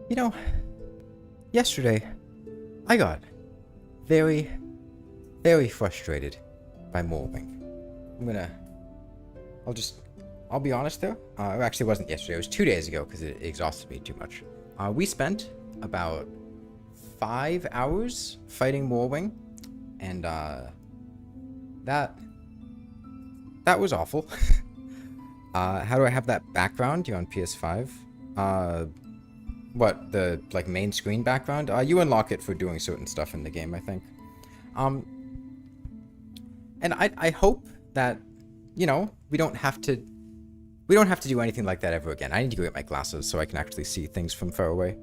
You know, yesterday, I got very, very frustrated by Morwing. I'll be honest though. It actually wasn't yesterday, it was 2 days ago because it exhausted me too much. We spent about 5 hours fighting Morwing, and that was awful. How do I have that background? You're on PS5. What, the like main screen background? You unlock it for doing certain stuff in the game, I think. And I hope that, you know, we don't have to do anything like that ever again. I need to go get my glasses so I can actually see things from far away.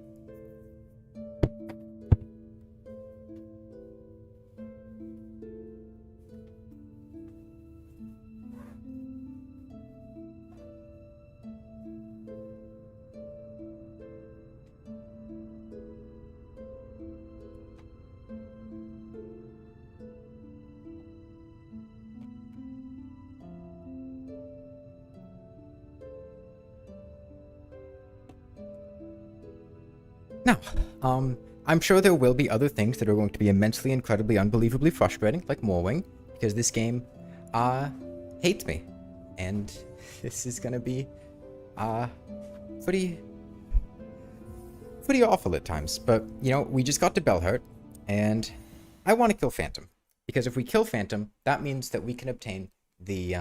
Now, I'm sure there will be other things that are going to be immensely, incredibly, unbelievably frustrating, like Morwing, because this game, hates me. And this is gonna be, pretty awful at times. But, you know, we just got to Bellhart, and I want to kill Phantom. Because if we kill Phantom, that means that we can obtain the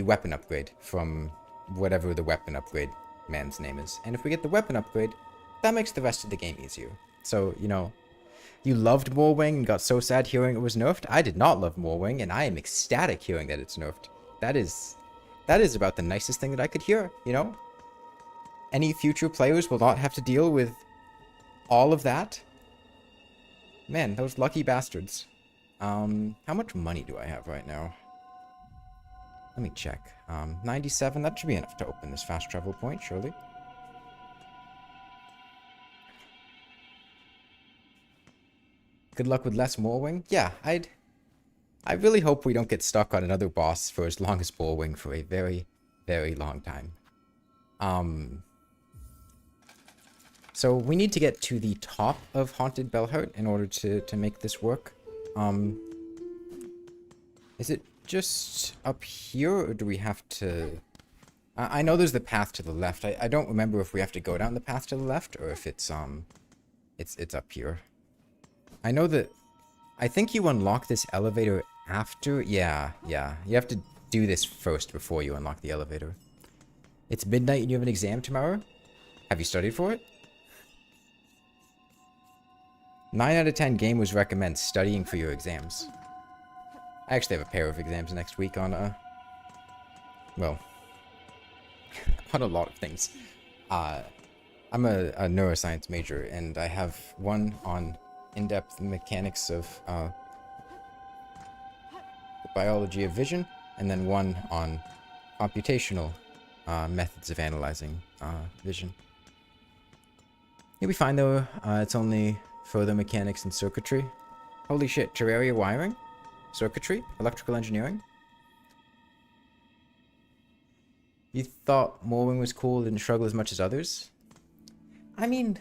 weapon upgrade from whatever the weapon upgrade man's name is. And if we get the weapon upgrade, that makes the rest of the game easier. So, you know, you loved Morwing and got so sad hearing it was nerfed. I did not love Morwing, and I am ecstatic hearing that it's nerfed. That is about the nicest thing that I could hear, you know? Any future players will not have to deal with all of that. Man, those lucky bastards. How much money do I have right now? Let me check. 97, that should be enough to open this fast travel point, surely. Good luck with less Morwing. Yeah, I really hope we don't get stuck on another boss for as long as Morwing for a very, very long time. So we need to get to the top of Haunted Bellhart in order to make this work. Is it just up here, or do we have to... I know there's the path to the left. I don't remember if we have to go down the path to the left, or if it's up here. I know that... I think you unlock this elevator after... Yeah. You have to do this first before you unlock the elevator. It's midnight and you have an exam tomorrow? Have you studied for it? 9 out of 10 gamers recommend studying for your exams. I actually have a pair of exams next week on, well, on a lot of things. I'm a neuroscience major, and I have one on in-depth mechanics of, the biology of vision, and then one on computational, methods of analyzing, vision. You'll be fine, though. It's only further mechanics and circuitry. Holy shit, Terraria wiring? Circuitry? Electrical engineering? You thought Morwing was cool, didn't struggle as much as others? I mean,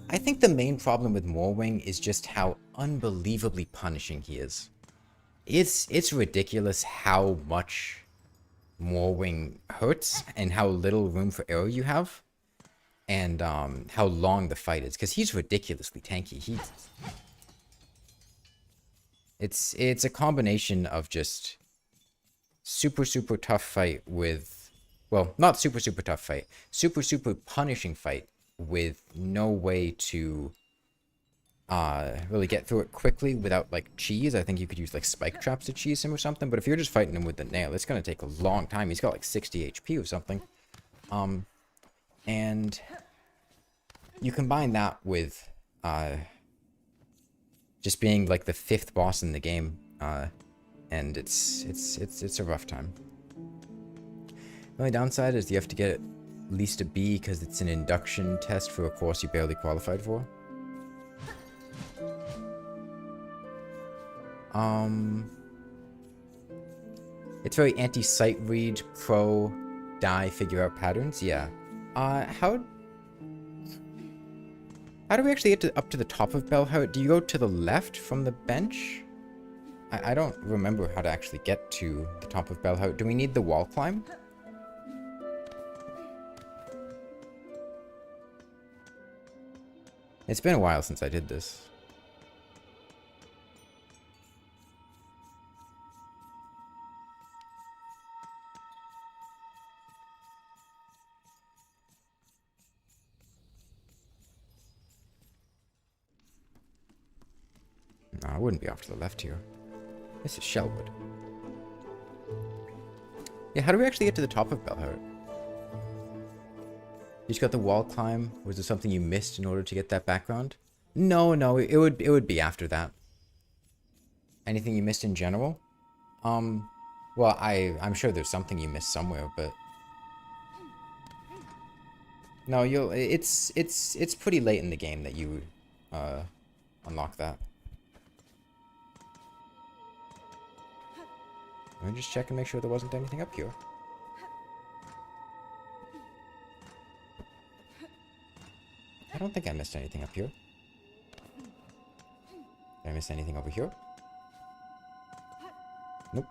I think the main problem with Morwing is just how unbelievably punishing he is. It's ridiculous how much Morwing hurts and how little room for error you have. And how long the fight is, because he's ridiculously tanky. It's a combination of just super tough fight with, well, not super tough fight, super punishing fight with no way to really get through it quickly without like cheese. I think you could use like spike traps to cheese him or something, but if you're just fighting him with the nail, it's gonna take a long time. He's got like 60 HP or something. And you combine that with just being like the 5th boss in the game, and it's a rough time. The only downside is you have to get at least a B because it's an induction test for a course you barely qualified for. It's very anti-sight read, pro, die, figure out patterns. Yeah. How do we actually get up to the top of Bellhart? Do you go to the left from the bench? I don't remember how to actually get to the top of Bellhart. Do we need the wall climb? It's been a while since I did this. No, I wouldn't be off to the left here. This is Shellwood. Yeah, how do we actually get to the top of Bellhart? You just got the wall climb. Was there something you missed in order to get that background? No, it would be after that. Anything you missed in general? Well, I'm sure there's something you missed somewhere, but no, it's pretty late in the game that you unlock that. Let me just check and make sure there wasn't anything up here. I don't think I missed anything up here. Did I miss anything over here? Nope.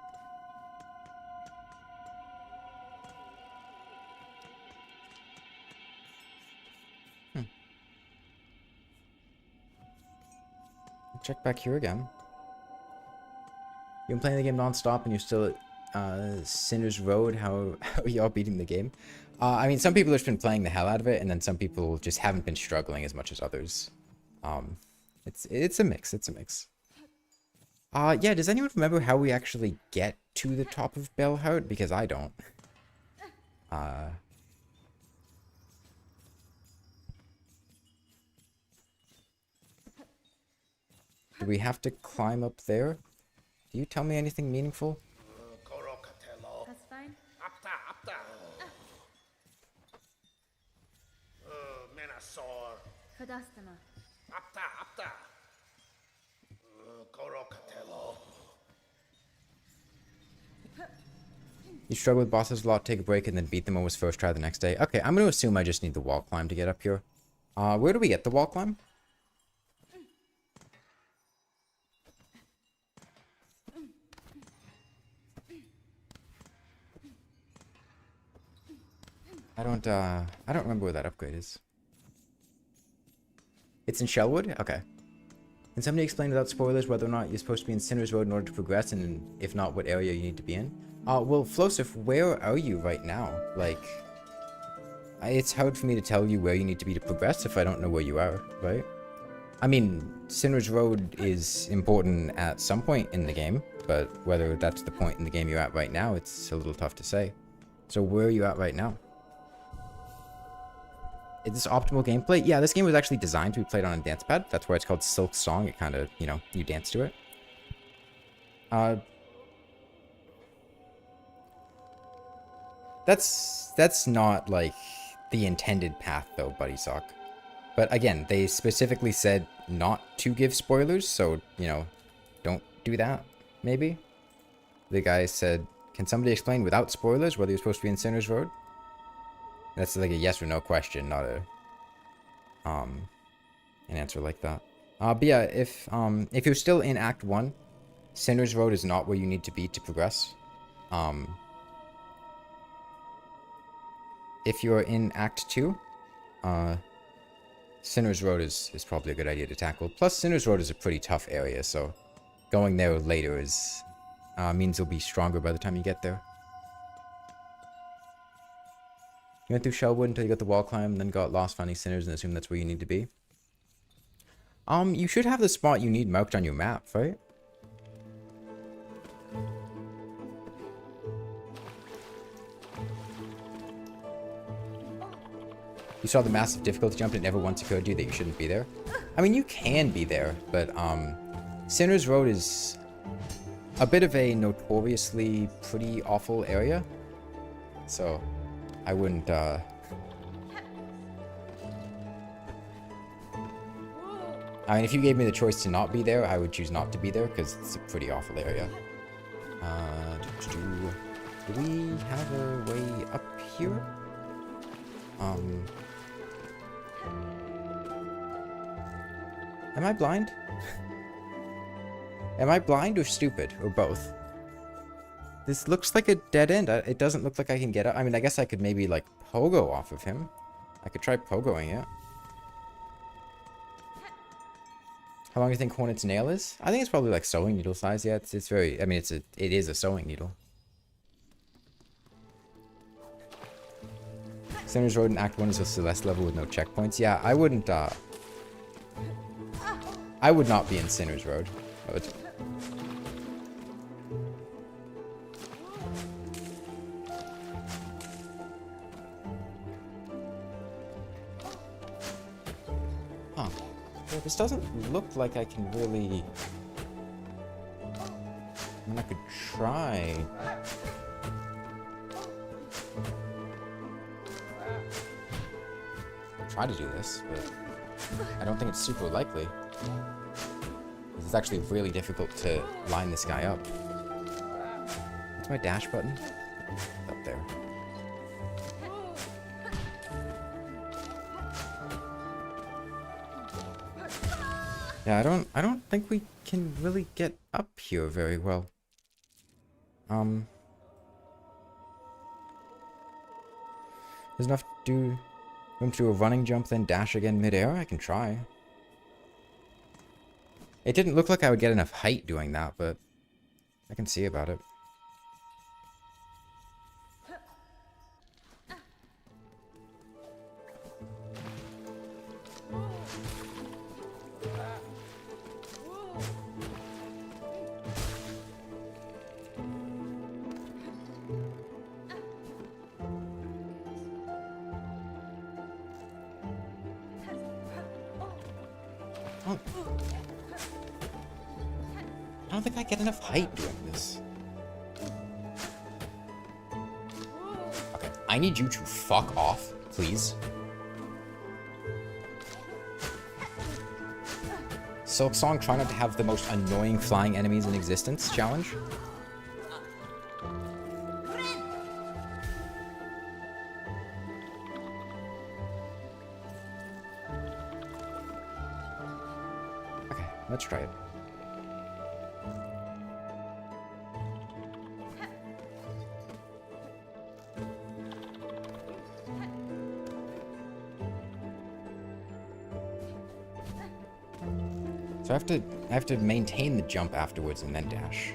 Check back here again. You've been playing the game non-stop and you're still at Sinner's Road. How are y'all beating the game? I mean, some people have just been playing the hell out of it, and then some people just haven't been struggling as much as others. It's a mix. It's a mix. Yeah, does anyone remember how we actually get to the top of Bellhart? Because I don't. Do we have to climb up there? Do you tell me anything meaningful? That's fine. Kadastama. You struggle with bosses a lot, take a break, and then beat them almost first try the next day. Okay, I'm going to assume I just need the wall climb to get up here. Where do we get the wall climb? I don't remember where that upgrade is. It's in Shellwood? Okay. Can somebody explain without spoilers whether or not you're supposed to be in Sinner's Road in order to progress, and if not, what area you need to be in? Well, Flosif, where are you right now? Like, it's hard for me to tell you where you need to be to progress if I don't know where you are, right? I mean, Sinner's Road is important at some point in the game, but whether that's the point in the game you're at right now, it's a little tough to say. So where are you at right now? Is this optimal gameplay? Yeah, this game was actually designed to be played on a dance pad. That's why it's called Silksong. It kind of, you know, you dance to it. That's not, like, the intended path, though, Buddy Sock. But, again, they specifically said not to give spoilers, so, you know, don't do that, maybe? The guy said, can somebody explain without spoilers whether you're supposed to be in Sinner's Road? That's like a yes or no question, not a an answer like that. But yeah, if you're still in Act 1, Sinner's Road is not where you need to be to progress. If you're in Act 2, Sinner's Road is probably a good idea to tackle. Plus, Sinner's Road is a pretty tough area, so going there later is means you'll be stronger by the time you get there. You went through Shellwood until you got the wall climb, then got lost finding Sinners and assume that's where you need to be. You should have the spot you need marked on your map, right? You saw the massive difficulty jump and it never once occurred to you that you shouldn't be there? I mean, you can be there, but Sinner's Road is a bit of a notoriously pretty awful area. So I wouldn't, I mean, if you gave me the choice to not be there, I would choose not to be there, because it's a pretty awful area. Do we have a way up here? Am I blind? Am I blind or stupid? Or both? This looks like a dead end. It doesn't look like I can get up. I mean, I guess I could maybe, like, pogo off of him. I could try pogoing it. How long do you think Hornet's nail is? I think it's probably, like, sewing needle size. Yeah, it's very... I mean, it is a sewing needle. Sinner's Road in Act 1 is a Celeste level with no checkpoints. Yeah, I wouldn't, I would not be in Sinner's Road. I would... Huh. Yeah, this doesn't look like I can really... I mean, I could try... try to do this, but I don't think it's super likely. It's actually really difficult to line this guy up. What's my dash button? Up there. Yeah, I don't think we can really get up here very well. There's enough to do room to do a running jump, then dash again midair. I can try. It didn't look like I would get enough height doing that, but I can see about it. Oh. I don't think I get enough height doing this. Okay, I need you to fuck off, please. Silksong, try not to have the most annoying flying enemies in existence challenge. Okay, let's try it. So I have to maintain the jump afterwards and then dash.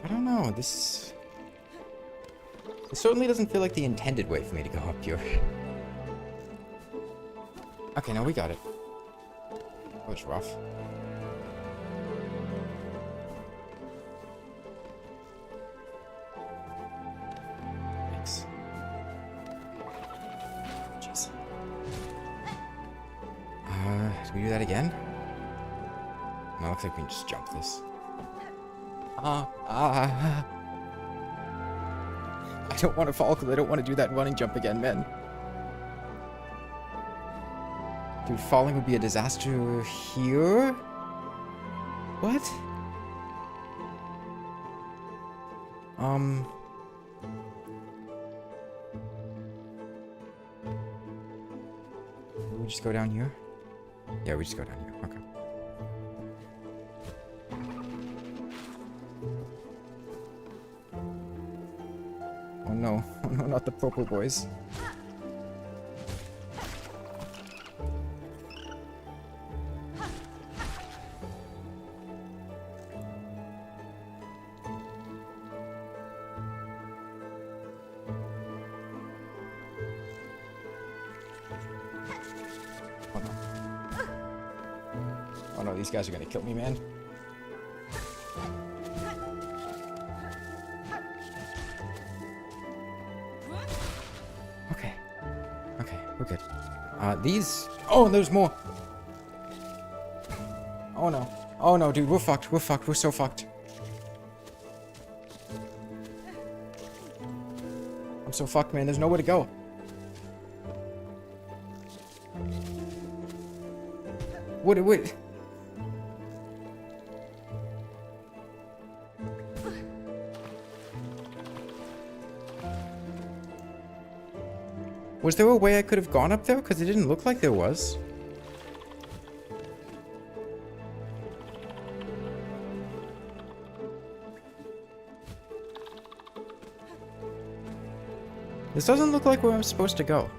I don't know, this certainly doesn't feel like the intended way for me to go up here. Okay, now we got it. That was rough. Thanks. Jeez. Do we do that again? No, looks like we can just jump this. I don't want to fall because I don't want to do that running jump again, man. Dude, falling would be a disaster here? What? We just go down here? Yeah, we just go down here. Okay. Oh no, not the purple boys. Oh no. Oh no, these guys are gonna kill me, man. We're good. These... Oh, there's more! Oh no. Oh no, dude, we're fucked. We're fucked. We're so fucked. I'm so fucked, man. There's nowhere to go. What? Was there a way I could have gone up there? Because it didn't look like there was. This doesn't look like where I'm supposed to go.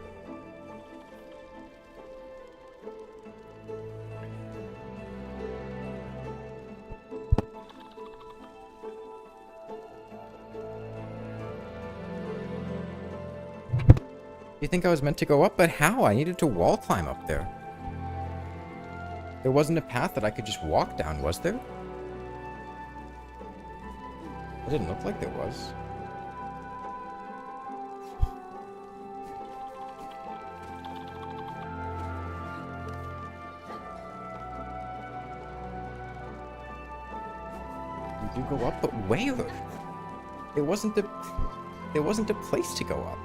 You think I was meant to go up? But how? I needed to wall climb up there. There wasn't a path that I could just walk down, was there? It didn't look like there was. You do go up, but where? There wasn't a place to go up.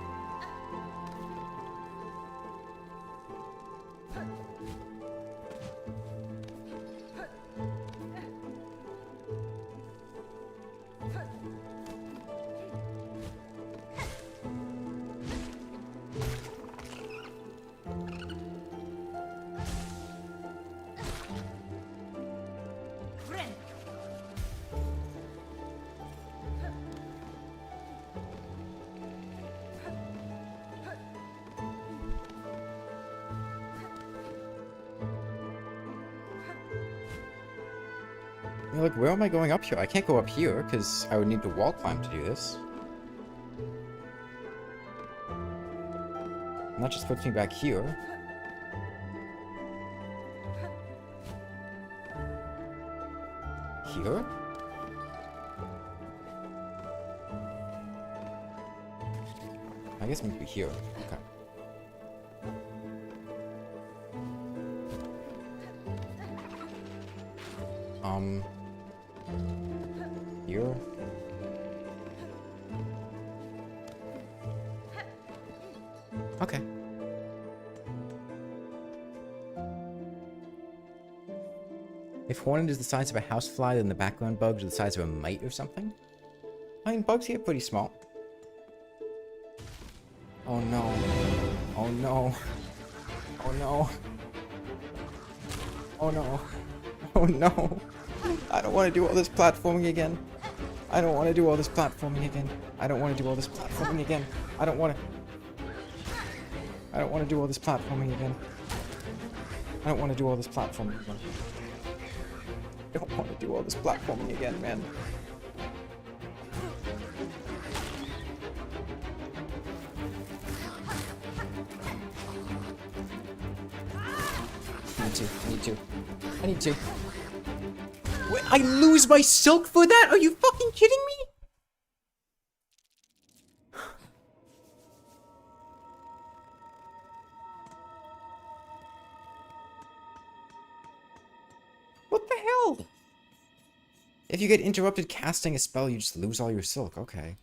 You're like, where am I going up here? I can't go up here, because I would need to wall climb to do this. And that just puts me back here. Here? I guess maybe here. Okay. Here. Okay. If Hornet is the size of a housefly, then the background bugs are the size of a mite or something? I mean, bugs here are pretty small. Oh no. Oh no. Oh no. Oh no. Oh no. I don't want to do all this platforming again. I don't want to do all this platforming again. I don't want to do all this platforming again. I don't want to do all this platforming again. I don't want to do all this platforming again. I don't want to do all this platforming again, man. I need to. Wait, I lose my silk for that? Are you fucking kidding me? What the hell? If you get interrupted casting a spell, you just lose all your silk. Okay.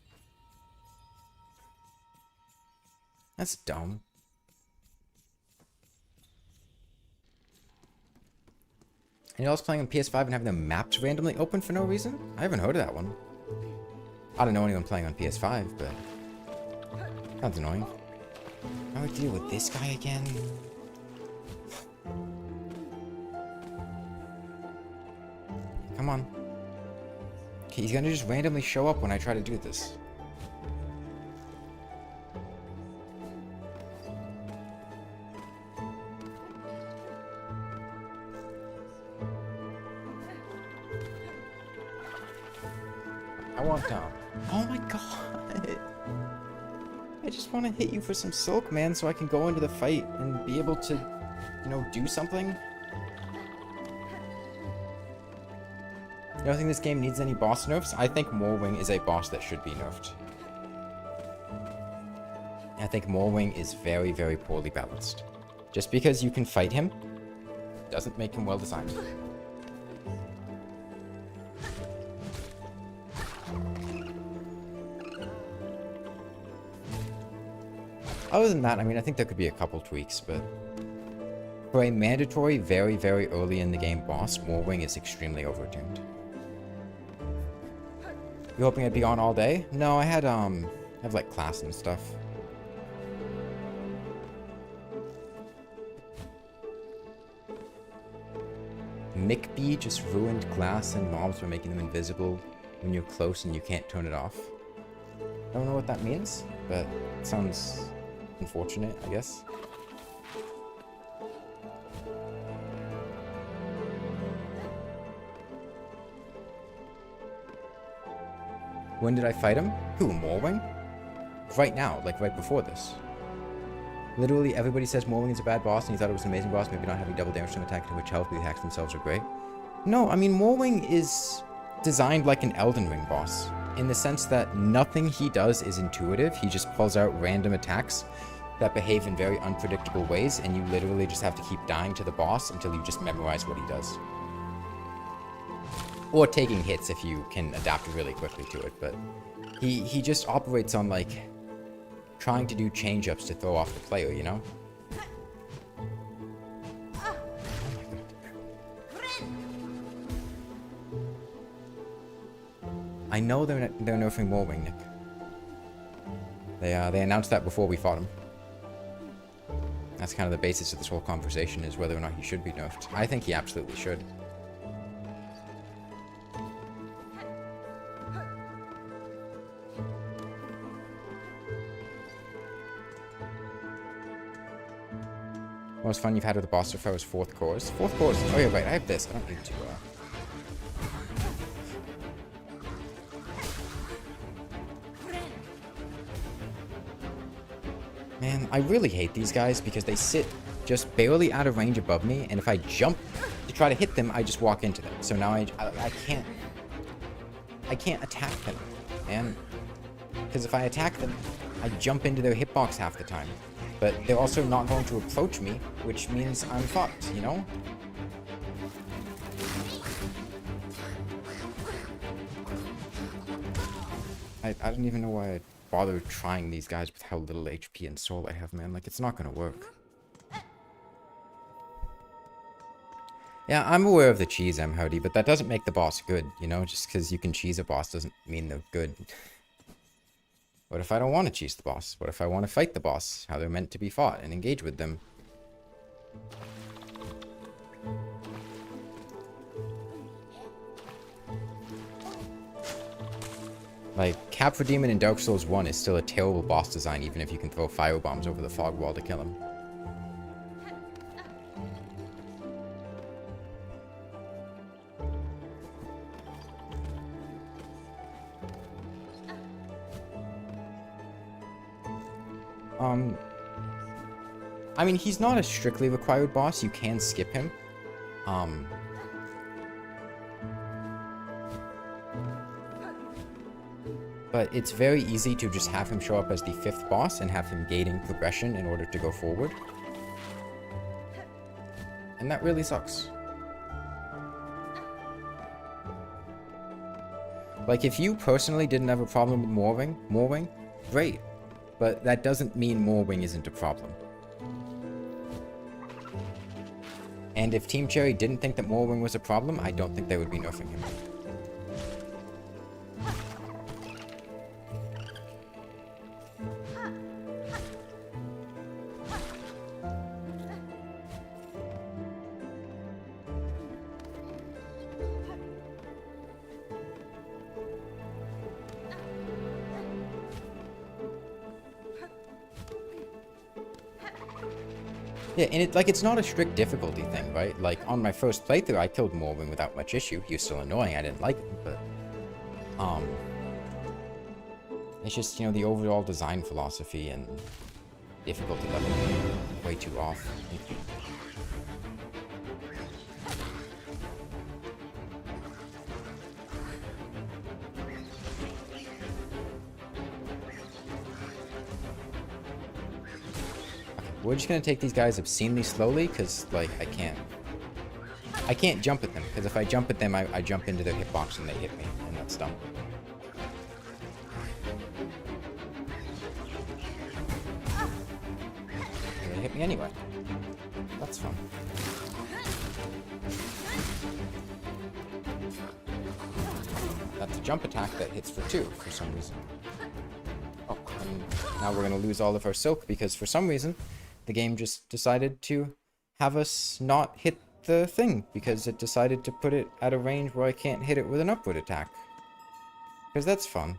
That's dumb. And you're also playing on PS5 and having the maps randomly open for no reason? I haven't heard of that one. I don't know anyone playing on PS5, but... Sounds annoying. How do I deal with this guy again? Come on. Okay, he's gonna just randomly show up when I try to do this. I want down. Oh my god. I just want to hit you for some silk, man, so I can go into the fight and be able to, you know, do something. You don't think this game needs any boss nerfs? I think Morwing is a boss that should be nerfed. I think Morwing is very, very poorly balanced. Just because you can fight him doesn't make him well designed. Other than that, I mean, I think there could be a couple tweaks, but for a mandatory, very, very early in the game boss, Morwing is extremely overtuned. You hoping I'd be on all day? No, I have like class and stuff. McBee just ruined glass and mobs by making them invisible when you're close and you can't turn it off. I don't know what that means, but it sounds unfortunate, I guess. When did I fight him? Who, Morwing? Right now, like right before this. Literally everybody says Morwing is a bad boss and you thought it was an amazing boss, maybe not having double damage to attack to which health, but the attacks themselves are great. No, I mean Morwing is designed like an Elden Ring boss, in the sense that nothing he does is intuitive. He just pulls out random attacks that behave in very unpredictable ways, and you literally just have to keep dying to the boss until you just memorize what he does. Or taking hits if you can adapt really quickly to it, but he just operates on like trying to do change-ups to throw off the player, you know? I know they're nerfing Morwing, Nick. They announced that before we fought him. That's kind of the basis of this whole conversation, is whether or not he should be nerfed. I think he absolutely should. Most fun you've had with the boss so far was 4th course. 4th course? Oh yeah, right, I have this. I don't need to, Man, I really hate these guys because they sit just barely out of range above me, and if I jump to try to hit them, I just walk into them. So now I can't attack them, man. Because if I attack them, I jump into their hitbox half the time. But they're also not going to approach me, which means I'm fucked, you know? I don't even know why I bothered trying these guys with how little HP and soul I have, man. Like, it's not gonna work. Yeah, I'm aware of the cheese, M. Howdy, but that doesn't make the boss good, you know? Just because you can cheese a boss doesn't mean they're good. What if I don't want to cheese the boss? What if I want to fight the boss, how they're meant to be fought, and engage with them? Like, Cap for Demon in Dark Souls 1 is still a terrible boss design, even if you can throw firebombs over the fog wall to kill him. I mean, he's not a strictly required boss. You can skip him. But it's very easy to just have him show up as the 5th boss and have him gating progression in order to go forward. And that really sucks. Like, if you personally didn't have a problem with Morwing, great. But that doesn't mean Morwing isn't a problem. And if Team Cherry didn't think that Morwing was a problem, I don't think they would be nerfing him. Yeah, and it's not a strict difficulty thing, right? Like, on my first playthrough, I killed Morwing without much issue. He was still annoying, I didn't like him, but... It's just, you know, the overall design philosophy and difficulty level way too off. We're just gonna take these guys obscenely slowly, because, like, I can't jump at them, because if I jump at them, I jump into their hitbox and they hit me, and that's dumb. me anyway. That's fun. That's a jump attack that hits for 2 for some reason. Oh, and now we're going to lose all of our silk because for some reason the game just decided to have us not hit the thing because it decided to put it at a range where I can't hit it with an upward attack. Because that's fun.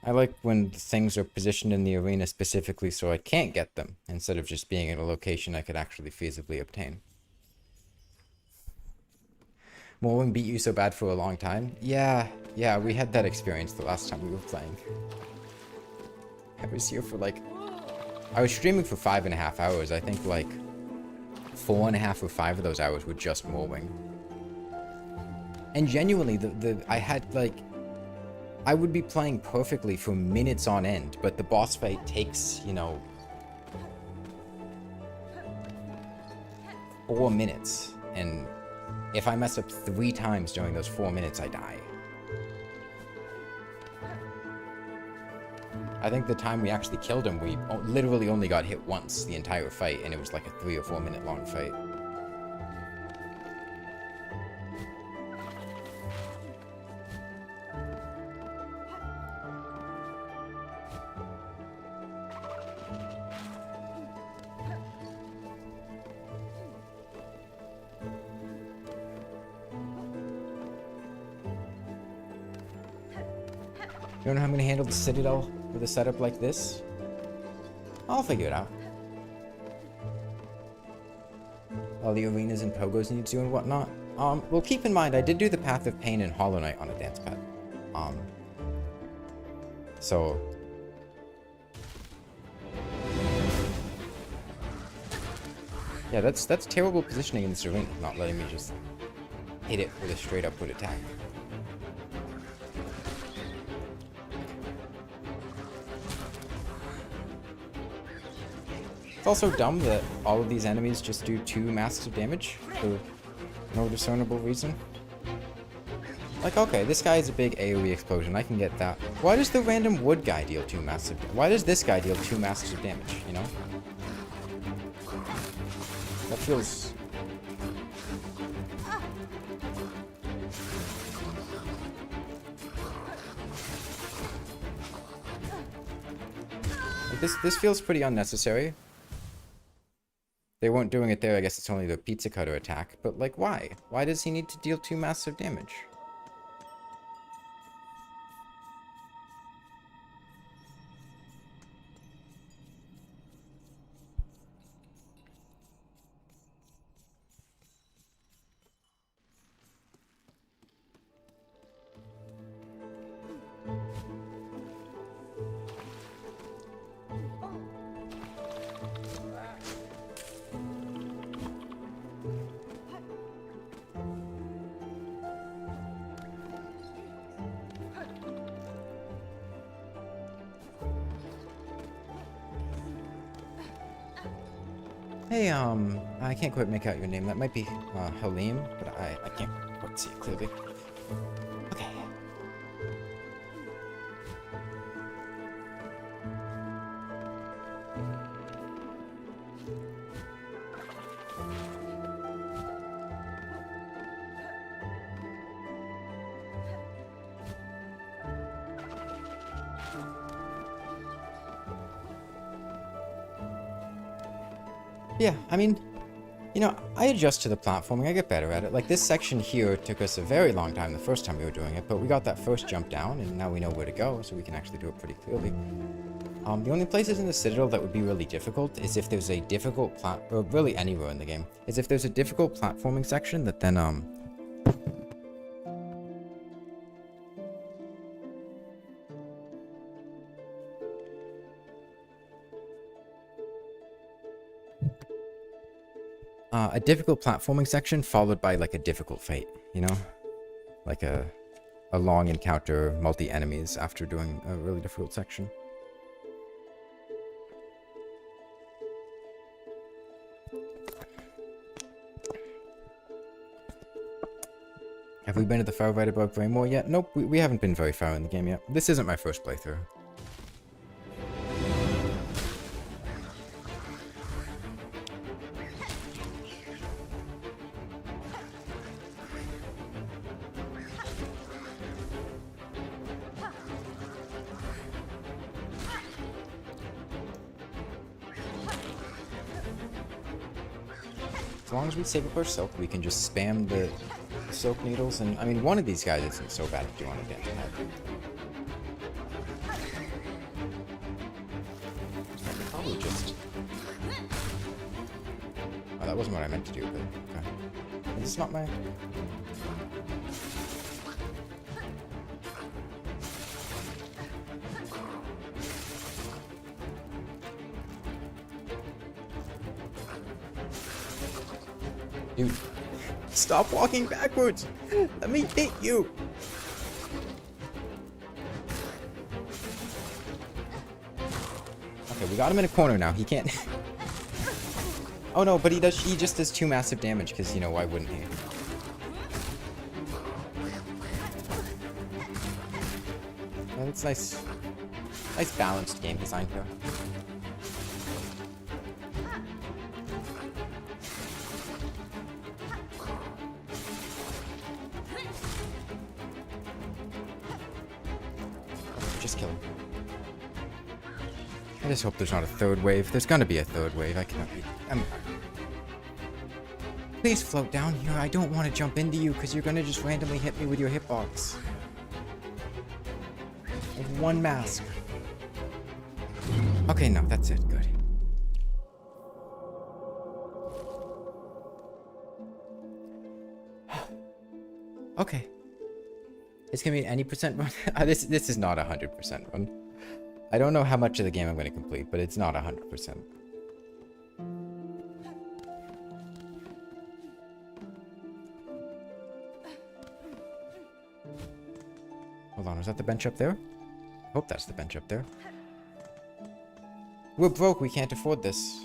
I like when things are positioned in the arena specifically so I can't get them, instead of just being at a location I could actually feasibly obtain. Morwing beat you so bad for a long time? Yeah, we had that experience the last time we were playing. I was here for like... I was streaming for 5.5 hours. I think like 4.5 or 5 of those hours were just Morwing. And genuinely, I had like... I would be playing perfectly for minutes on end, but the boss fight takes, you know... 4 minutes. And if I mess up 3 times during those 4 minutes, I die. I think the time we actually killed him, we literally only got hit once the entire fight, and it was like a 3 or 4 minute long fight. You don't know how I'm gonna handle the Citadel with a setup like this? I'll figure it out. All the arenas and pogos need to and whatnot. Well, keep in mind, I did do the Path of Pain and Hollow Knight on a dance pad. So... yeah, that's terrible positioning in this arena, not letting me just hit it with a straight upward attack. It's also dumb that all of these enemies just do 2 masks of damage for no discernible reason. Like, okay, this guy is a big AoE explosion, I can get that. Why does the random wood guy deal 2 masks of damage? Why does this guy deal 2 masks of damage, you know? That feels... like, this feels pretty unnecessary. They weren't doing it there, I guess it's only the pizza cutter attack, but like, why? Why does he need to deal 2 massive damage? Hey, I can't quite make out your name. That might be, Halim, but I can't quite see it clearly. Okay. Yeah, I mean, you know, I adjust to the platforming, I get better at it. Like, this section here took us a very long time the first time we were doing it, but we got that first jump down, and now we know where to go, so we can actually do it pretty clearly. The only places in the Citadel that would be really difficult is if there's a difficult or really anywhere in the game, is if there's a difficult platforming section that then, a difficult platforming section followed by like a difficult fight, you know? Like a long encounter, multi-enemies after doing a really difficult section. Have we been at the far right above Braymore yet? Nope, we haven't been very far in the game yet. This isn't my first playthrough. As long as we save up our silk, we can just spam the silk needles. And, I mean, one of these guys isn't so bad if you want to get to that. I could probably just... Oh, that wasn't what I meant to do, but... Okay. It's not my... Dude, stop walking backwards! Let me hit you! Okay, we got him in a corner now. He can't... Oh no, but he just does 2 massive damage, because, you know, why wouldn't he? Yeah, that's nice. Nice balanced game design here. Just kill him. I just hope there's not a 3rd wave. There's gonna be a 3rd wave. I cannot be... Please float down here. I don't want to jump into you because you're gonna just randomly hit me with your hitbox. I have 1 mask. Okay, no, that's it. Good. Okay. It's gonna be any percent run. This is not 100% run. I don't know how much of the game I'm going to complete, but it's not 100%. Hold on, is that the bench up there? I hope that's the bench up there. We're broke, we can't afford this.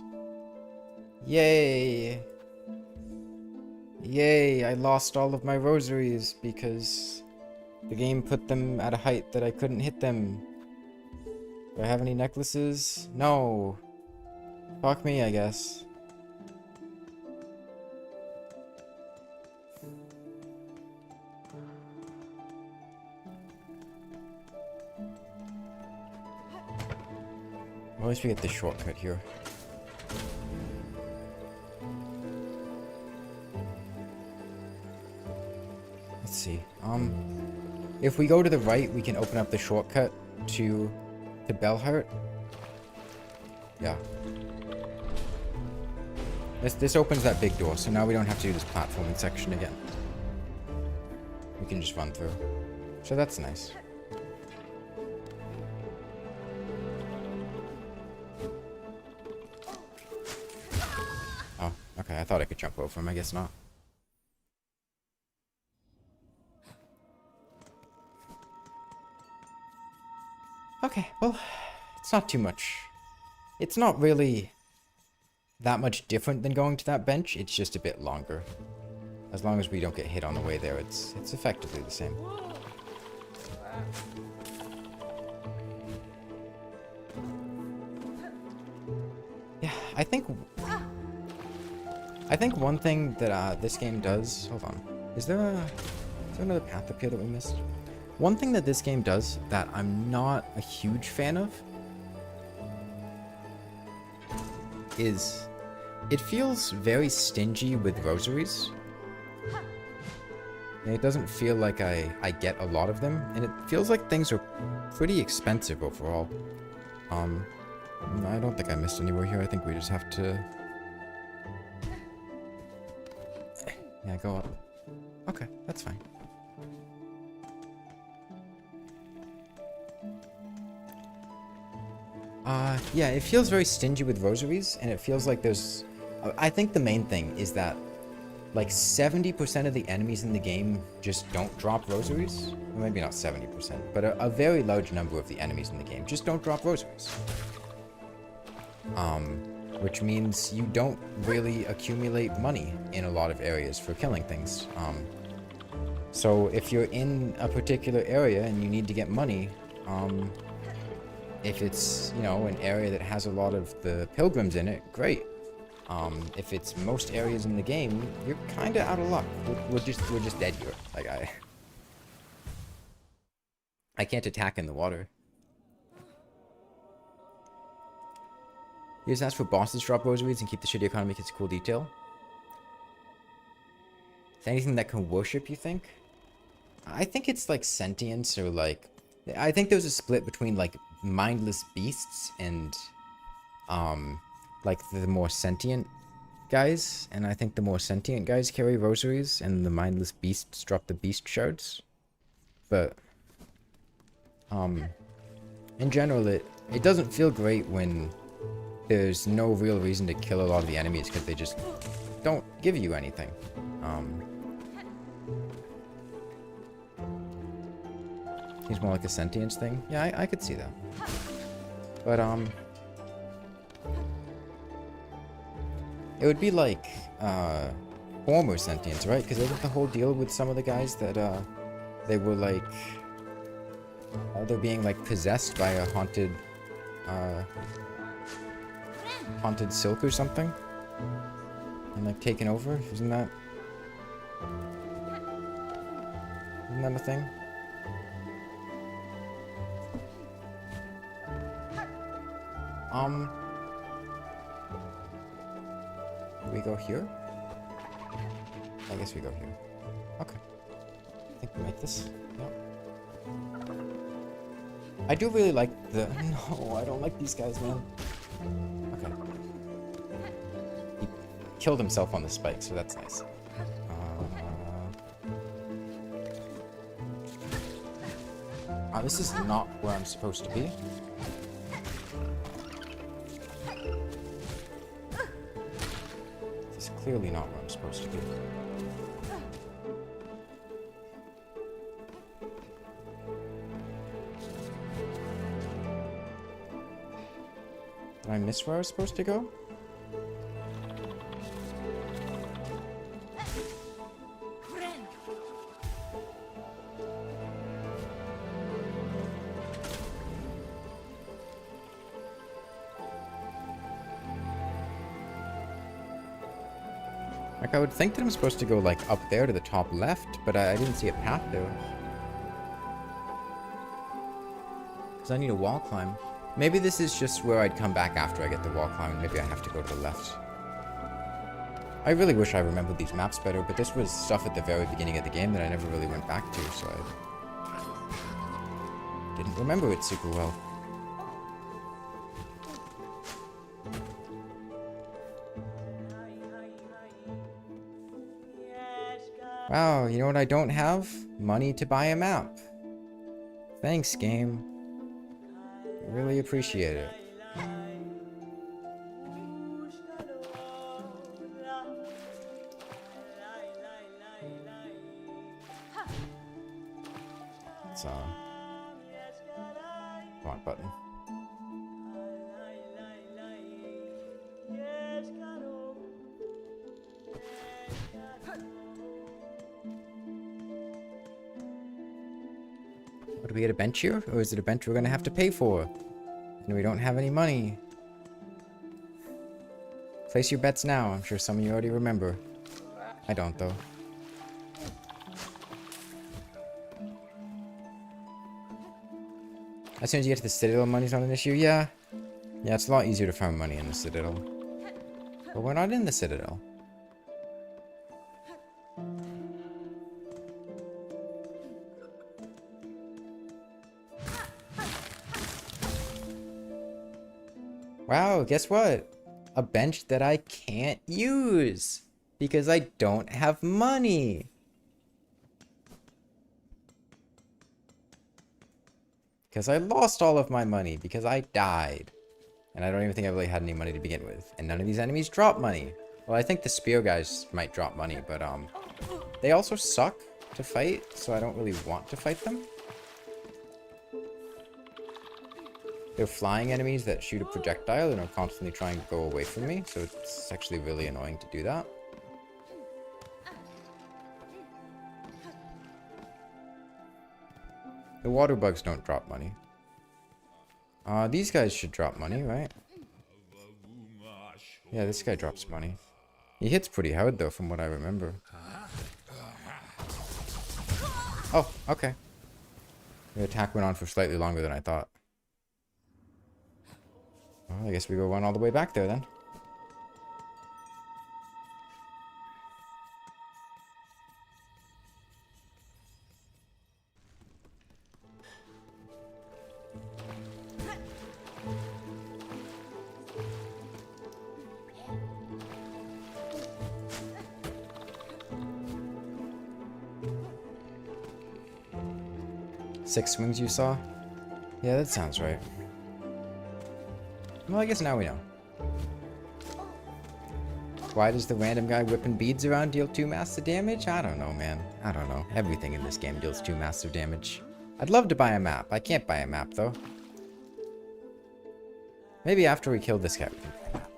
Yay! Yay, I lost all of my rosaries because the game put them at a height that I couldn't hit them. Do I have any necklaces? No. Fuck me, I guess. Well, at least we get the shortcut here. Let's see. If we go to the right, we can open up the shortcut to Bellhart. Yeah. This opens that big door, so now we don't have to do this platforming section again. We can just run through. So that's nice. Oh, okay. I thought I could jump over him. I guess not. Okay, well, it's not too much. It's not really that much different than going to that bench. It's just a bit longer. As long as we don't get hit on the way there, it's effectively the same. Yeah, I think one thing that this game does... Hold on. Is there another path up here that we missed? One thing that this game does that I'm not a huge fan of is it feels very stingy with rosaries. And it doesn't feel like I get a lot of them, and it feels like things are pretty expensive overall. I don't think I missed anywhere here. I think we just have to... Yeah, go up. Okay, that's fine. Yeah, it feels very stingy with rosaries, and it feels like there's... I think the main thing is that, like, 70% of the enemies in the game just don't drop rosaries. Or maybe not 70%, but a very large number of the enemies in the game just don't drop rosaries. Which means you don't really accumulate money in a lot of areas for killing things. So if you're in a particular area and you need to get money, if it's, you know, an area that has a lot of the pilgrims in it, great. If it's most areas in the game, you're kind of out of luck. We're just dead here. Like, I can't attack in the water. You just ask for bosses to drop rosaries and keep the shitty economy because it's a cool detail. anything that can worship, you think? I think it's like sentience or like... I think there's a split between like mindless beasts and like the more sentient guys. And I think the more sentient guys carry rosaries and the mindless beasts drop the beast shards. But in general, it doesn't feel great when there's no real reason to kill a lot of the enemies because they just don't give you anything. He's more like a sentience thing. Yeah, I could see that. But it would be like former sentience, right? Because isn't the whole deal with some of the guys that they were like they're being like possessed by a haunted silk or something, and like taken over? Isn't that a thing? Do we go here? I guess we go here. Okay. I think we make this. Yep. I do really like the... No, I don't like these guys, man. Okay. He killed himself on the spike, so that's nice. This is not where I'm supposed to be. This is clearly not where I'm supposed to be. Did I miss where I was supposed to go? Like, I would think that I'm supposed to go, like, up there to the top left, but I didn't see a path there. Because I need a wall climb. Maybe this is just where I'd come back after I get the wall climb, and maybe I have to go to the left. I really wish I remembered these maps better, but this was stuff at the very beginning of the game that I never really went back to, so I didn't remember it super well. Wow, you know what I don't have? Money to buy a map. Thanks, game. I really appreciate it. It's come on, button. What, do we get a bench here? Or is it a bench we're gonna have to pay for? And we don't have any money. Place your bets now. I'm sure some of you already remember. I don't, though. As soon as you get to the Citadel, money's not an issue. Yeah. Yeah, it's a lot easier to farm money in the Citadel. But we're not in the Citadel. Wow, guess what? A bench that I can't use because I don't have money. Because I lost all of my money because I died. And I don't even think I really had any money to begin with. And none of these enemies drop money. Well, I think the spear guys might drop money, but they also suck to fight, so I don't really want to fight them. They're flying enemies that shoot a projectile and are constantly trying to go away from me, so it's actually really annoying to do that. The water bugs don't drop money. These guys should drop money, right? Yeah, this guy drops money. He hits pretty hard though, from what I remember. Oh, okay. The attack went on for slightly longer than I thought. Well, I guess we go run all the way back there then. 6 swings you saw? Yeah, that sounds right. Well, I guess now we know. Why does the random guy whipping beads around deal 2 massive damage? I don't know, man. I don't know. Everything in this game deals 2 massive damage. I'd love to buy a map. I can't buy a map, though. Maybe after we kill this guy, we can buy a map.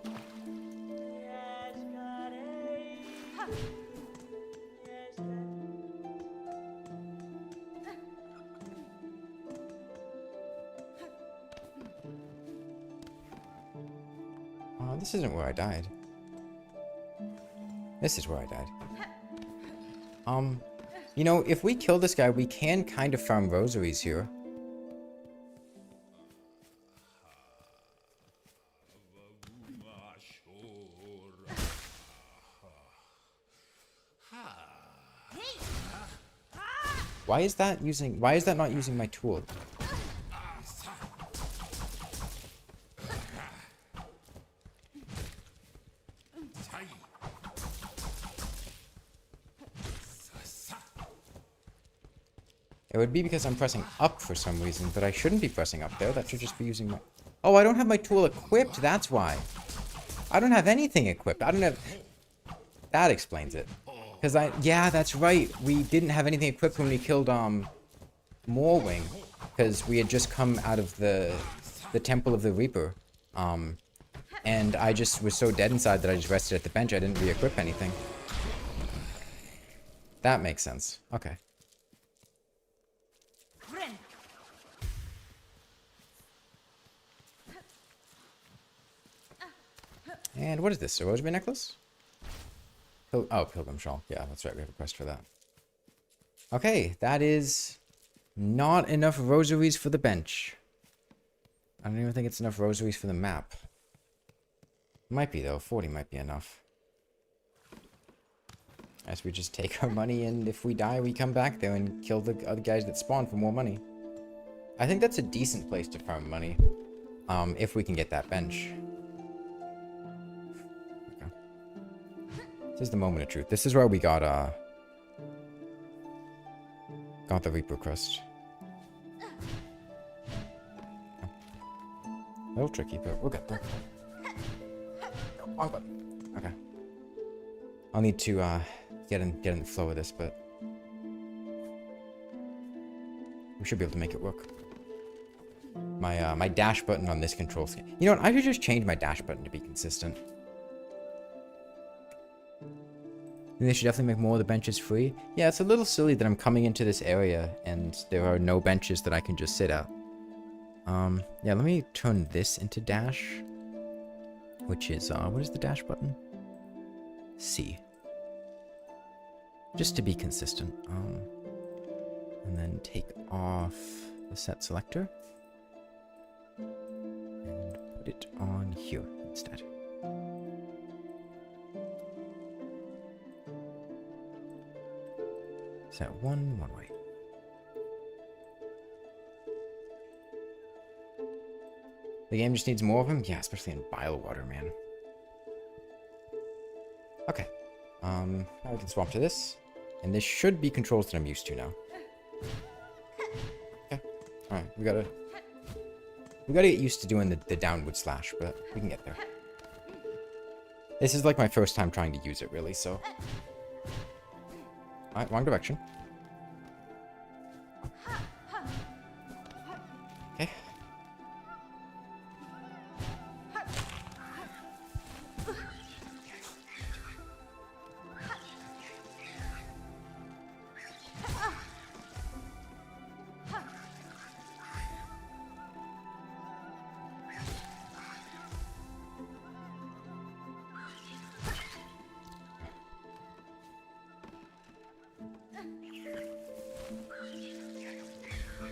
Oh, this isn't where I died. This is where I died. You know, if we kill this guy, we can kind of farm rosaries here. Why is that not using my tool? It would be because I'm pressing up for some reason, but I shouldn't be pressing up there. That should just be using my... Oh, I don't have my tool equipped, that's why. I don't have anything equipped. I don't have... That explains it. Because yeah, that's right. We didn't have anything equipped when we killed, Morwing. Because we had just come out of the Temple of the Reaper. And I just was so dead inside that I just rested at the bench. I didn't re-equip anything. That makes sense. Okay. And what is this? A rosary necklace? Oh, Pilgrim Shawl. Yeah, that's right. We have a quest for that. Okay, that is not enough rosaries for the bench. I don't even think it's enough rosaries for the map. Might be, though. 40 might be enough. As we just take our money, and if we die, we come back there and kill the other guys that spawn for more money. I think that's a decent place to farm money. If we can get that bench. This is the moment of truth. This is where we got the Reaper crest. A little tricky, but we'll get there. Wrong button. Okay. I'll need to get in the flow of this, but we should be able to make it work. My dash button on this control scheme. You know what? I should just change my dash button to be consistent. They should definitely make more of the benches free. Yeah, it's a little silly that I'm coming into this area and there are no benches that I can just sit at. Yeah, let me turn this into dash. Which is, what is the dash button? C. Just to be consistent. And then take off the set selector. And put it on here instead. Set one way. The game just needs more of them? Yeah, especially in bile water, man. Okay. Now we can swap to this. And this should be controls that I'm used to now. Okay. Alright, we gotta get used to doing the downward slash, but we can get there. This is like my first time trying to use it, really, so... Alright, wrong direction. Okay.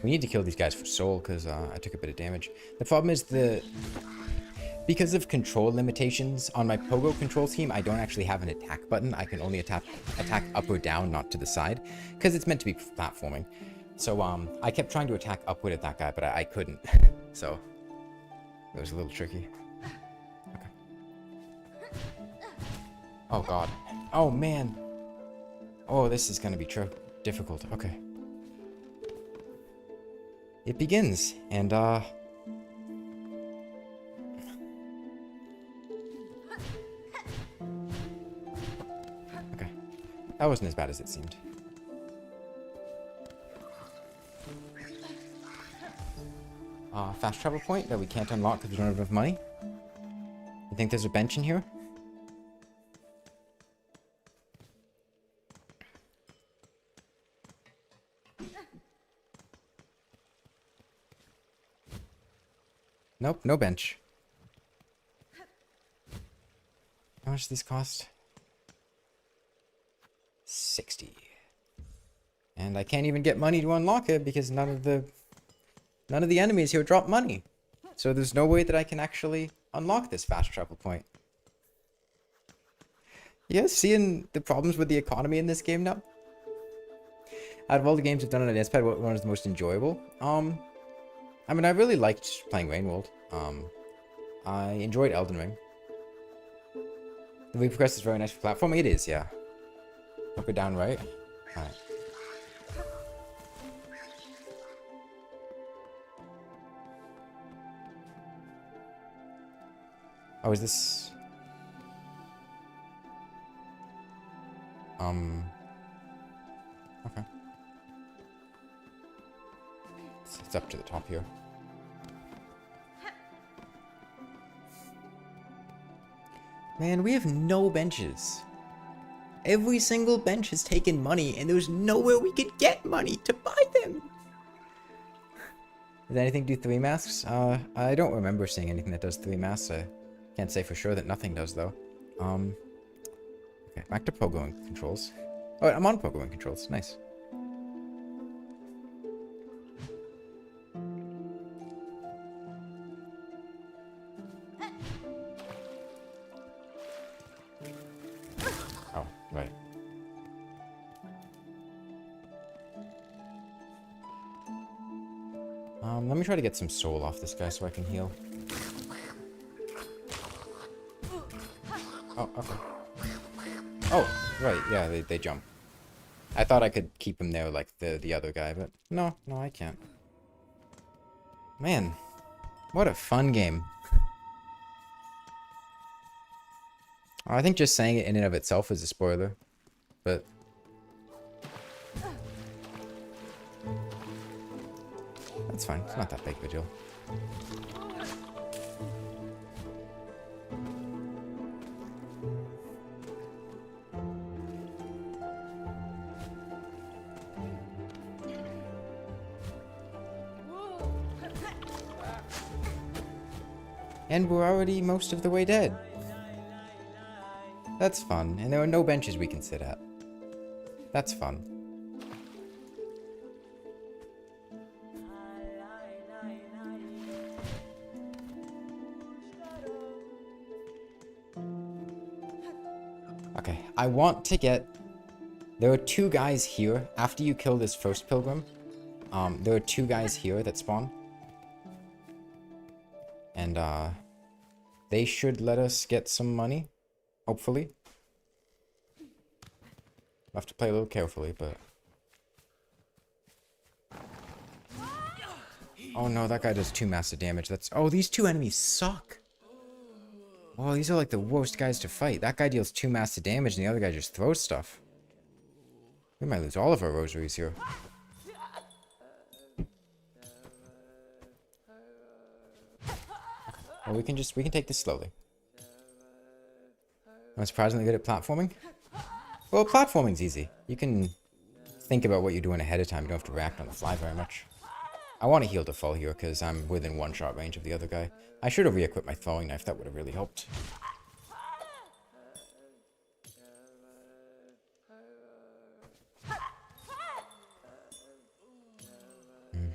We need to kill these guys for soul, because I took a bit of damage. The problem is because of control limitations, on my pogo control scheme, I don't actually have an attack button. I can only attack up or down, not to the side, because it's meant to be platforming. So I kept trying to attack upward at that guy, but I couldn't. So it was a little tricky. Okay. Oh god. Oh man. Oh, this is gonna be difficult. Okay. it begins. And, okay. That wasn't as bad as it seemed. Fast travel point that we can't unlock because we don't have enough money. You think there's a bench in here? Nope, no bench. How much do these cost? 60. And I can't even get money to unlock it because none of the enemies here drop money. So there's no way that I can actually unlock this fast travel point. You guys seeing the problems with the economy in this game now? Out of all the games I've done on an S-Pad, what one is the most enjoyable? I mean, I really liked playing Rainworld. I enjoyed Elden Ring. The Leap Crest is very nice for platforming. It is, yeah. Look it down right. Alright. Oh, is this... Okay. It's up to the top here. Man, we have no benches. Every single bench has taken money, and there's nowhere we could get money to buy them. Does anything do 3 masks? I don't remember seeing anything that does 3 masks. I can't say for sure that nothing does, though. Okay, back to programming controls. Oh, I'm on programming controls. Nice. Oh, right. Let me try to get some soul off this guy so I can heal. Oh, okay. Oh, right, yeah, they jump. I thought I could keep him there like the other guy, but no, I can't. Man, what a fun game. I think just saying it in and of itself is a spoiler, but... That's fine, it's not that big of a deal. And we're already most of the way dead. That's fun, and there are no benches we can sit at. That's fun. Okay, I want to get... There are 2 guys here. After you kill this first pilgrim, there are 2 guys here that spawn. And, they should let us get some money. Hopefully. I'll have to play a little carefully, but... Oh no, that guy does 2 massive damage. That's... Oh, these 2 enemies suck! Oh, these are like the worst guys to fight. That guy deals 2 massive damage and the other guy just throws stuff. We might lose all of our rosaries here. Well, we can take this slowly. I'm surprisingly good at platforming. Well, platforming's easy. You can think about what you're doing ahead of time. You don't have to react on the fly very much. I want to heal to full here because I'm within 1-shot range of the other guy. I should have re-equipped my throwing knife. That would have really helped.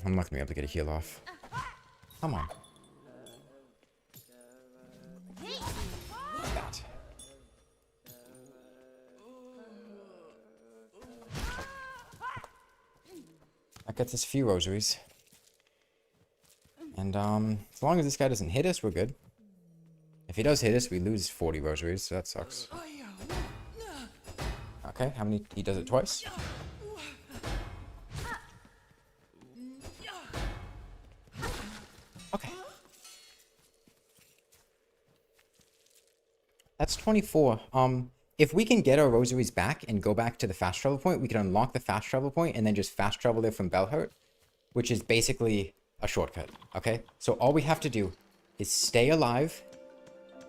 I'm not going to be able to get a heal off. Come on. That. That gets us a few rosaries. And, as long as this guy doesn't hit us, we're good. If he does hit us, we lose 40 rosaries, so that sucks. Okay, how many? He does it twice? That's 24. If we can get our rosaries back and go back to the fast travel point, we can unlock the fast travel point and then just fast travel there from Bellhart, which is basically a shortcut, okay? So all we have to do is stay alive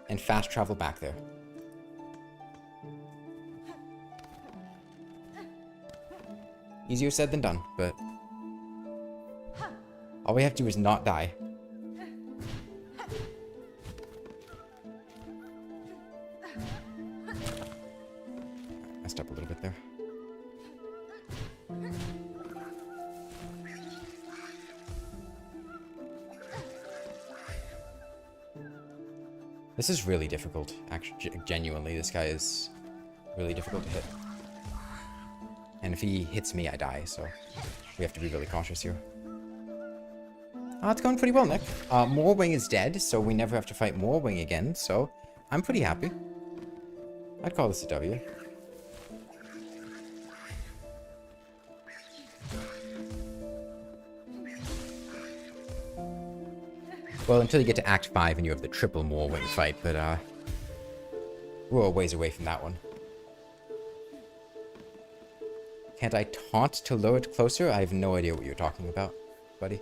and fast travel back there. Easier said than done, but all we have to do is not die. Messed up a little bit there. This is really difficult. Actually, genuinely, this guy is really difficult to hit. And if he hits me, I die, so we have to be really cautious here. Oh, it's going pretty well, Nick. Morwing is dead, so we never have to fight Morwing again, so I'm pretty happy. I'd call this a W. Well, until you get to Act 5 and you have the triple Morwing fight, but we're a ways away from that one. Can't I taunt to lure it closer? I have no idea what you're talking about, buddy.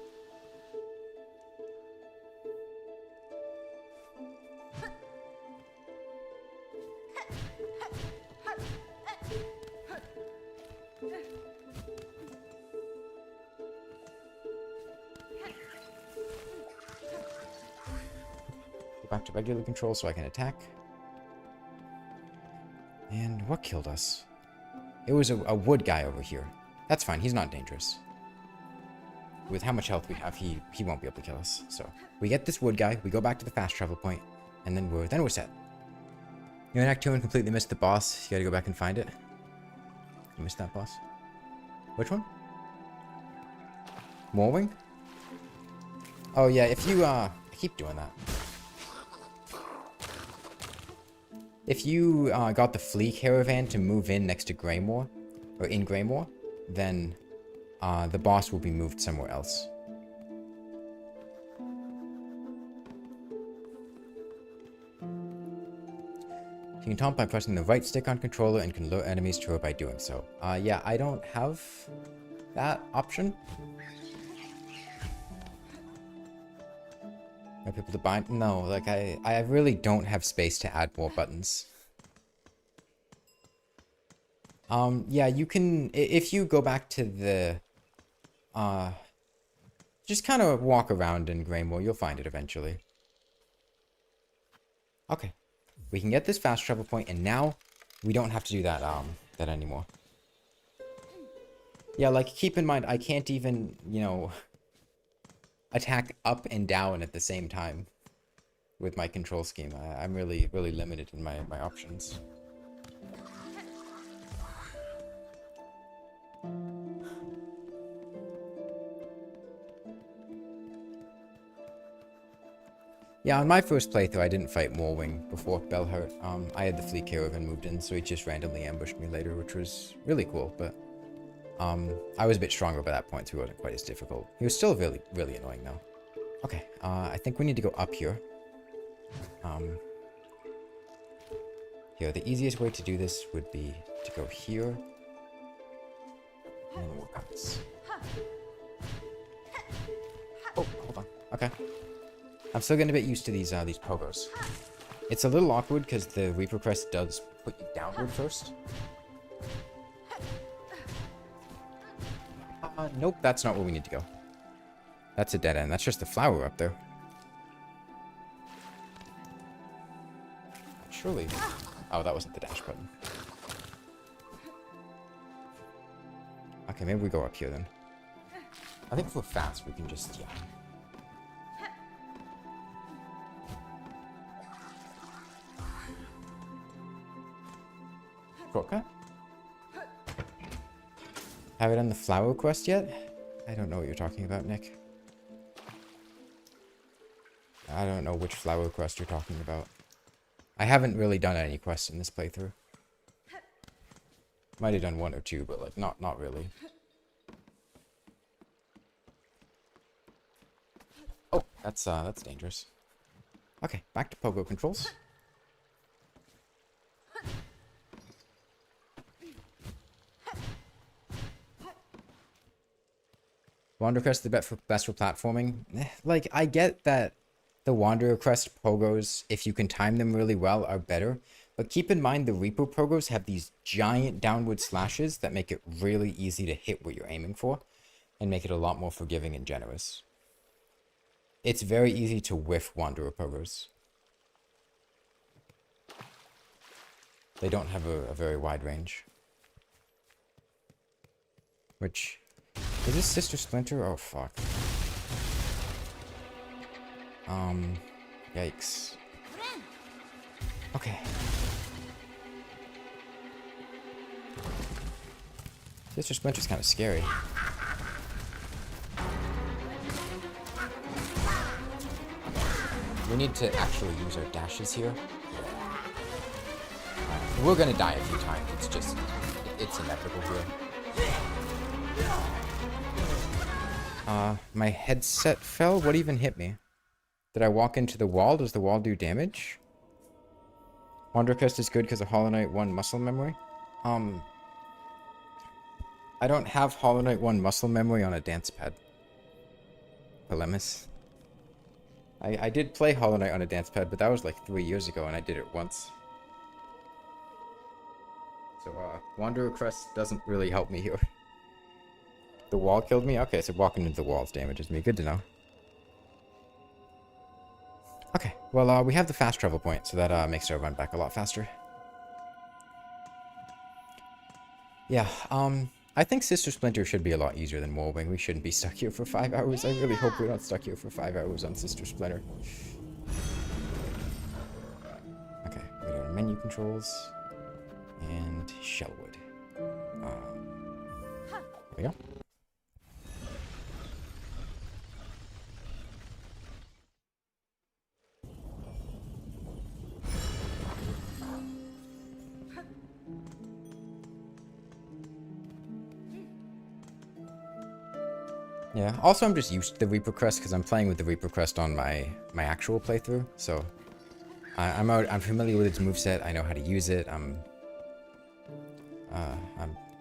Go back to regular control so I can attack. And what killed us? It was a wood guy over here. That's fine, he's not dangerous. With how much health we have, he won't be able to kill us. So we get this wood guy, we go back to the fast travel point, and then we're set. You're in Act 2 and completely missed the boss. You gotta go back and find it. You missed that boss. Which one? Morwing? Oh yeah, if you I keep doing that. If you got the flea caravan to move in next to Greymoor, or in Greymoor, then the boss will be moved somewhere else. You can taunt by pressing the right stick on controller and can lure enemies to her by doing so. Yeah, I don't have that option. Are people to bind? No, like I really don't have space to add more buttons. Yeah, you can, if you go back to the, just kind of walk around in Greymoor, you'll find it eventually. Okay, we can get this fast travel point, and now we don't have to do that, that anymore. Yeah, like, keep in mind, I can't even, you know, attack up and down at the same time with my control scheme. I'm really limited in my options. Yeah, on my first playthrough, I didn't fight Morwing before Bellhart. I had the Flea Caravan moved in, so he just randomly ambushed me later, which was really cool, but I was a bit stronger by that point, so it wasn't quite as difficult. He was still really annoying, though. Okay, I think we need to go up here. Here, the easiest way to do this would be to go here. And then we'll bounce. Oh, hold on. Okay. I'm still getting a bit used to these pogos. It's a little awkward because the Reaper Crest does put you downward first. Nope, that's not where we need to go. That's a dead end. That's just the flower up there. Surely. Oh, that wasn't the dash button. Okay, maybe we go up here then. I think if we're fast, we can just, yeah. Shortcut? Have it on the flower quest yet? I don't know what you're talking about, Nick. I don't know which flower quest you're talking about. I haven't really done any quests in this playthrough. Might have done one or two, but like not really. Oh, that's dangerous. Okay, back to pogo controls. Wanderer Crest is the best for platforming. Like, I get that the Wanderer Crest pogos, if you can time them really well, are better. But keep in mind the Reaper pogos have these giant downward slashes that make it really easy to hit what you're aiming for and make it a lot more forgiving and generous. It's very easy to whiff Wanderer pogos. They don't have a very wide range. Which... Is this Sister Splinter? Oh, fuck. Yikes. Okay. Sister Splinter's kind of scary. We need to actually use our dashes here. We're gonna die a few times. It's just... It's inevitable here. My headset fell? What even hit me? Did I walk into the wall? Does the wall do damage? Wanderer Crest is good because of Hollow Knight 1 muscle memory. I don't have Hollow Knight 1 muscle memory on a dance pad. Polemis. I did play Hollow Knight on a dance pad, but that was like 3 years ago and I did it once. So, Wanderer Crest doesn't really help me here. The wall killed me? Okay, so walking into the walls damages me. Good to know. Okay, well, we have the fast travel point, so that makes our run back a lot faster. Yeah, I think Sister Splinter should be a lot easier than Morwing. We shouldn't be stuck here for 5 hours. I really hope we're not stuck here for 5 hours on Sister Splinter. Okay, we got our menu controls. And Shellwood. There we go. Yeah, also I'm just used to the Reaper Crest because I'm playing with the Reaper Crest on my actual playthrough, so I'm familiar with its moveset, I know how to use it,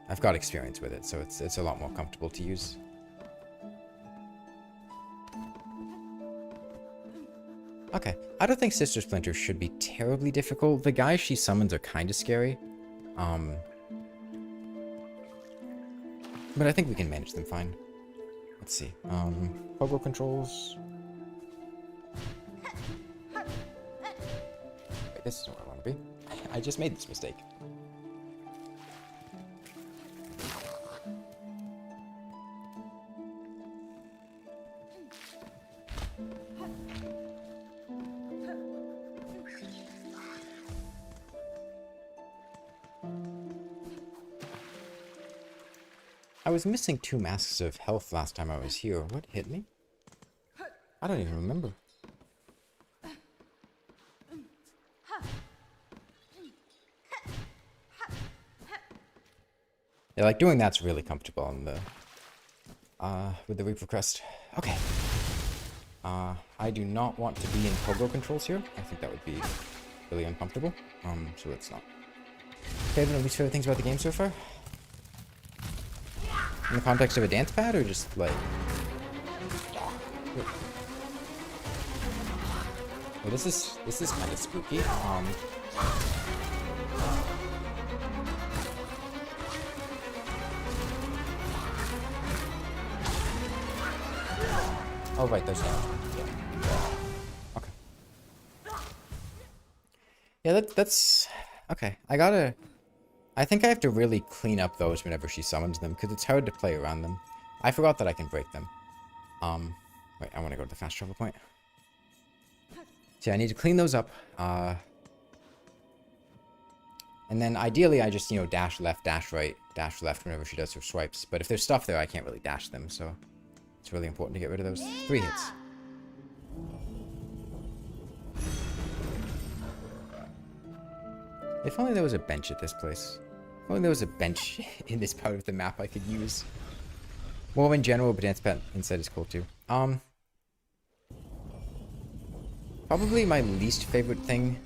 I've got experience with it, so it's a lot more comfortable to use. Okay, I don't think Sister Splinter should be terribly difficult. The guys she summons are kind of scary. But I think we can manage them fine. Let's see. Pogo controls. Wait, this is where I want to be. I just made this mistake. I was missing 2 masks of health last time I was here. What hit me? I don't even remember. Yeah, like doing that's really comfortable on the with the Reaper Crest. Okay. I do not want to be in pogo controls here. I think that would be really uncomfortable. So let's not. Okay, then at least favorite things about the game so far? In the context of a dance pad, or just like... Well, this is kind of spooky. Oh right, there's damage. Yeah. Okay. Yeah, that's okay. I think I have to really clean up those whenever she summons them, because it's hard to play around them. I forgot that I can break them. Wait, I want to go to the fast travel point. So I need to clean those up. And then ideally I just, you know, dash left, dash right, dash left whenever she does her swipes. But if there's stuff there, I can't really dash them, so it's really important to get rid of those. 3 hits. If only there was a bench at this place. If only there was a bench in this part of the map I could use. Well, in general, but dance pad instead is cool too. Probably my least favorite thing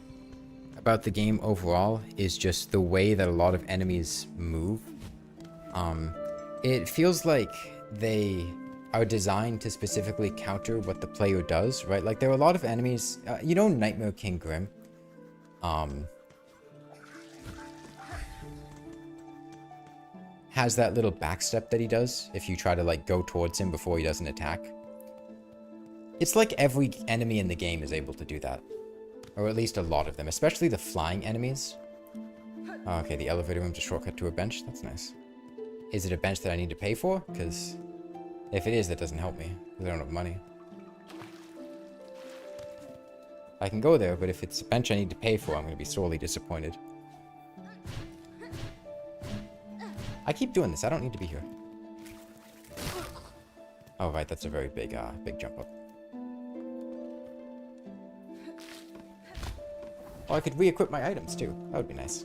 about the game overall is just the way that a lot of enemies move. It feels like they are designed to specifically counter what the player does, right? Like, there are a lot of enemies, you know, Nightmare King Grim, has that little backstep that he does if you try to, like, go towards him before he does an attack. It's like every enemy in the game is able to do that. Or at least a lot of them, especially the flying enemies. Oh, okay, the elevator room's a shortcut to a bench. That's nice. Is it a bench that I need to pay for? Because if it is, that doesn't help me. Because I don't have money. I can go there, but if it's a bench I need to pay for, I'm going to be sorely disappointed. I keep doing this. I don't need to be here. Oh, right. That's a very big, big jump up. Oh, I could re-equip my items, too. That would be nice.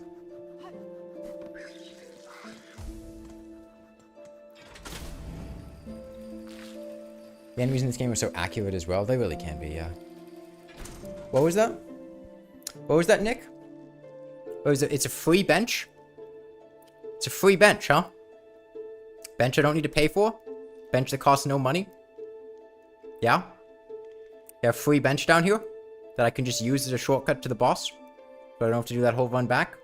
The enemies in this game are so accurate as well. They really can be, yeah. What was that? What was that, Nick? Oh, it's a free bench? It's a free bench, huh? Bench I don't need to pay for? Bench that costs no money? Yeah? You have a free bench down here? That I can just use as a shortcut to the boss? So I don't have to do that whole run back?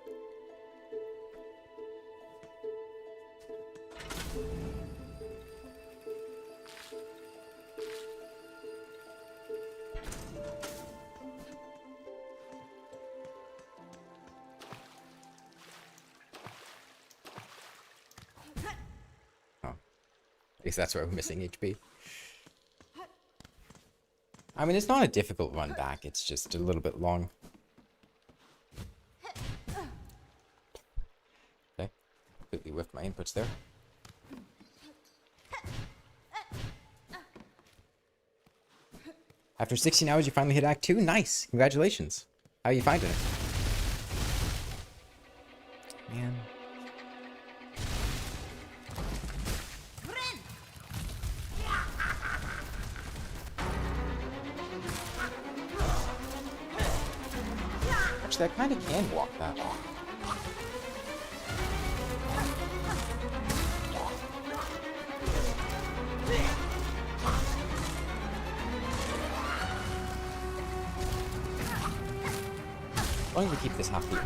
I guess that's where I'm missing HP. I mean, it's not a difficult run back, it's just a little bit long. Okay, completely whiffed my inputs there. After 16 hours, you finally hit Act 2? Nice! Congratulations! How are you finding it? Man. Actually, I kind of can walk that. As long as we keep this half beat.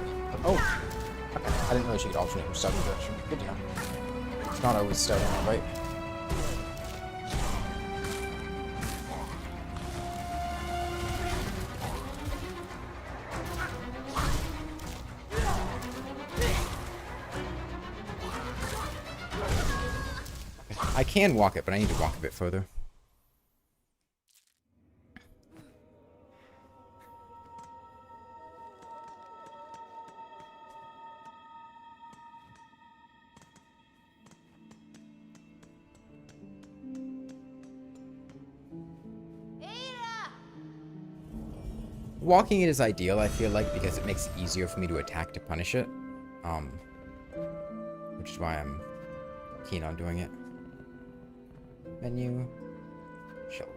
Oh! Okay. I didn't realize you could alternate your starting direction. Good to know. It's not always starting on right. I can walk it, but I need to walk a bit further. Walking it is ideal, I feel like, because it makes it easier for me to attack to punish it. Which is why I'm keen on doing it. Menu. Shell.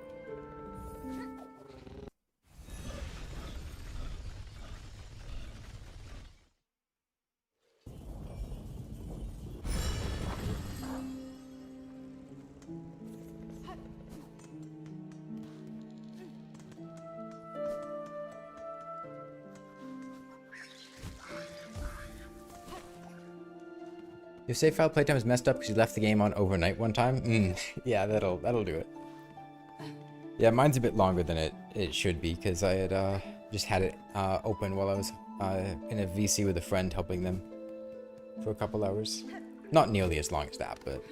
Your save file playtime is messed up because you left the game on overnight one time? Yeah, that'll do it. Yeah, mine's a bit longer than it should be because I had just had it open while I was in a VC with a friend helping them for a couple hours. Not nearly as long as that, but...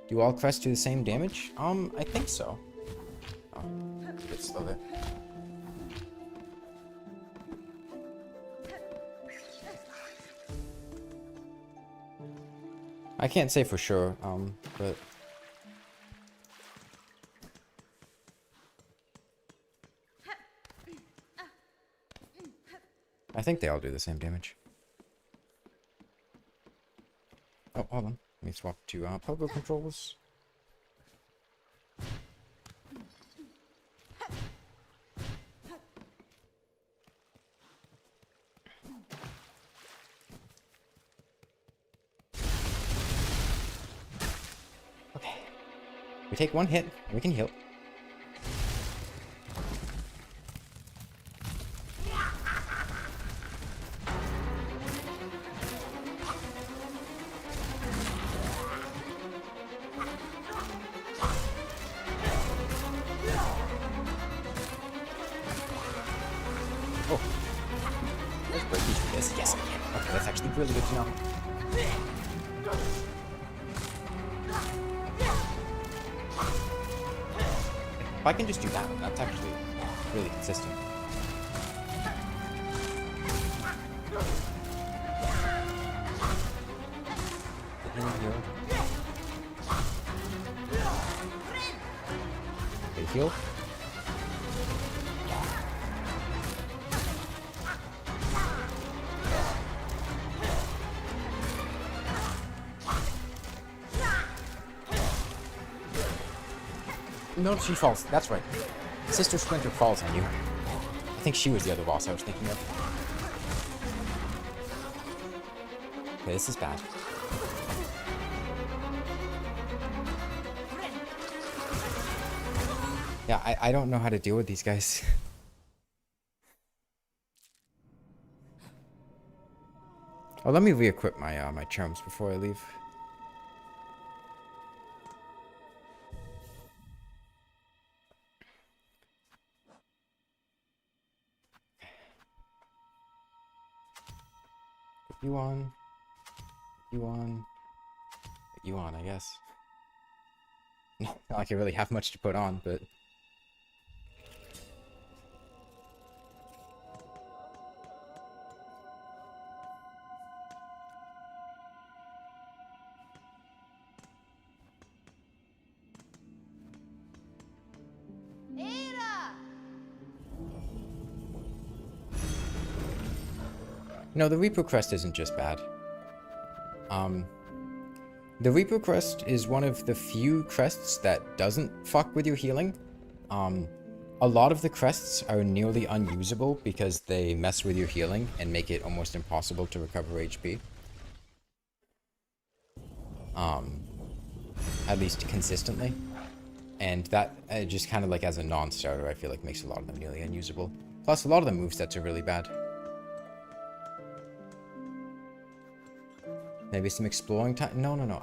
Do all crests do the same damage? I think so. Oh, a bit slow there. I can't say for sure, but... I think they all do the same damage. Oh, hold on. Let me swap to pogo controls. We take one hit, and we can heal. Oh. Let's break these with this. Yes, I can. Okay, that's actually really good to know. If I can just do that, that's actually really consistent. The healing heal. Okay, heal. No, she falls. That's right. Sister Splinter falls on you. I think she was the other boss I was thinking of. Okay, this is bad. Yeah, I don't know how to deal with these guys. Oh, let me re-equip my my charms before I leave. You on, I guess. Not like I really have much to put on, but... No, the Reaper Crest isn't just bad. The Reaper Crest is one of the few crests that doesn't fuck with your healing. A lot of the crests are nearly unusable because they mess with your healing and make it almost impossible to recover HP. At least consistently. And that, just kind of like as a non-starter, I feel like makes a lot of them nearly unusable. Plus, a lot of the movesets are really bad. Maybe some exploring time? No.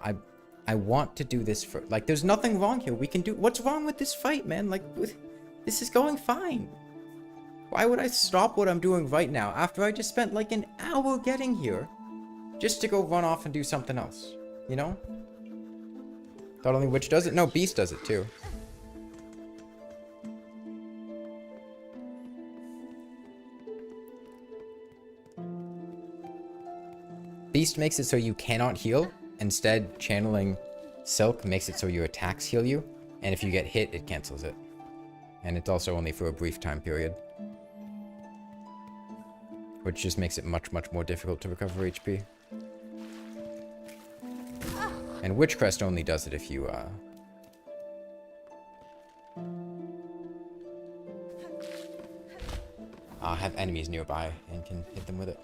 I want to do this for... Like, there's nothing wrong here. We can do... What's wrong with this fight, man? Like, this is going fine. Why would I stop what I'm doing right now after I just spent like an hour getting here just to go run off and do something else? You know? Thought only Witch does it? No, Beast does it too. Beast makes it so you cannot heal. Instead, channeling Silk makes it so your attacks heal you. And if you get hit, it cancels it. And it's also only for a brief time period. Which just makes it much, much more difficult to recover HP. And Witch Crest only does it if you, have enemies nearby and can hit them with it.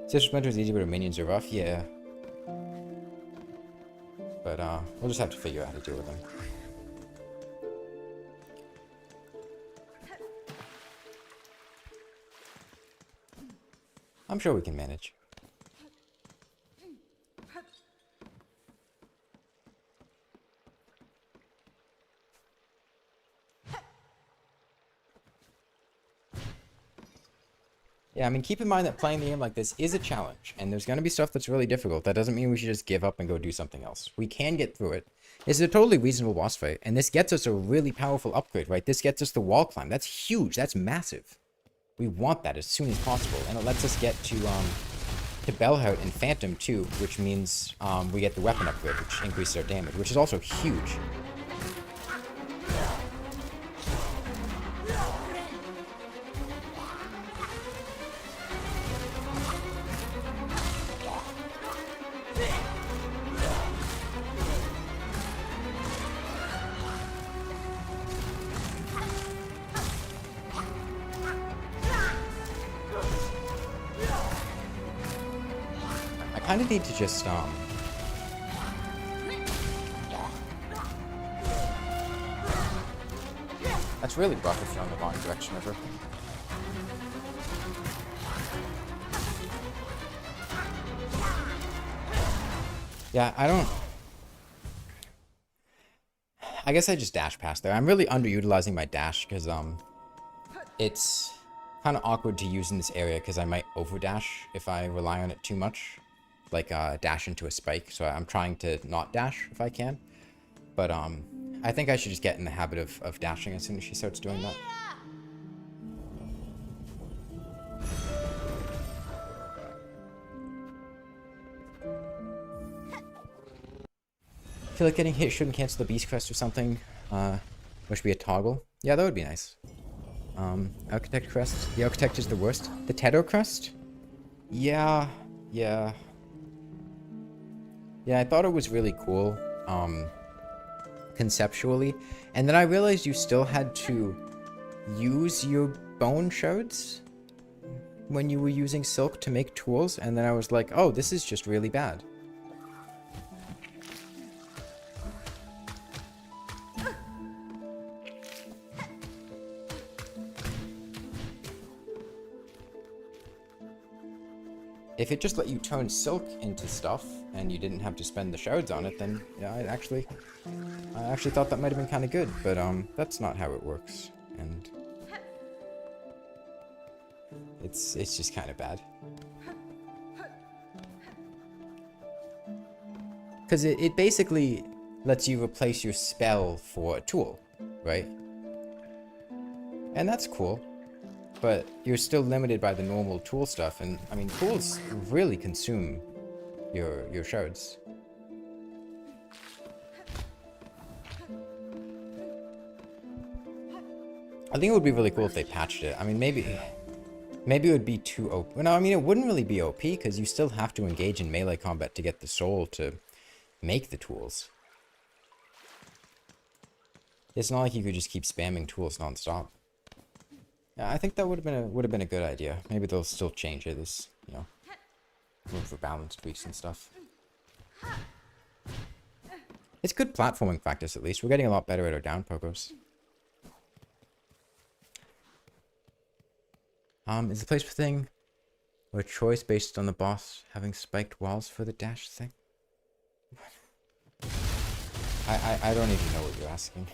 Sister Splinter is easy, but her minions are rough. Yeah. But, we'll just have to figure out how to deal with them. I'm sure we can manage. Yeah, I mean, keep in mind that playing the game like this is a challenge, and there's going to be stuff that's really difficult. That doesn't mean we should just give up and go do something else. We can get through it. It's a totally reasonable boss fight, and this gets us a really powerful upgrade, right? This gets us the wall climb. That's huge. That's massive. We want that as soon as possible, and it lets us get to Bellhart and Phantom too, which means we get the weapon upgrade, which increases our damage, which is also huge. I kind of need to just That's really rough if you're on the wrong direction of her. Yeah, I guess I just dash past there. I'm really underutilizing my dash because it's kind of awkward to use in this area because I might overdash if I rely on it too much. Like dash into a spike. So I'm trying to not dash if I can. But I think I should just get in the habit of dashing as soon as she starts doing that. I feel like getting hit shouldn't cancel the beast crest or something. Or should be a toggle. Yeah, that would be nice. Architect crest. The architect is the worst. The Tedo crest? Yeah. Yeah, I thought it was really cool. Conceptually. And then I realized you still had to use your bone shards when you were using silk to make tools. And then I was like, oh, this is just really bad. If it just let you turn silk into stuff and you didn't have to spend the shards on it, then yeah, I actually thought that might have been kind of good, but that's not how it works, and it's just kind of bad. Because it basically lets you replace your spell for a tool, right? And that's cool. But you're still limited by the normal tool stuff, and I mean, tools really consume your shards. I think it would be really cool if they patched it. I mean, maybe it would be too OP. No, I mean, it wouldn't really be OP because you still have to engage in melee combat to get the soul to make the tools. It's not like you could just keep spamming tools non-stop. Yeah, I think that would have been a good idea. Maybe they'll still change it as, you know, room for balance tweaks and stuff. It's good platforming practice, at least. We're getting a lot better at our down pokos. Is the place for thing or a choice based on the boss having spiked walls for the dash thing? I don't even know what you're asking.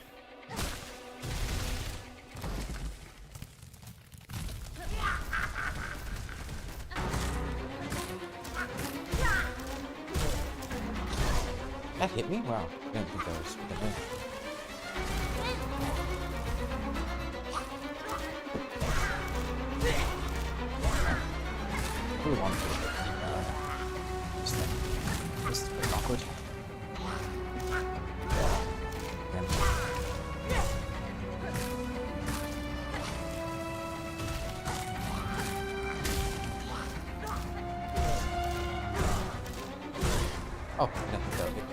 That hit me? Wow. I didn't think that was gonna hit. I really wanted to hit this thing. This is pretty awkward. Again. Oh, I didn't think that would hit.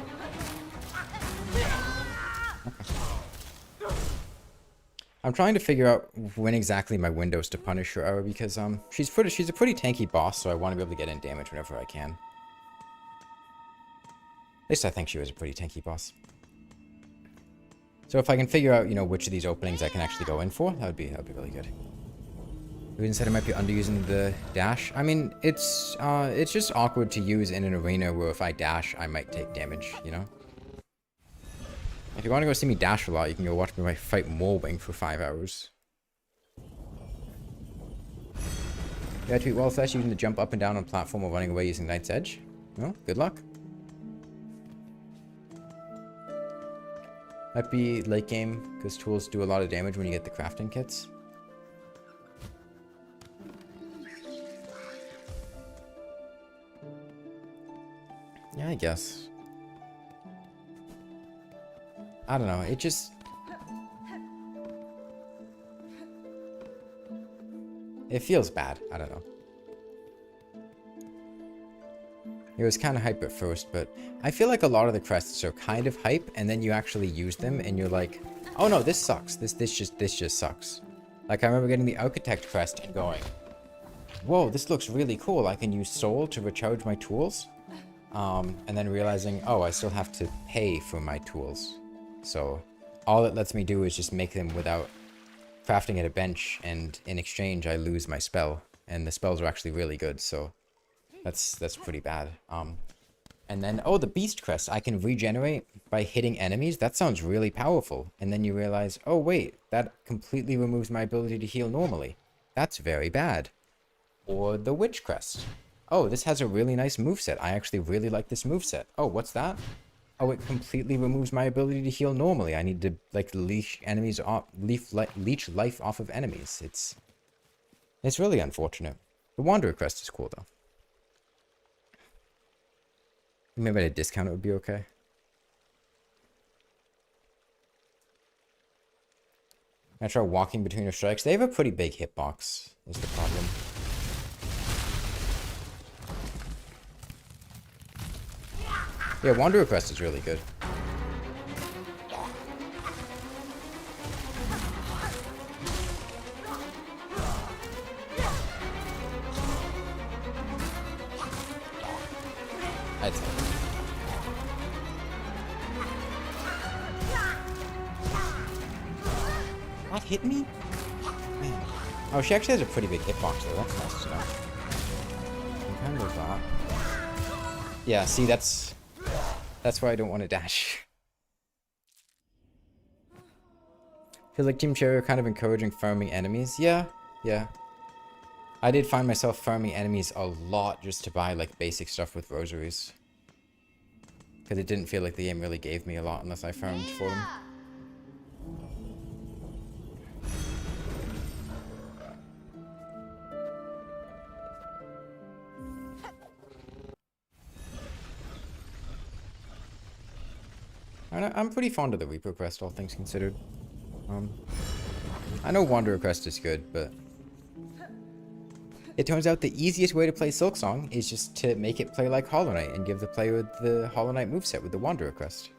I'm trying to figure out when exactly my windows to punish her are because she's a pretty tanky boss, so I want to be able to get in damage whenever I can. At least I think she was a pretty tanky boss. So if I can figure out, you know, which of these openings I can actually go in for, that would be really good. Ruben said I might be underusing the dash. I mean, it's just awkward to use in an arena where if I dash, I might take damage, you know? If you want to go see me dash a lot, you can go watch me fight Morwing for 5 hours. Yeah, tweet well flash using the jump up and down on platform or running away using Knight's Edge. Well, good luck. Might be late game, because tools do a lot of damage when you get the crafting kits. Yeah, I guess. I don't know, it just... It feels bad, I don't know. It was kind of hype at first, but I feel like a lot of the crests are kind of hype, and then you actually use them, and you're like, oh no, this sucks, this just sucks. Like, I remember getting the Architect crest and going, whoa, this looks really cool, I can use Soul to recharge my tools. And then realizing, oh, I still have to pay for my tools. So all it lets me do is just make them without crafting at a bench, and in exchange I lose my spell, and the spells are actually really good, so that's pretty bad. And then, oh, the beast crest, I can regenerate by hitting enemies. That sounds really powerful. And then you realize, oh wait, that completely removes my ability to heal normally. That's very bad. Or the witch crest. Oh, this has a really nice moveset. I actually really like this moveset. Oh, what's that? Oh, it completely removes my ability to heal normally. I need to, like, leech enemies off, leech life off of enemies. It's really unfortunate. The Wanderer crest is cool, though. Maybe at a discount it would be okay. I try walking between her strikes. They have a pretty big hitbox, is the problem. Yeah, Wanderer crest is really good. I'd say. That hit me? Man. Oh, she actually has a pretty big hitbox though. That's nice to know. I'm kind of, yeah, see, that's why I don't want to dash. Feels like Team Cherry are kind of encouraging farming enemies. Yeah. I did find myself farming enemies a lot just to buy, like, basic stuff with rosaries. Because it didn't feel like the game really gave me a lot unless I farmed for them. I'm pretty fond of the Reaper Crest, all things considered. I know Wanderer Crest is good, but it turns out the easiest way to play Silksong is just to make it play like Hollow Knight and give the player the Hollow Knight moveset with the Wanderer Crest.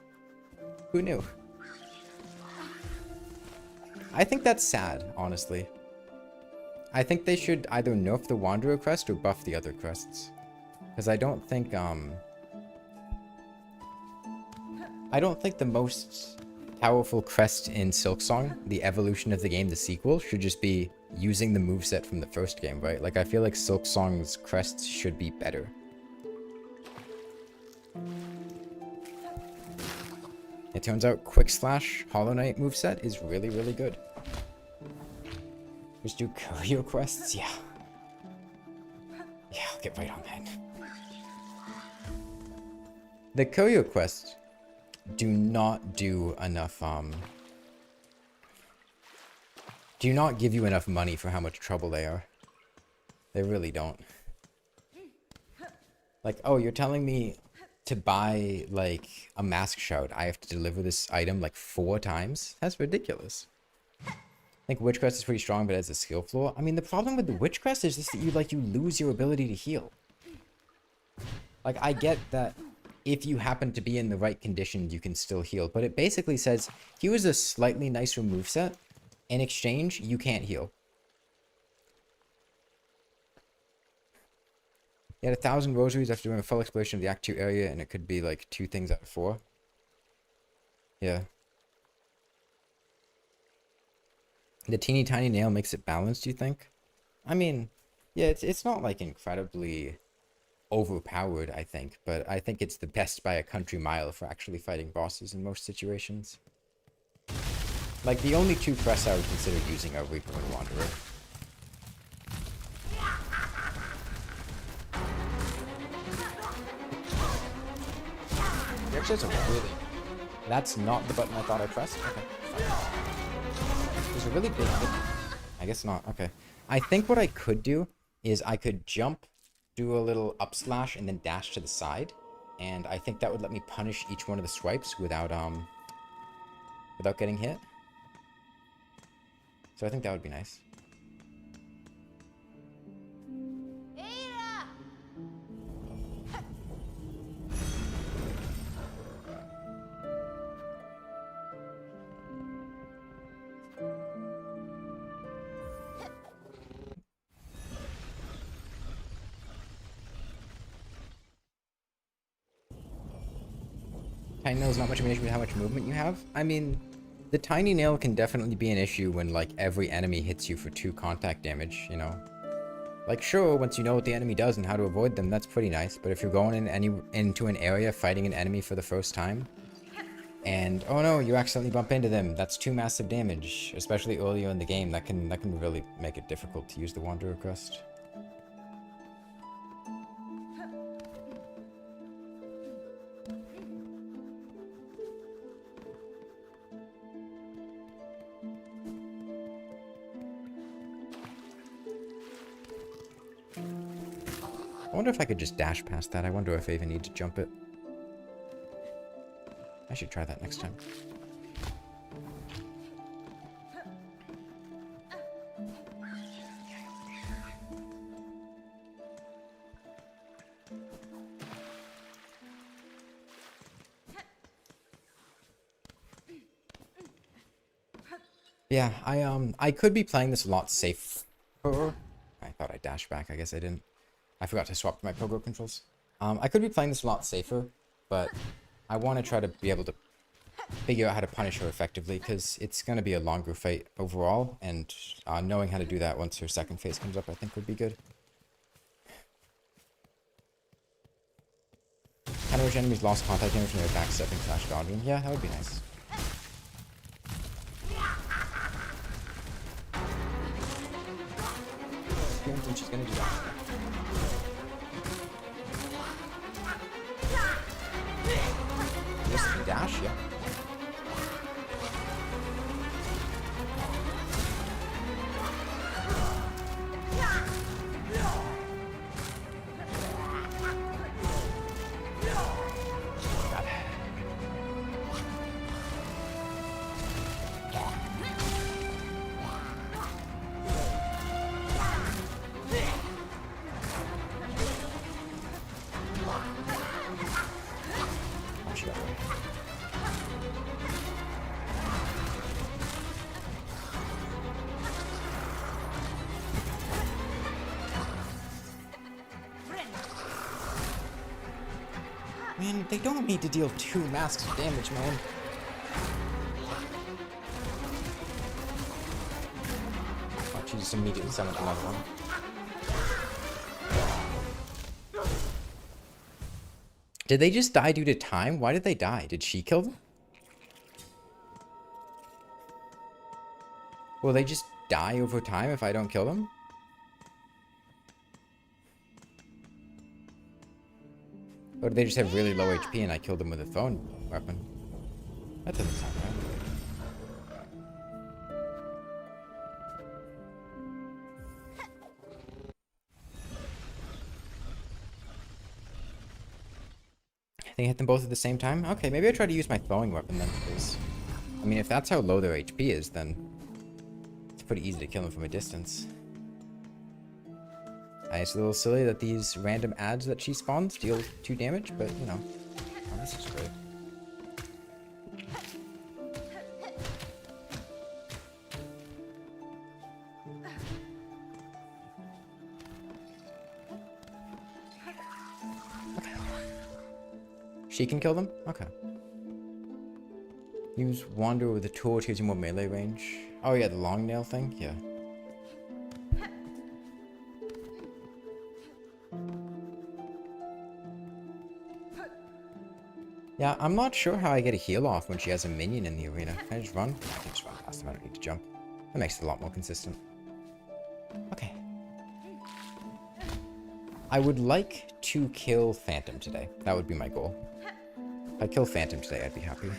Who knew? I think that's sad, honestly. I think they should either nerf the Wanderer Crest or buff the other crests. Because I don't think the most powerful crest in Silksong, the evolution of the game, the sequel, should just be using the moveset from the first game, right? Like, I feel like Silksong's crests should be better. It turns out Quick Slash Hollow Knight moveset is really, really good. Just do courier quests? Yeah. Yeah, I'll get right on that. The courier quests do not do enough, do not give you enough money for how much trouble they are. They really don't. Like, oh, you're telling me to buy, like, a mask shroud, I have to deliver this item, like, 4 times? That's ridiculous. I think Witchcrest is pretty strong, but it has a skill flaw. I mean, the problem with the Witchcrest is just that you lose your ability to heal. Like, I get that if you happen to be in the right conditions, you can still heal. But it basically says, here's a slightly nicer moveset. In exchange, you can't heal. You had 1,000 rosaries after doing a full exploration of the Act 2 area, and it could be like 2 things out of 4. Yeah. The teeny tiny nail makes it balanced, you think? I mean, yeah, it's not like incredibly overpowered, I think, but I think it's the best by a country mile for actually fighting bosses in most situations. Like, the only 2 crests I would consider using are Reaper and Wanderer. There's a really... That's not the button I thought I pressed? Okay. There's a really big hit. I guess not. Okay. I think what I could do is I could jump, do a little up slash, and then dash to the side. And I think that would let me punish each one of the swipes without getting hit. So I think that would be nice. Tiny nail is not much of an issue with how much movement you have. I mean, The tiny nail can definitely be an issue when, like, every enemy hits you for 2 contact damage, you know? Like, sure, once you know what the enemy does and how to avoid them, that's pretty nice, but if you're going into an area fighting an enemy for the first time, and, oh no, you accidentally bump into them, that's 2 massive damage, especially earlier in the game, that can really make it difficult to use the Wanderer Crest. I wonder if I could just dash past that. I wonder if I even need to jump it. I should try that next time. Yeah, I could be playing this a lot safer. I thought I dashed back. I guess I didn't. I forgot to swap to my pogo controls. I could be playing this a lot safer, but I want to try to be able to figure out how to punish her effectively, because it's going to be a longer fight overall, and knowing how to do that once her second phase comes up, I think would be good. Kind of wish enemies lost contact damage from their back stepping / dodging. Yeah, that would be nice. I don't think she's going to do that. Just dash, yeah. Man, they don't need to deal 2 masks of damage, man. Oh, she just immediately summoned another one. Did they just die due to time? Why did they die? Did she kill them? Will they just die over time if I don't kill them? Or do they just have really low HP and I killed them with a thrown weapon? That doesn't sound right. They hit them both at the same time? Okay, maybe I try to use my throwing weapon then, because... I mean, if that's how low their HP is, then... it's pretty easy to kill them from a distance. It's a little silly that these random ads that she spawns deal 2 damage, but, you know. Oh, this is great. Okay. She can kill them? Okay. Use Wander with a tool to use more melee range. Oh yeah, the long nail thing? Yeah. Yeah, I'm not sure how I get a heal off when she has a minion in the arena. Can I just run? I can just run past them. I don't need to jump. That makes it a lot more consistent. Okay. I would like to kill Phantom today. That would be my goal. If I kill Phantom today, I'd be happy.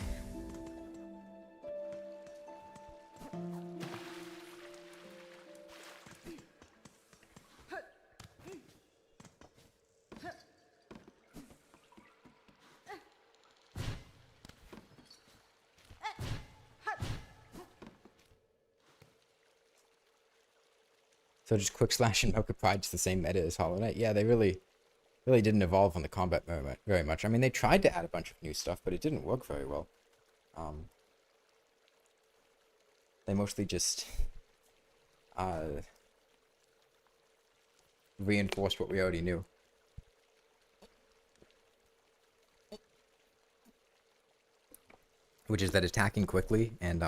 So just Quick Slash and Milk of Pride's the same meta as Hollow Knight. Yeah, they really didn't evolve on the combat very much. I mean, they tried to add a bunch of new stuff, but it didn't work very well. They mostly just reinforced what we already knew. which is that attacking quickly and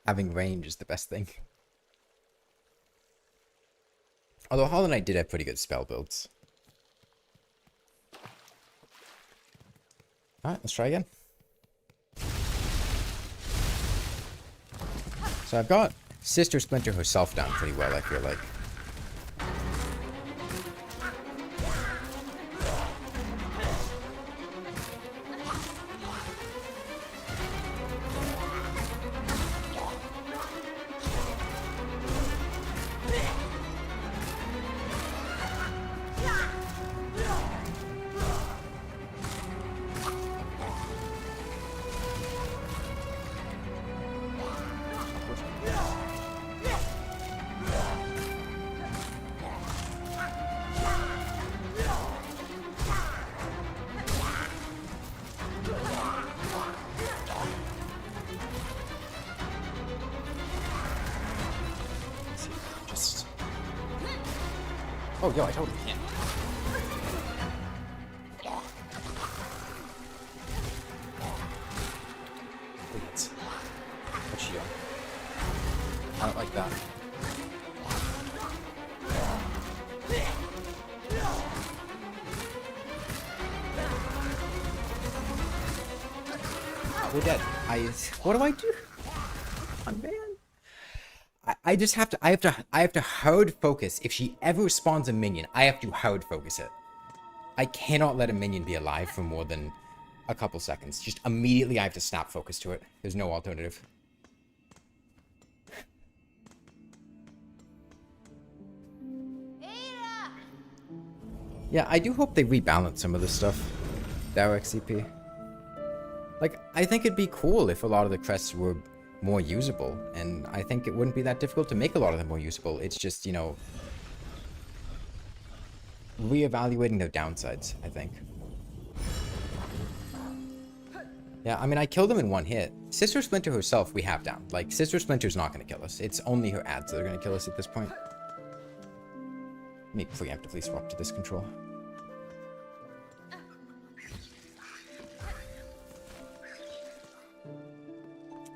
having range is the best thing. Although Hollow Knight did have pretty good spell builds. Alright, let's try again. So I've got Sister Splinter herself down pretty well, I feel like. Oh, yo, I totally can. Please. What's she doing? I don't like that. Oh, we're dead. What do I do? Oh, man. I just have to, I have to hard focus. If she ever spawns a minion, I have to hard focus it. I cannot let a minion be alive for more than a couple seconds. Just immediately I have to snap focus to it. There's no alternative. Yeah, I do hope they rebalance some of this stuff. Direct CP. Like, I think it'd be cool if a lot of the crests were more usable, and I think it wouldn't be that difficult to make a lot of them more usable. It's just, you know, reevaluating their downsides, I think. Yeah, I mean, I killed them in one hit. Sister Splinter herself, we have down. Like, Sister Splinter's not going to kill us. It's only her ads that are going to kill us at this point. Let me preemptively swap to this control.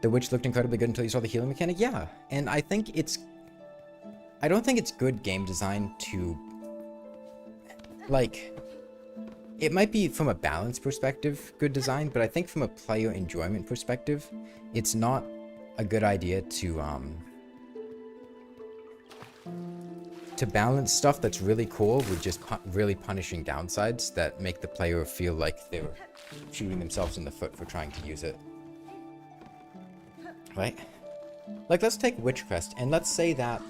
The witch looked incredibly good until you saw the healing mechanic. Yeah, and I think it's... I don't think it's good game design to... Like... It might be from a balance perspective good design, but I think from a player enjoyment perspective, it's not a good idea to balance stuff that's really cool with just really punishing downsides that make the player feel like they're shooting themselves in the foot for trying to use it. Right? Like, let's take Witch Crest, and let's say that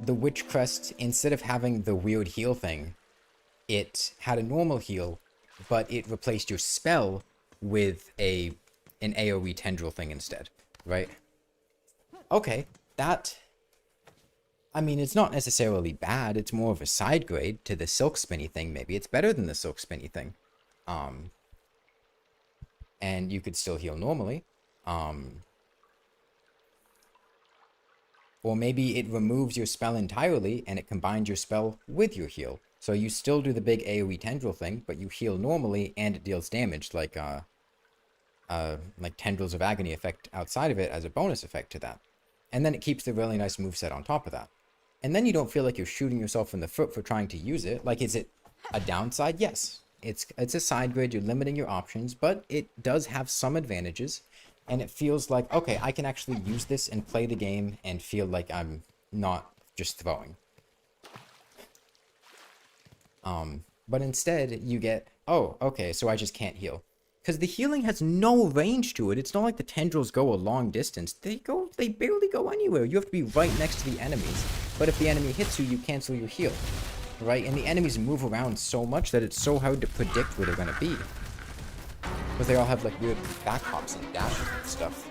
the Witch Crest, instead of having the weird heal thing, it had a normal heal, but it replaced your spell with an AoE tendril thing instead, right? Okay, that... I mean, it's not necessarily bad, it's more of a side grade to the Silk Spinny thing, maybe. It's better than the Silk Spinny thing. And you could still heal normally. Or maybe it removes your spell entirely and it combines your spell with your heal. So you still do the big AoE tendril thing, but you heal normally and it deals damage like Tendrils of Agony effect outside of it as a bonus effect to that. And then it keeps the really nice moveset on top of that. And then you don't feel like you're shooting yourself in the foot for trying to use it. Like, is it a downside? Yes. It's a side grade, you're limiting your options, but it does have some advantages. And it feels like, okay, I can actually use this and play the game and feel like I'm not just throwing. But instead, you get, oh, okay, so I just can't heal. Because the healing has no range to it. It's not like the tendrils go a long distance. They barely go anywhere. You have to be right next to the enemies. But if the enemy hits you, you cancel your heal. Right? And the enemies move around so much that it's so hard to predict where they're going to be. Because they all have, like, weird back hops and dashes and stuff.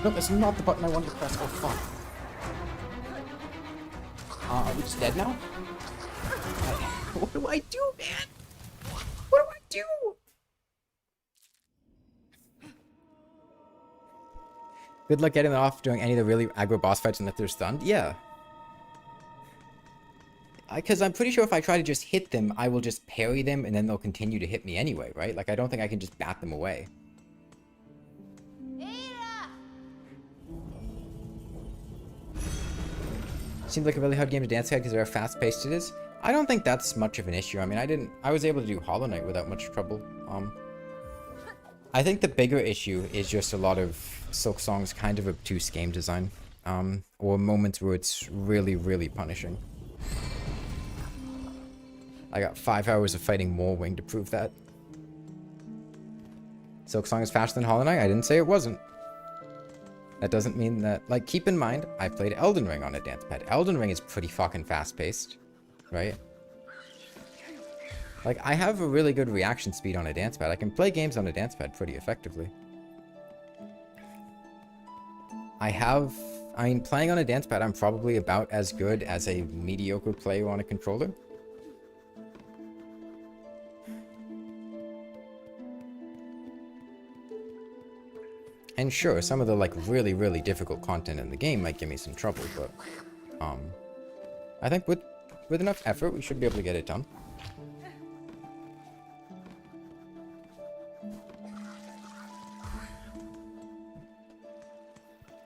No, that's not the button I wanted to press. Oh, fuck. Are we just dead now? What do I do, man? What do I do? Good luck getting it off during any of the really aggro boss fights and if they're stunned. Yeah. Because I'm pretty sure if I try to just hit them, I will just parry them and then they'll continue to hit me anyway, right? Like, I don't think I can just bat them away. Seems like a really hard game to dance at because of how fast-paced it is. I don't think that's much of an issue. I mean, I was able to do Hollow Knight without much trouble. I think the bigger issue is just a lot of Silksong's kind of obtuse game design. Or moments where it's really, really punishing. I got 5 hours of fighting Morwing to prove that. Silksong is faster than Hollow Knight? I didn't say it wasn't. That doesn't mean that... Like, keep in mind, I played Elden Ring on a dance pad. Elden Ring is pretty fucking fast-paced, right? Like, I have a really good reaction speed on a dance pad. I can play games on a dance pad pretty effectively. I mean, playing on a dance pad, I'm probably about as good as a mediocre player on a controller. And sure, some of the, like, really, really difficult content in the game might give me some trouble, but, I think with enough effort, we should be able to get it done.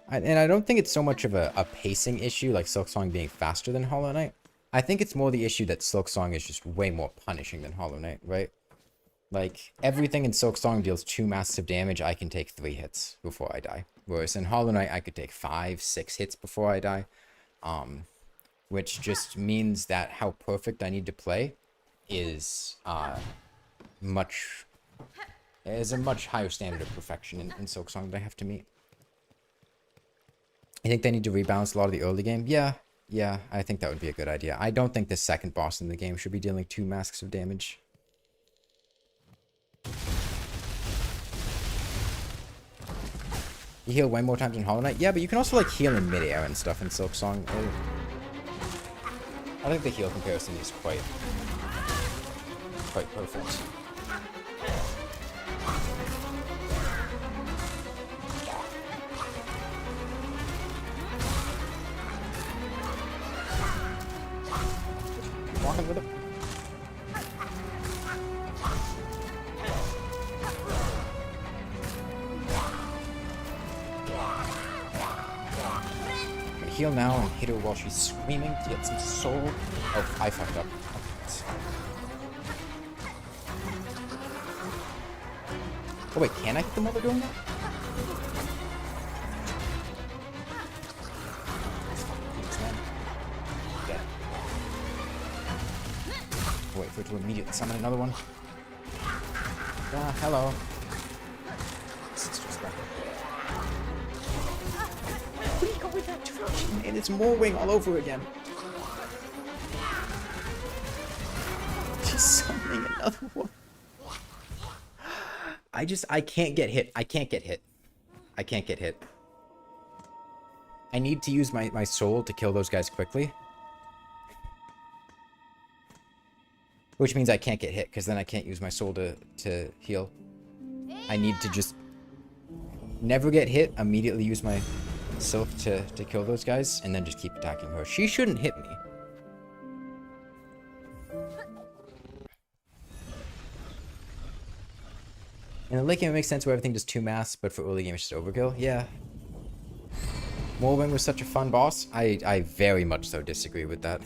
And I don't think it's so much of a pacing issue, like Silksong being faster than Hollow Knight. I think it's more the issue that Silksong is just way more punishing than Hollow Knight, right? Like, everything in Silksong deals 2 massive damage, I can take 3 hits before I die. Whereas in Hollow Knight, I could take 5, 6 hits before I die. Which just means that how perfect I need to play is a much higher standard of perfection in Silksong that I have to meet. I think they need to rebalance a lot of the early game. Yeah, I think that would be a good idea. I don't think the second boss in the game should be dealing 2 masks of damage. You heal way more times in Hollow Knight? Yeah, but you can also, like, heal in midair and stuff in Silksong. I think the heal comparison is quite perfect. Walking with it. Heal now and hit her while she's screaming to get some soul. Oh, I fucked up. Oh wait, can I hit them while they're doing that? Yeah. Wait for it to immediately summon another one. Ah, hello. And it's Morwing all over again. Just summoning another one. I can't get hit. I can't get hit. I can't get hit. I need to use my soul to kill those guys quickly. Which means I can't get hit, because then I can't use my soul to heal. I need to just never get hit, immediately use my Silk to kill those guys, and then just keep attacking her. She shouldn't hit me. In the late game, it makes sense where everything does 2 masks, but for early game, it's just overkill. Yeah. Morwing was such a fun boss. I very much so disagree with that.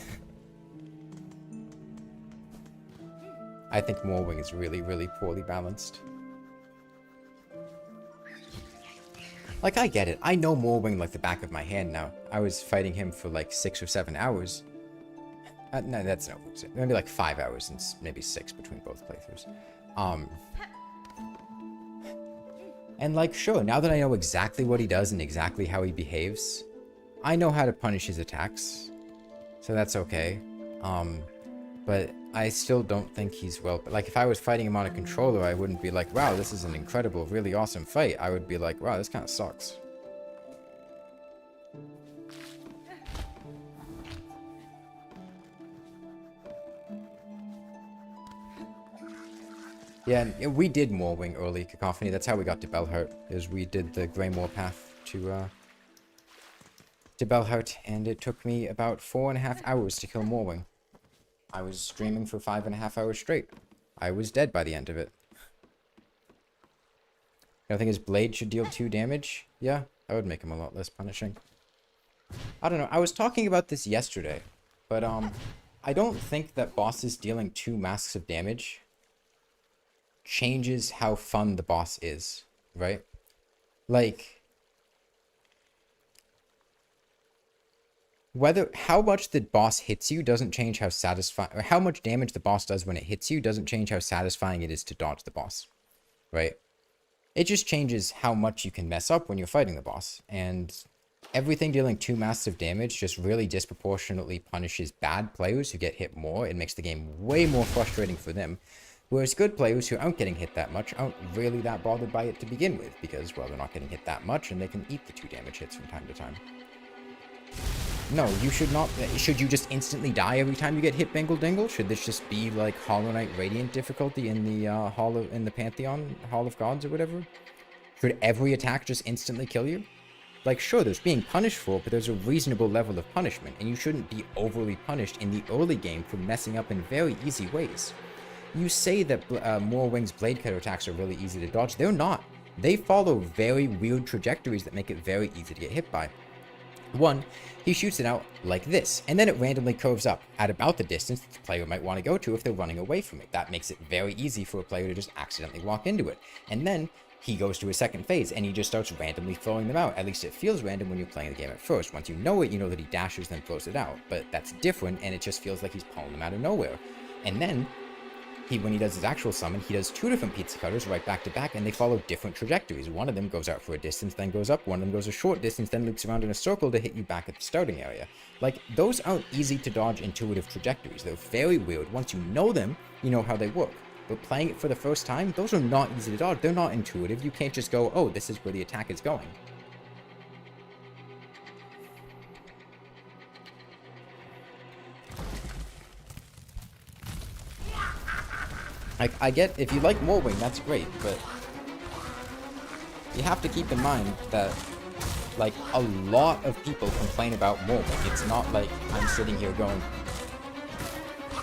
I think Morwing is really, really poorly balanced. Like, I get it. I know Morwing like the back of my hand now. I was fighting him for like 6 or 7 hours. No, that's no. Maybe like 5 hours and maybe 6 between both playthroughs. And like, sure, now that I know exactly what he does and exactly how he behaves, I know how to punish his attacks. So that's okay. But I still don't think he's well... Like, if I was fighting him on a controller, I wouldn't be like, wow, this is an incredible, really awesome fight. I would be like, wow, this kind of sucks. Yeah, and we did Morwing early, Cacophony. That's how we got to Bellhart, is we did the Greymoor path to Bellhart, and it took me about 4.5 hours to kill Morwing. I was streaming for 5.5 hours straight. I was dead by the end of it. I think his blade should deal 2 damage. Yeah, that would make him a lot less punishing. I don't know. I was talking about this yesterday, but I don't think that bosses dealing 2 masks of damage changes how fun the boss is, right? Like, how much the boss hits you doesn't change how satisfying, or how much damage the boss does when it hits you doesn't change how satisfying it is to dodge the boss, right? It just changes how much you can mess up when you're fighting the boss, and everything dealing 2 masks of damage just really disproportionately punishes bad players who get hit more. It makes the game way more frustrating for them. Whereas good players who aren't getting hit that much aren't really that bothered by it to begin with, because, well, they're not getting hit that much, and they can eat the 2 damage hits from time to time. No, you should not. Should you just instantly die every time you get hit, Bingle Dingle? Should this just be like Hollow Knight Radiant difficulty in the in the Pantheon Hall of Gods or whatever? Should every attack just instantly kill you? Like, sure, there's being punished for, but there's a reasonable level of punishment, and you shouldn't be overly punished in the early game for messing up in very easy ways. You say that Morwing's Blade Cutter attacks are really easy to dodge. They're not. They follow very weird trajectories that make it very easy to get hit by. One, he shoots it out like this, and then it randomly curves up at about the distance that the player might want to go to if they're running away from it. That makes it very easy for a player to just accidentally walk into it. And then he goes to a second phase, and he just starts randomly throwing them out. At least it feels random when you're playing the game at first. Once you know it, you know that he dashes, then throws it out. But that's different, and it just feels like he's pulling them out of nowhere. And then when he does his actual summon, he does 2 different pizza cutters right back to back, and they follow different trajectories. One of them goes out for a distance, then goes up. One of them goes a short distance, then loops around in a circle to hit you back at the starting area. Like, those aren't easy to dodge intuitive trajectories. They're very weird. Once you know them, you know how they work. But playing it for the first time, those are not easy to dodge. They're not intuitive. You can't just go, oh, this is where the attack is going. Like, I get, if you like Morwing, that's great, but you have to keep in mind that, like, a lot of people complain about Morwing. It's not like I'm sitting here going,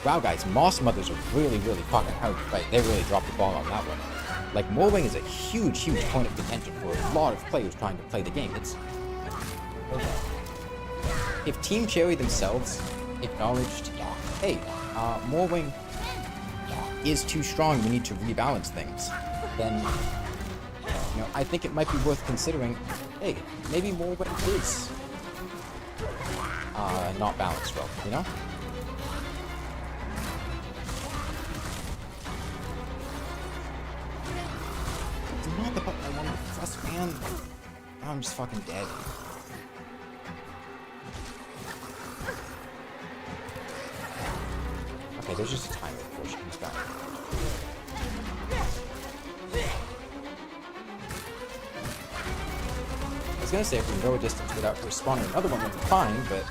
wow, guys, Moss Mothers are really, really fucking hard to fight. They really dropped the ball on that one. Like, Morwing is a huge, huge point of contention for a lot of players trying to play the game. It's... If Team Cherry themselves acknowledged, hey, Morwing is too strong, we need to rebalance things, then, you know, I think it might be worth considering, hey, maybe Morwing is not balanced well, you know? It's not the button I wanted to press, man. Now I'm just fucking dead. Okay, there's just a timer before she comes back. I was gonna say if we can go a distance without respawning another one, then we're fine, but...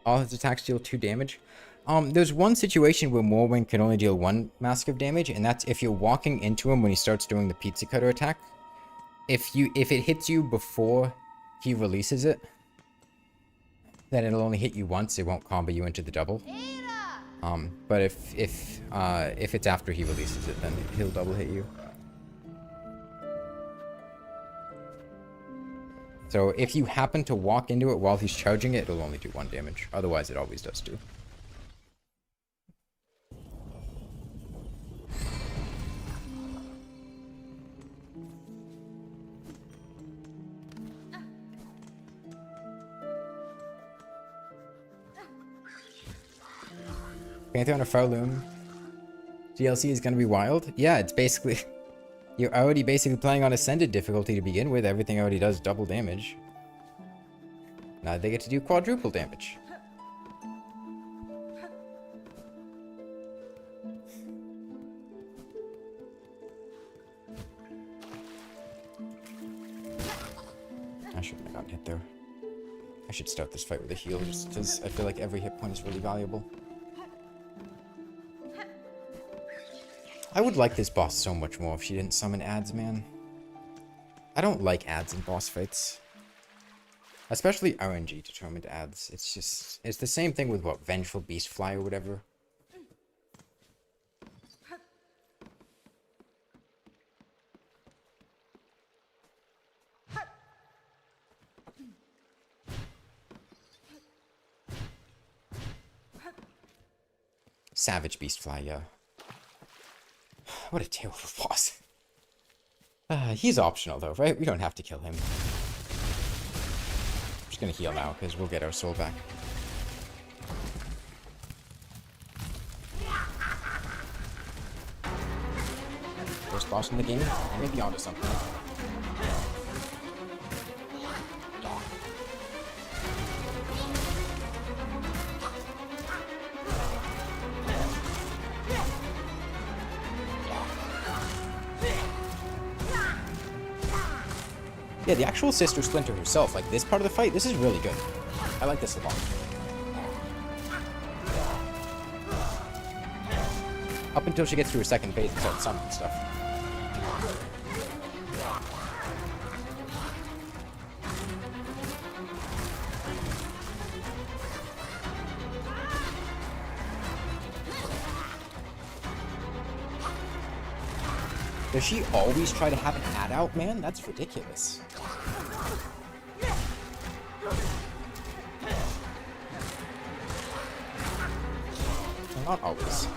all his attacks deal 2 damage. There's one situation where Morwing can only deal 1 mask of damage, and that's if you're walking into him when he starts doing the pizza cutter attack. If it hits you before he releases it, then it'll only hit you once. It won't combo you into the double. But if it's after he releases it, then he'll double hit you. So if you happen to walk into it while he's charging it, it'll only do 1 damage. Otherwise, it always does 2. Pantheon of Farloom DLC is gonna be wild. Yeah, it's basically... You're already basically playing on Ascended difficulty to begin with. Everything already does double damage. Now they get to do quadruple damage. shouldn't have gotten hit there. I should start this fight with a heal, just because I feel like every hit point is really valuable. I would like this boss so much more if she didn't summon ads, man. I don't like ads in boss fights. Especially RNG determined ads. It's just... It's the same thing with, what, Vengeful Beastfly or whatever. Savage Beastfly, yeah. What a terrible boss. He's optional though, right? We don't have to kill him. I'm just gonna heal now, because we'll get our soul back. First boss in the game, maybe onto something. Yeah, the actual Sister Splinter herself, like this part of the fight, this is really good. I like this a lot. Up until she gets through her second phase and starts summoning stuff. Does she always try to have an ad out, man? That's ridiculous. Well, not always.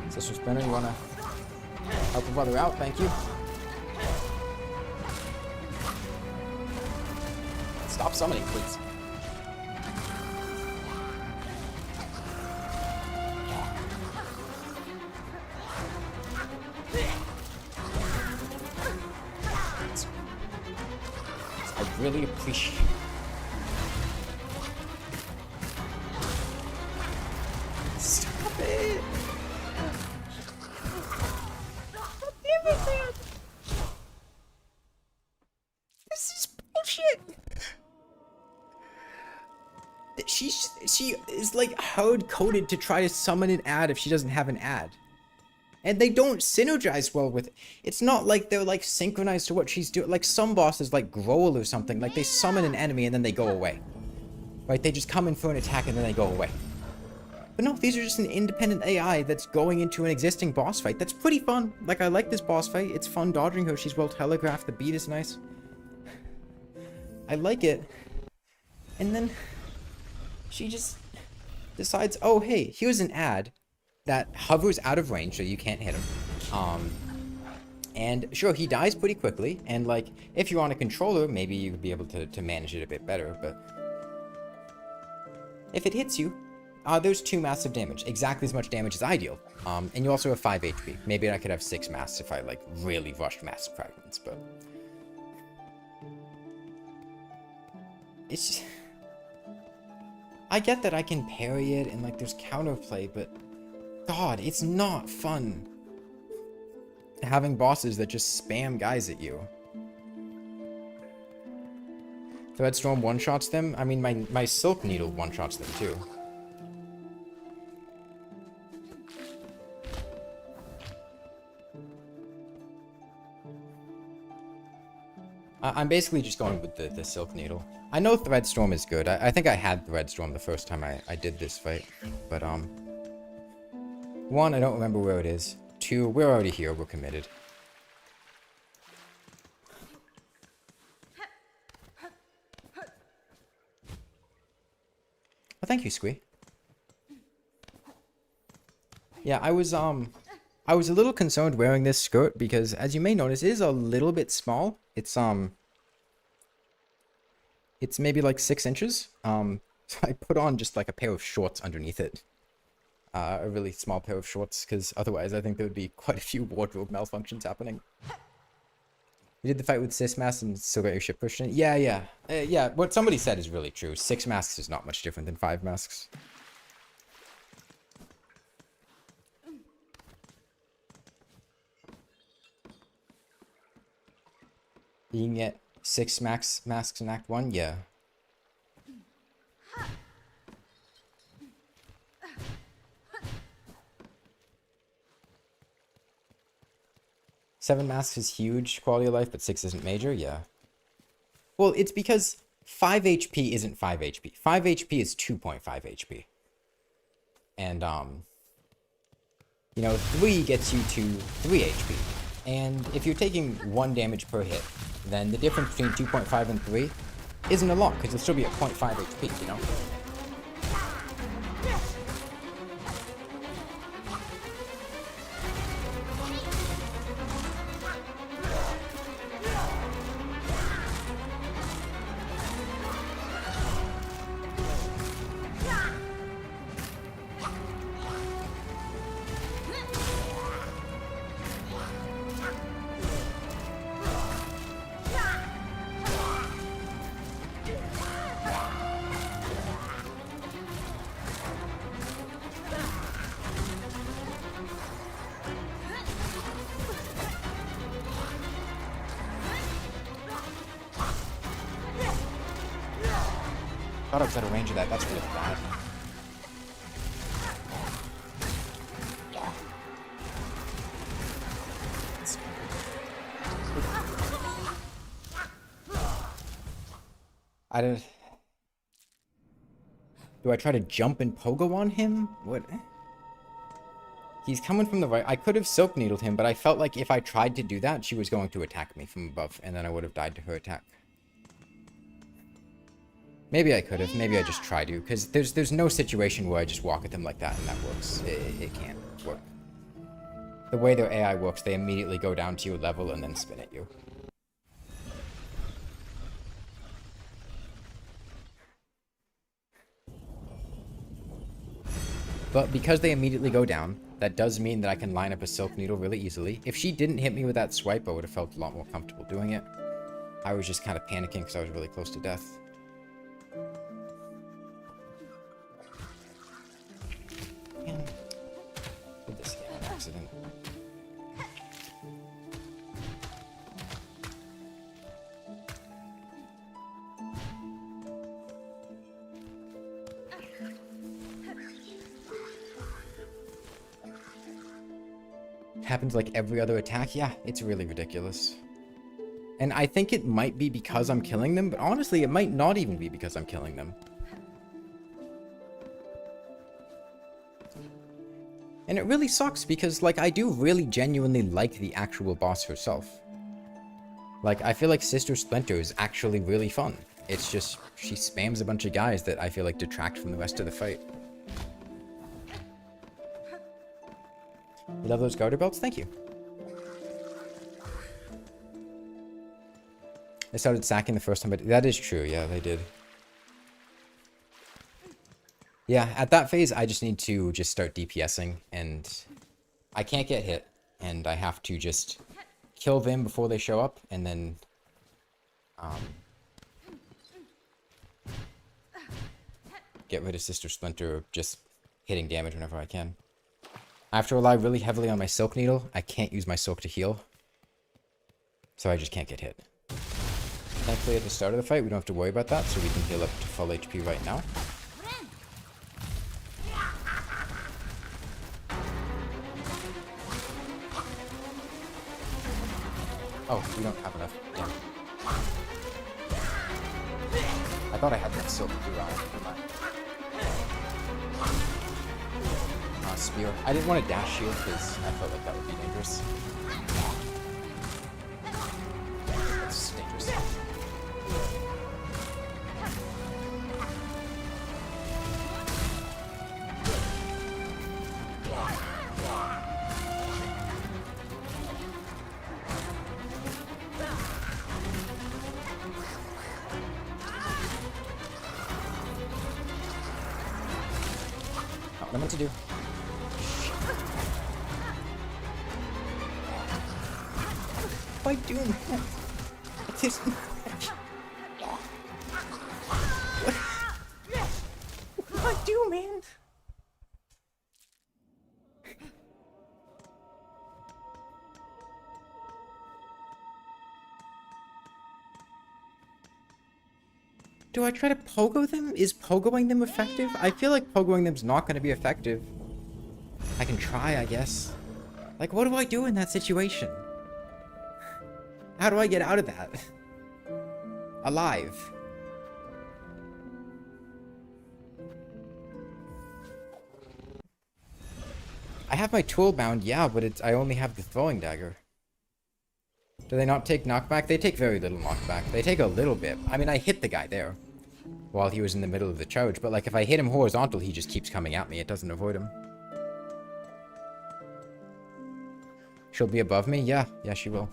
Sister Splinter, you wanna help a brother out? Thank you. Stop summoning, please. I really appreciate. Stop it! This is bullshit. She is like hard-coded to try to summon an ad if she doesn't have an ad. And they don't synergize well with it. It's not like they're like synchronized to what she's doing. Like some bosses like Growl or something, like they summon an enemy and then they go away. Right? They just come in for an attack and then they go away. But no, these are just an independent AI that's going into an existing boss fight. That's pretty fun. Like, I like this boss fight. It's fun dodging her. She's well telegraphed. The beat is nice. I like it. And then she just decides, oh, hey, here's an ad that hovers out of range so you can't hit him. And sure, he dies pretty quickly. And, like, if you're on a controller, maybe you would be able to manage it a bit better. But if it hits you, there's 2 massive damage, exactly as much damage as I deal. And you also have 5 HP. Maybe I could have 6 mass if I, like, really rushed massive fragments, but... It's just... I get that I can parry it and, like, there's counterplay, but... God, it's not fun. Having bosses that just spam guys at you. Threadstorm one-shots them? I mean, my Silk Needle one-shots them, too. I'm basically just going with the Silk Needle. I know Threadstorm is good. I think I had Threadstorm the first time I did this fight. But, 1, I don't remember where it is. 2, we're already here. We're committed. Oh, thank you, Squee. Yeah, I was a little concerned wearing this skirt because, as you may notice, it is a little bit small. It's maybe like 6 inches. So I put on just like a pair of shorts underneath it. A really small pair of shorts, because otherwise I think there would be quite a few wardrobe malfunctions happening. You did the fight with 6 masks and still got your ship pushed in? Yeah, yeah. Yeah, what somebody said is really true. 6 masks is not much different than 5 masks. You can get 6 masks in Act 1? Yeah. Seven masks is huge quality of life, but 6 isn't major? Yeah. Well, it's because 5 HP isn't 5 HP. 5 HP is 2.5 HP. And, you know, 3 gets you to 3 HP. And if you're taking 1 damage per hit, then the difference between 2.5 and 3 isn't a lot, because you'll still be at 0.5 HP, you know? Thought I was out of range of that. That's really bad. I don't... Do I try to jump and pogo on him? What? He's coming from the right. I could have silk needled him, but I felt like if I tried to do that, she was going to attack me from above, and then I would have died to her attack. Maybe I could have. Maybe I just try to, because there's no situation where I just walk at them like that and that works. It can't work. The way their AI works, they immediately go down to your level and then spin at you. But because they immediately go down, that does mean that I can line up a Silk Needle really easily. If she didn't hit me with that swipe, I would have felt a lot more comfortable doing it. I was just kind of panicking because I was really close to death. Man, did this again on accident. Happens like every other attack. Yeah, it's really ridiculous. And I think it might be because I'm killing them, but honestly, it might not even be because I'm killing them. And it really sucks because, like, I do really genuinely like the actual boss herself. Like, I feel like Sister Splinter is actually really fun. It's just, she spams a bunch of guys that I feel like detract from the rest of the fight. You love those garter belts? Thank you. They started sacking the first time, but that is true. Yeah, they did. Yeah, at that phase, I just need to just start DPSing, and I can't get hit, and I have to just kill them before they show up, and then get rid of Sister Splinter, just hitting damage whenever I can. I have to rely really heavily on my Silk Needle. I can't use my Silk to heal, so I just can't get hit. Thankfully, at the start of the fight, we don't have to worry about that, so we can heal up to full HP right now. Oh, we don't have enough. Damn. I thought I had that Silk to never mind. Spear. I didn't want to dash shield because I felt like that would be dangerous. That's dangerous. Not what I meant to do. By doing that. This... What do I do, man? Do I try to pogo them? Is pogoing them effective? I feel like pogoing them's not going to be effective. I can try, I guess. Like, what do I do in that situation? How do I get out of that? Alive. I have my tool bound, yeah, but I only have the throwing dagger. Do they not take knockback? They take very little knockback. They take a little bit. I mean, I hit the guy there while he was in the middle of the charge, but like if I hit him horizontal, he just keeps coming at me. It doesn't avoid him. She'll be above me? Yeah, she will.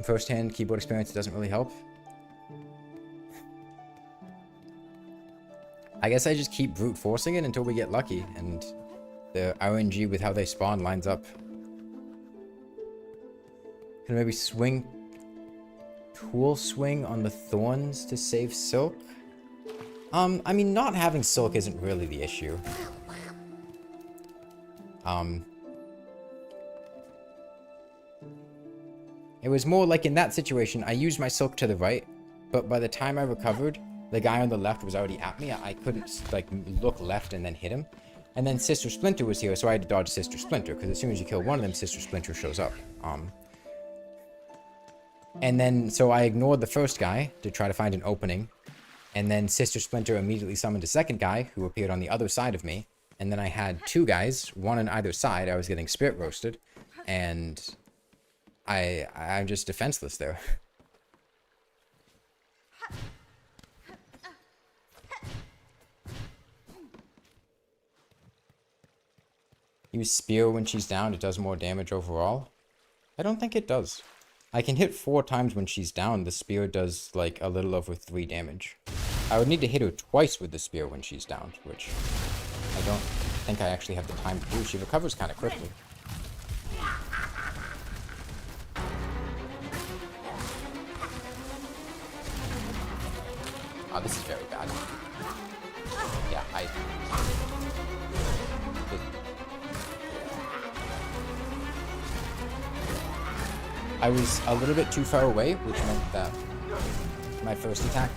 First-hand keyboard experience doesn't really help. I guess I just keep brute forcing it until we get lucky, and the RNG with how they spawn lines up. Can I maybe swing... Tool swing on the thorns to save Silk? I mean, not having Silk isn't really the issue. It was more like in that situation, I used my Silk to the right, but by the time I recovered, the guy on the left was already at me. I couldn't, like, look left and then hit him. And then Sister Splinter was here, so I had to dodge Sister Splinter, because as soon as you kill one of them, Sister Splinter shows up. And then, so I ignored the first guy to try to find an opening, and then Sister Splinter immediately summoned a second guy, who appeared on the other side of me, and then I had two guys, one on either side. I was getting spirit roasted, and I'm just defenseless there. Use spear when she's down, it does more damage overall. I don't think it does. I can hit 4 times when she's down. The spear does like a little over 3 damage. I would need to hit her twice with the spear when she's down, which I don't think I actually have the time to do. She recovers kind of quickly. Oh, this is very bad. Yeah, I was a little bit too far away, which meant that my first attack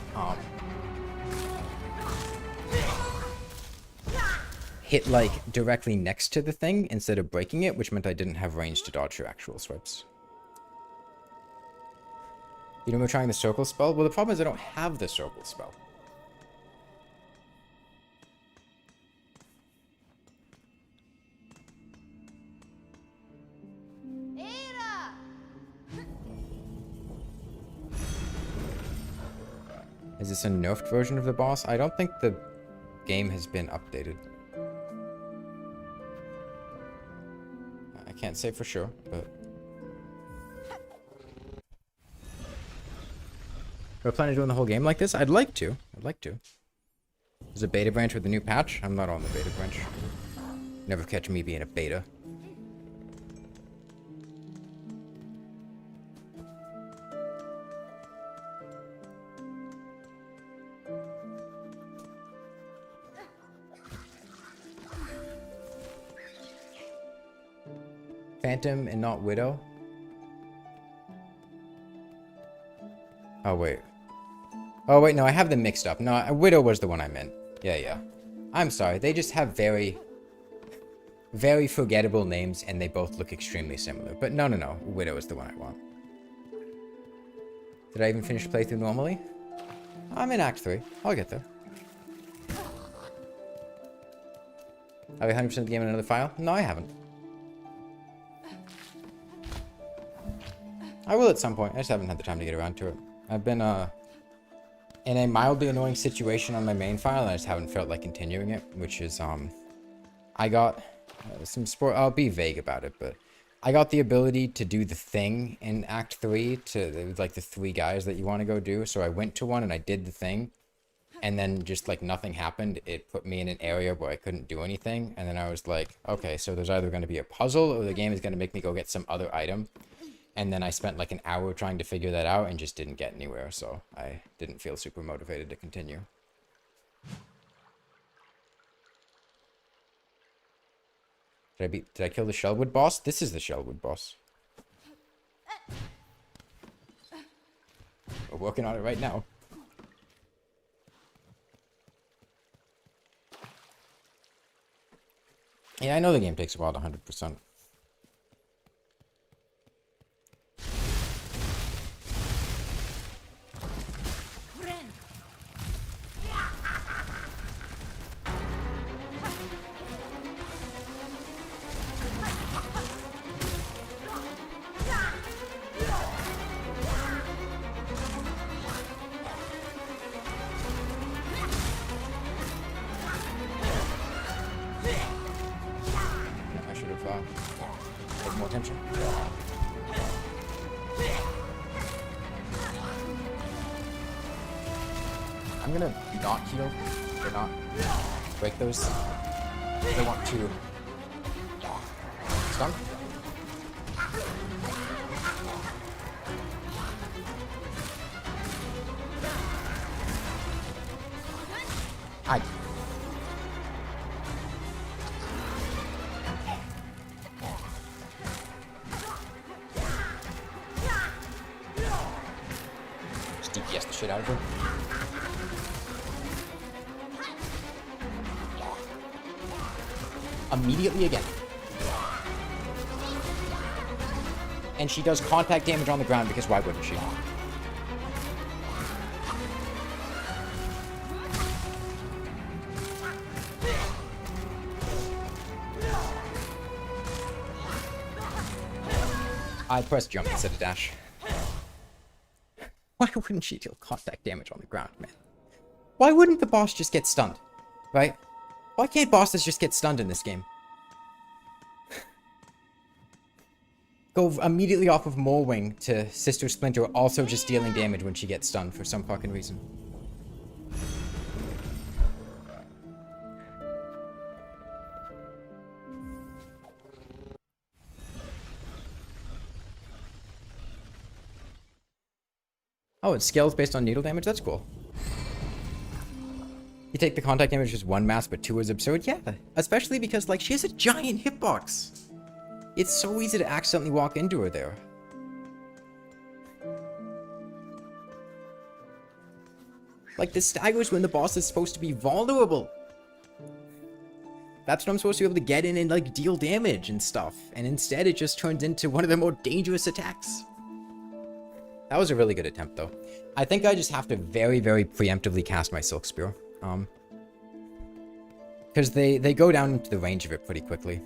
hit like directly next to the thing instead of breaking it, which meant I didn't have range to dodge her actual swipes. You know, we're trying the circle spell. Well, the problem is I don't have the circle spell. Is this a nerfed version of the boss? I don't think the game has been updated. I can't say for sure, but... Do I plan on doing the whole game like this? I'd like to. There's a beta branch with a new patch. I'm not on the beta branch. Never catch me being a beta. Phantom and not Widow? Oh, wait. Oh, wait, no, I have them mixed up. No, Widow was the one I meant. Yeah. I'm sorry. They just have very forgettable names, and they both look extremely similar. But no. Widow is the one I want. Did I even finish playthrough normally? I'm in Act 3. I'll get there. Have I 100% the game in another file? No, I haven't. I will at some point. I just haven't had the time to get around to it. I've been in a mildly annoying situation on my main file, and I just haven't felt like continuing it, which is, I got some sport. I'll be vague about it, but I got the ability to do the thing in Act 3 to, like, the 3 guys that you want to go do, so I went to one and I did the thing, and then just like nothing happened. It put me in an area where I couldn't do anything, and then I was like, okay, so there's either going to be a puzzle or the game is going to make me go get some other item. And then I spent like an hour trying to figure that out and just didn't get anywhere, so I didn't feel super motivated to continue. Did I kill the Shellwood boss? This is the Shellwood boss. We're working on it right now. Yeah, I know the game takes a while to 100%. More attention. I'm gonna not heal or not break those. I want to stun. DPS the shit out of her. Immediately again. And she does contact damage on the ground because why wouldn't she? I pressed jump instead of dash. Why wouldn't she deal contact damage on the ground, man? Why wouldn't the boss just get stunned? Right? Why can't bosses just get stunned in this game? Go immediately off of Morwing to Sister Splinter, also just dealing damage when she gets stunned for some fucking reason. Oh, it scales based on needle damage? That's cool. You take the contact damage just one mass, but two is absurd? Yeah, especially because, like, she has a giant hitbox. It's so easy to accidentally walk into her there. Like, this staggers when the boss is supposed to be vulnerable. That's when I'm supposed to be able to get in and, like, deal damage and stuff. And instead, it just turns into one of the more dangerous attacks. That was a really good attempt, though. I think I just have to very, very preemptively cast my Silk Spear. Because they go down into the range of it pretty quickly.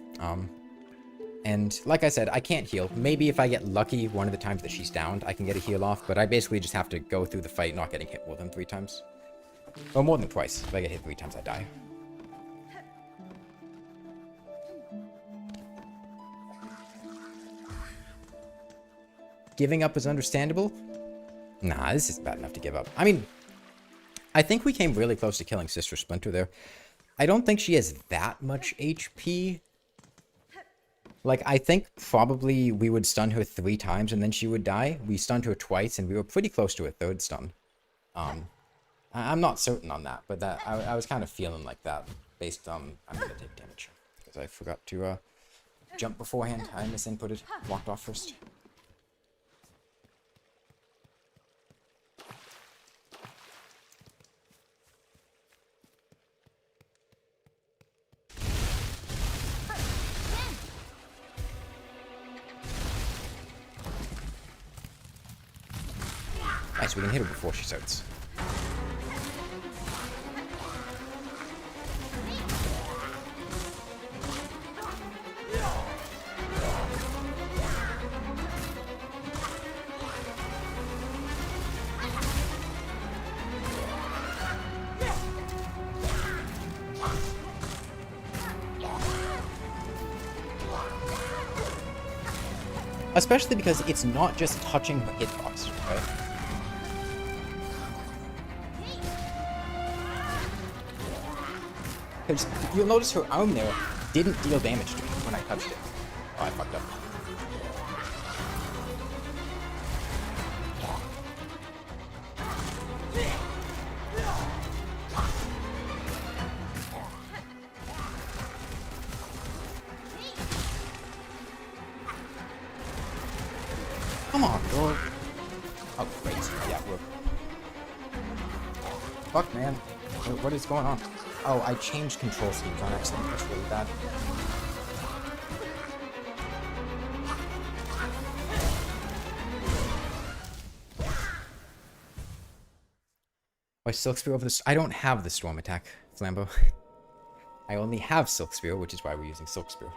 And like I said, I can't heal. Maybe if I get lucky one of the times that she's downed, I can get a heal off. But I basically just have to go through the fight not getting hit more than 3 times. Or more than twice. If I get hit 3 times, I die. Giving up is understandable? Nah, this isn't bad enough to give up. I mean, I think we came really close to killing Sister Splinter there. I don't think she has that much HP. Like, I think probably we would stun her 3 times and then she would die. We stunned her twice and we were pretty close to a 3rd stun. I'm not certain on that, but that I was kind of feeling like that based on... I'm going to take damage because I forgot to jump beforehand. I misinputted. Walked off first. Nice, we can hit her before she starts. Especially because it's not just touching her hitbox, right? Because you'll notice her arm there didn't deal damage to me when I touched it. Oh, I fucked up. Come on, girl. Oh, great. Yeah, we're... Fuck, man. What is going on? Oh, I changed control schemes on accident. That's really bad. Why Silk Spear over this? I don't have the Storm attack, Flambeau. I only have Silk Spear, which is why we're using Silk Spear.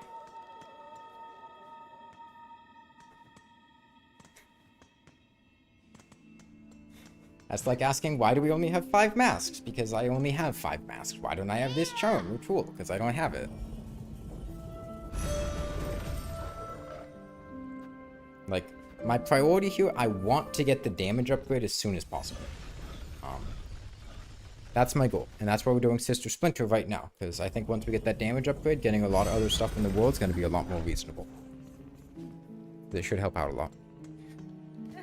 That's like asking, why do we only have 5 masks? Because I only have 5 masks. Why don't I have this charm or tool? Because I don't have it. Like, my priority here, I want to get the damage upgrade as soon as possible. That's my goal. And that's why we're doing Sister Splinter right now. Because I think once we get that damage upgrade, getting a lot of other stuff in the world is going to be a lot more reasonable. This should help out a lot.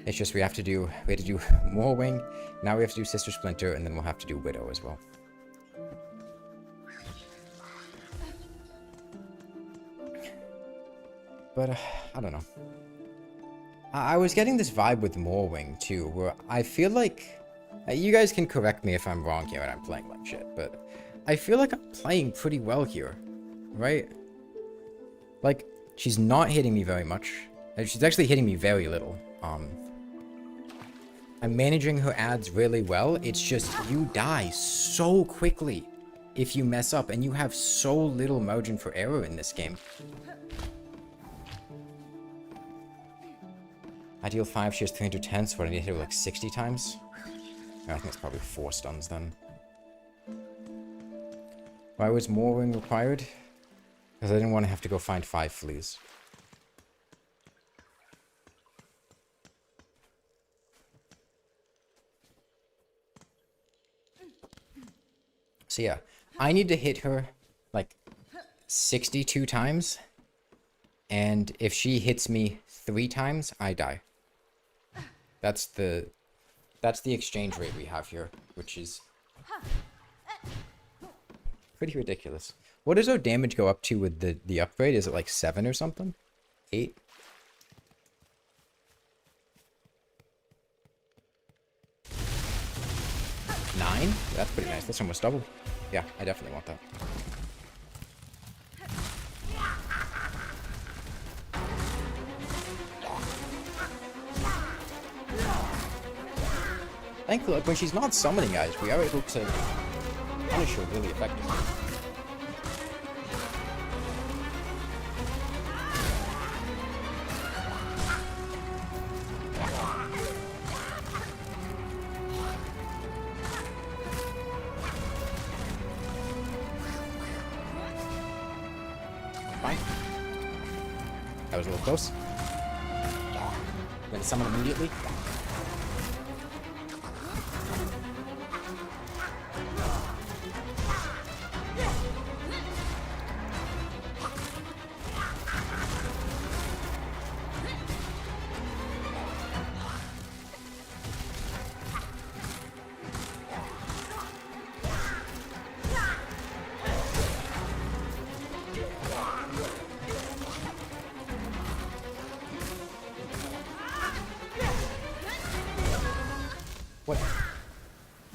It's just we had to do Morwing, now we have to do Sister Splinter, and then we'll have to do Widow as well. But, I don't know. I was getting this vibe with Morwing, too, where I feel like... you guys can correct me if I'm wrong here and I'm playing like shit, but I feel like I'm playing pretty well here, right? Like, she's not hitting me very much. She's actually hitting me very little. I'm managing her ads really well. It's just you die so quickly if you mess up, and you have so little margin for error in this game. I deal 5, she has 310, so I need to hit her like 60 times. I think it's probably 4 stuns then. Why was Mooring required? Because I didn't want to have to go find 5 fleas. So yeah, I need to hit her like 62 times, and if she hits me 3 times, I die. That's the exchange rate we have here, which is pretty ridiculous. What does our damage go up to with the upgrade? Is it like 7 or something? 8? Nine? That's pretty nice. That's almost double. Yeah, I definitely want that. Thankfully, like, when she's not summoning guys, we are able to punish her really effectively. Fine. That was a little close. I'm gonna summon immediately.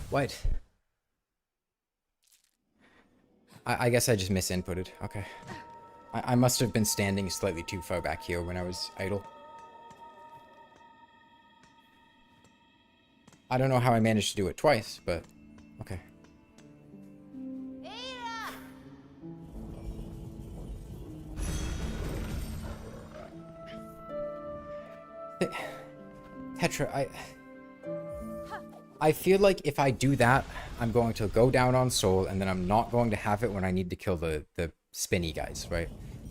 What? I guess I just misinputted. Okay. I must have been standing slightly too far back here when I was idle. I don't know how I managed to do it twice, but okay. Petra, I feel like if I do that, I'm going to go down on soul, and then I'm not going to have it when I need to kill the spinny guys, right?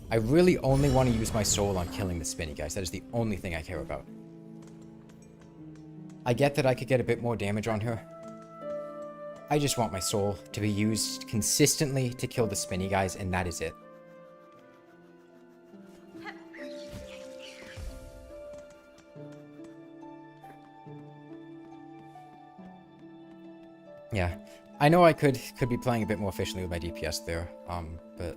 I really only want to use my soul on killing the spinny guys. That is the only thing I care about. I get that I could get a bit more damage on her. I just want my soul to be used consistently to kill the spinny guys, and that is it. Yeah, I know I could be playing a bit more efficiently with my DPS there, but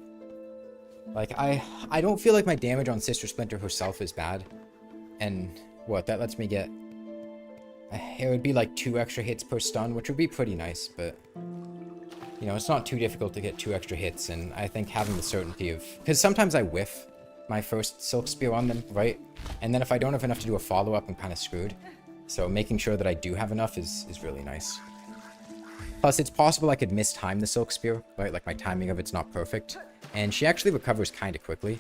like I don't feel like my damage on Sister Splinter herself is bad, and what that lets me get, it would be like 2 extra hits per stun, which would be pretty nice, but you know, it's not too difficult to get 2 extra hits, and I think having the certainty of, because sometimes I whiff my first Silk Spear on them, right, and then if I don't have enough to do a follow-up, I'm kind of screwed, so making sure that I do have enough is really nice. Plus, it's possible I could mistime the Silk Spear, right? Like, my timing of it's not perfect. And she actually recovers kind of quickly.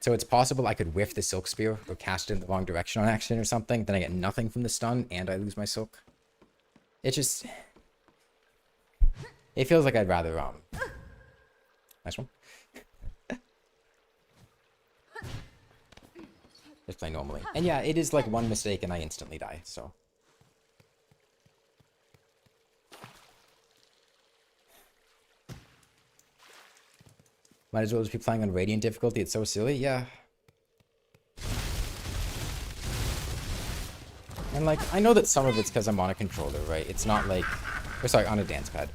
So it's possible I could whiff the Silk Spear or cast it in the wrong direction on accident or something. Then I get nothing from the stun and I lose my Silk. It just... It feels like I'd rather, Nice one. Just play normally. And yeah, it is like one mistake and I instantly die, so... Might as well just be playing on Radiant difficulty, it's so silly, yeah. And like, I know that some of it's because I'm on a controller, right? It's not like, or sorry, on a dance pad.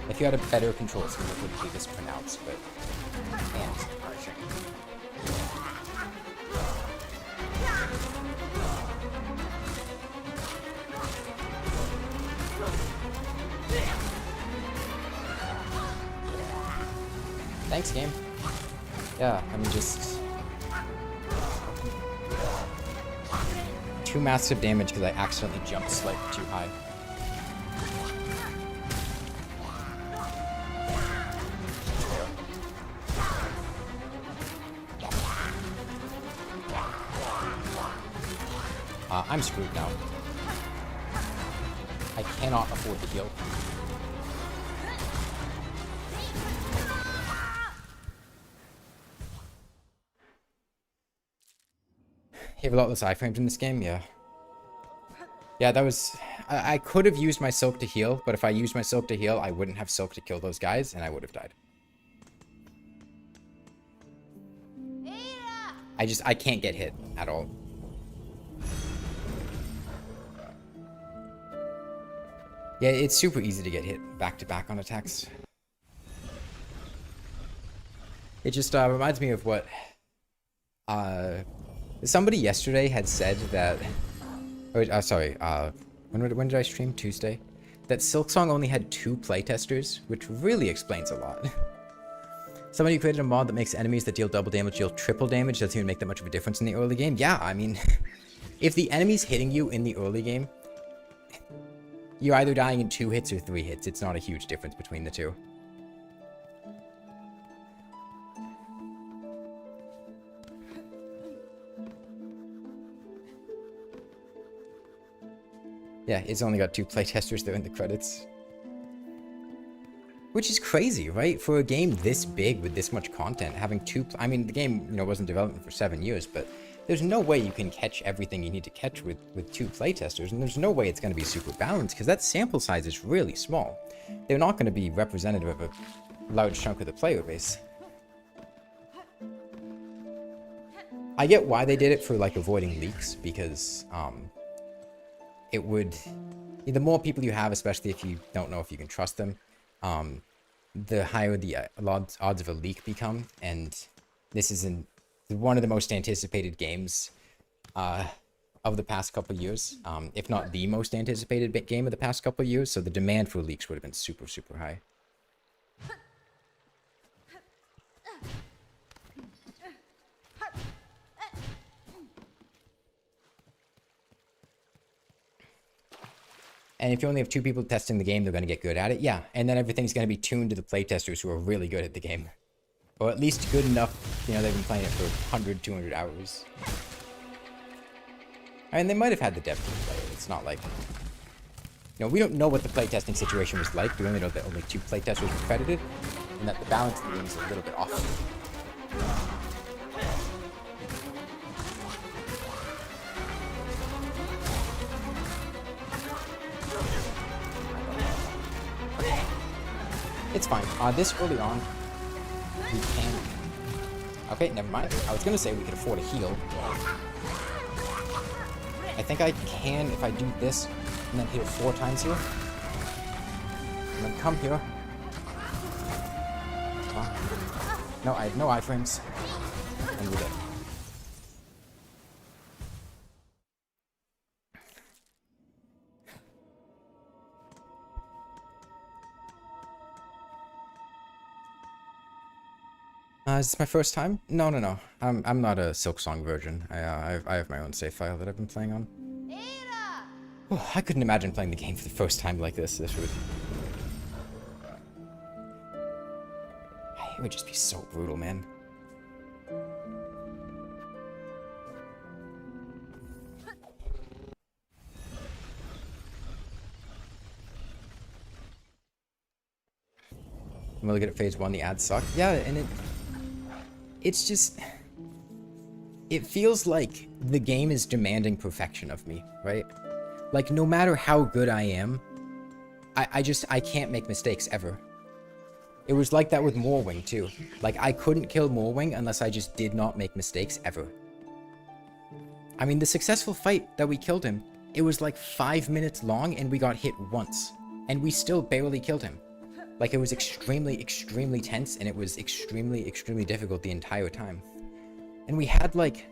If you had a better control scheme, it wouldn't be this pronounced, but... And, thanks, game. Yeah, I mean, just... 2 massive damage because I accidentally jumped slightly too high. I'm screwed now. I cannot afford to heal. You have a lot less iframes in this game, yeah. Yeah, that was... I could have used my Silk to heal, but if I used my Silk to heal, I wouldn't have Silk to kill those guys, and I would have died. I can't get hit at all. Yeah, it's super easy to get hit back-to-back on attacks. It just reminds me of what... somebody yesterday had said that... Oh, sorry, when did I stream? Tuesday? That Silksong only had 2 playtesters, which really explains a lot. Somebody created a mod that makes enemies that deal double damage deal triple damage. Doesn't even make that much of a difference in the early game. Yeah, I mean, if the enemy's hitting you in the early game, you're either dying in 2 hits or 3 hits. It's not a huge difference between the two. Yeah, it's only got 2 playtesters there in the credits. Which is crazy, right? For a game this big with this much content, having 2... I mean, the game, you know, wasn't developed for 7 years, but there's no way you can catch everything you need to catch with 2 playtesters, and there's no way it's going to be super balanced, because that sample size is really small. They're not going to be representative of a large chunk of the player base. I get why they did it for, like, avoiding leaks, because, it would... The more people you have, especially if you don't know if you can trust them, the higher the odds of a leak become, and this is one of the most anticipated games of the past couple of years, if not the most anticipated game of the past couple of years, so the demand for leaks would have been super, super high. And if you only have 2 people testing the game, they're going to get good at it. Yeah, and then everything's going to be tuned to the playtesters who are really good at the game. Or at least good enough, you know, they've been playing it for 100, 200 hours. I mean, they might have had the depth to play it. It's not like... You know, we don't know what the playtesting situation was like. We only know that only 2 playtesters were credited, and that the balance of the game is a little bit off. It's fine. This early on, we can... Okay, never mind. I was gonna say we could afford a heal. I think I can if I do this and then hit it 4 times here. And then come here. No, I have no iframes. And we're dead. Is this my first time? No. I'm not a Silksong version. I have my own save file that I've been playing on. Oh, I couldn't imagine playing the game for the first time like this. It would just be so brutal, man. I'm really good at phase 1. The ads suck. Yeah, and it's just... It feels like the game is demanding perfection of me, right? Like, no matter how good I am, I can't make mistakes ever. It was like that with Morwing, too. Like, I couldn't kill Morwing unless I just did not make mistakes ever. I mean, the successful fight that we killed him, it was like 5 minutes long and we got hit once. And we still barely killed him. Like, it was extremely, extremely tense, and it was extremely, extremely difficult the entire time. And we had, like,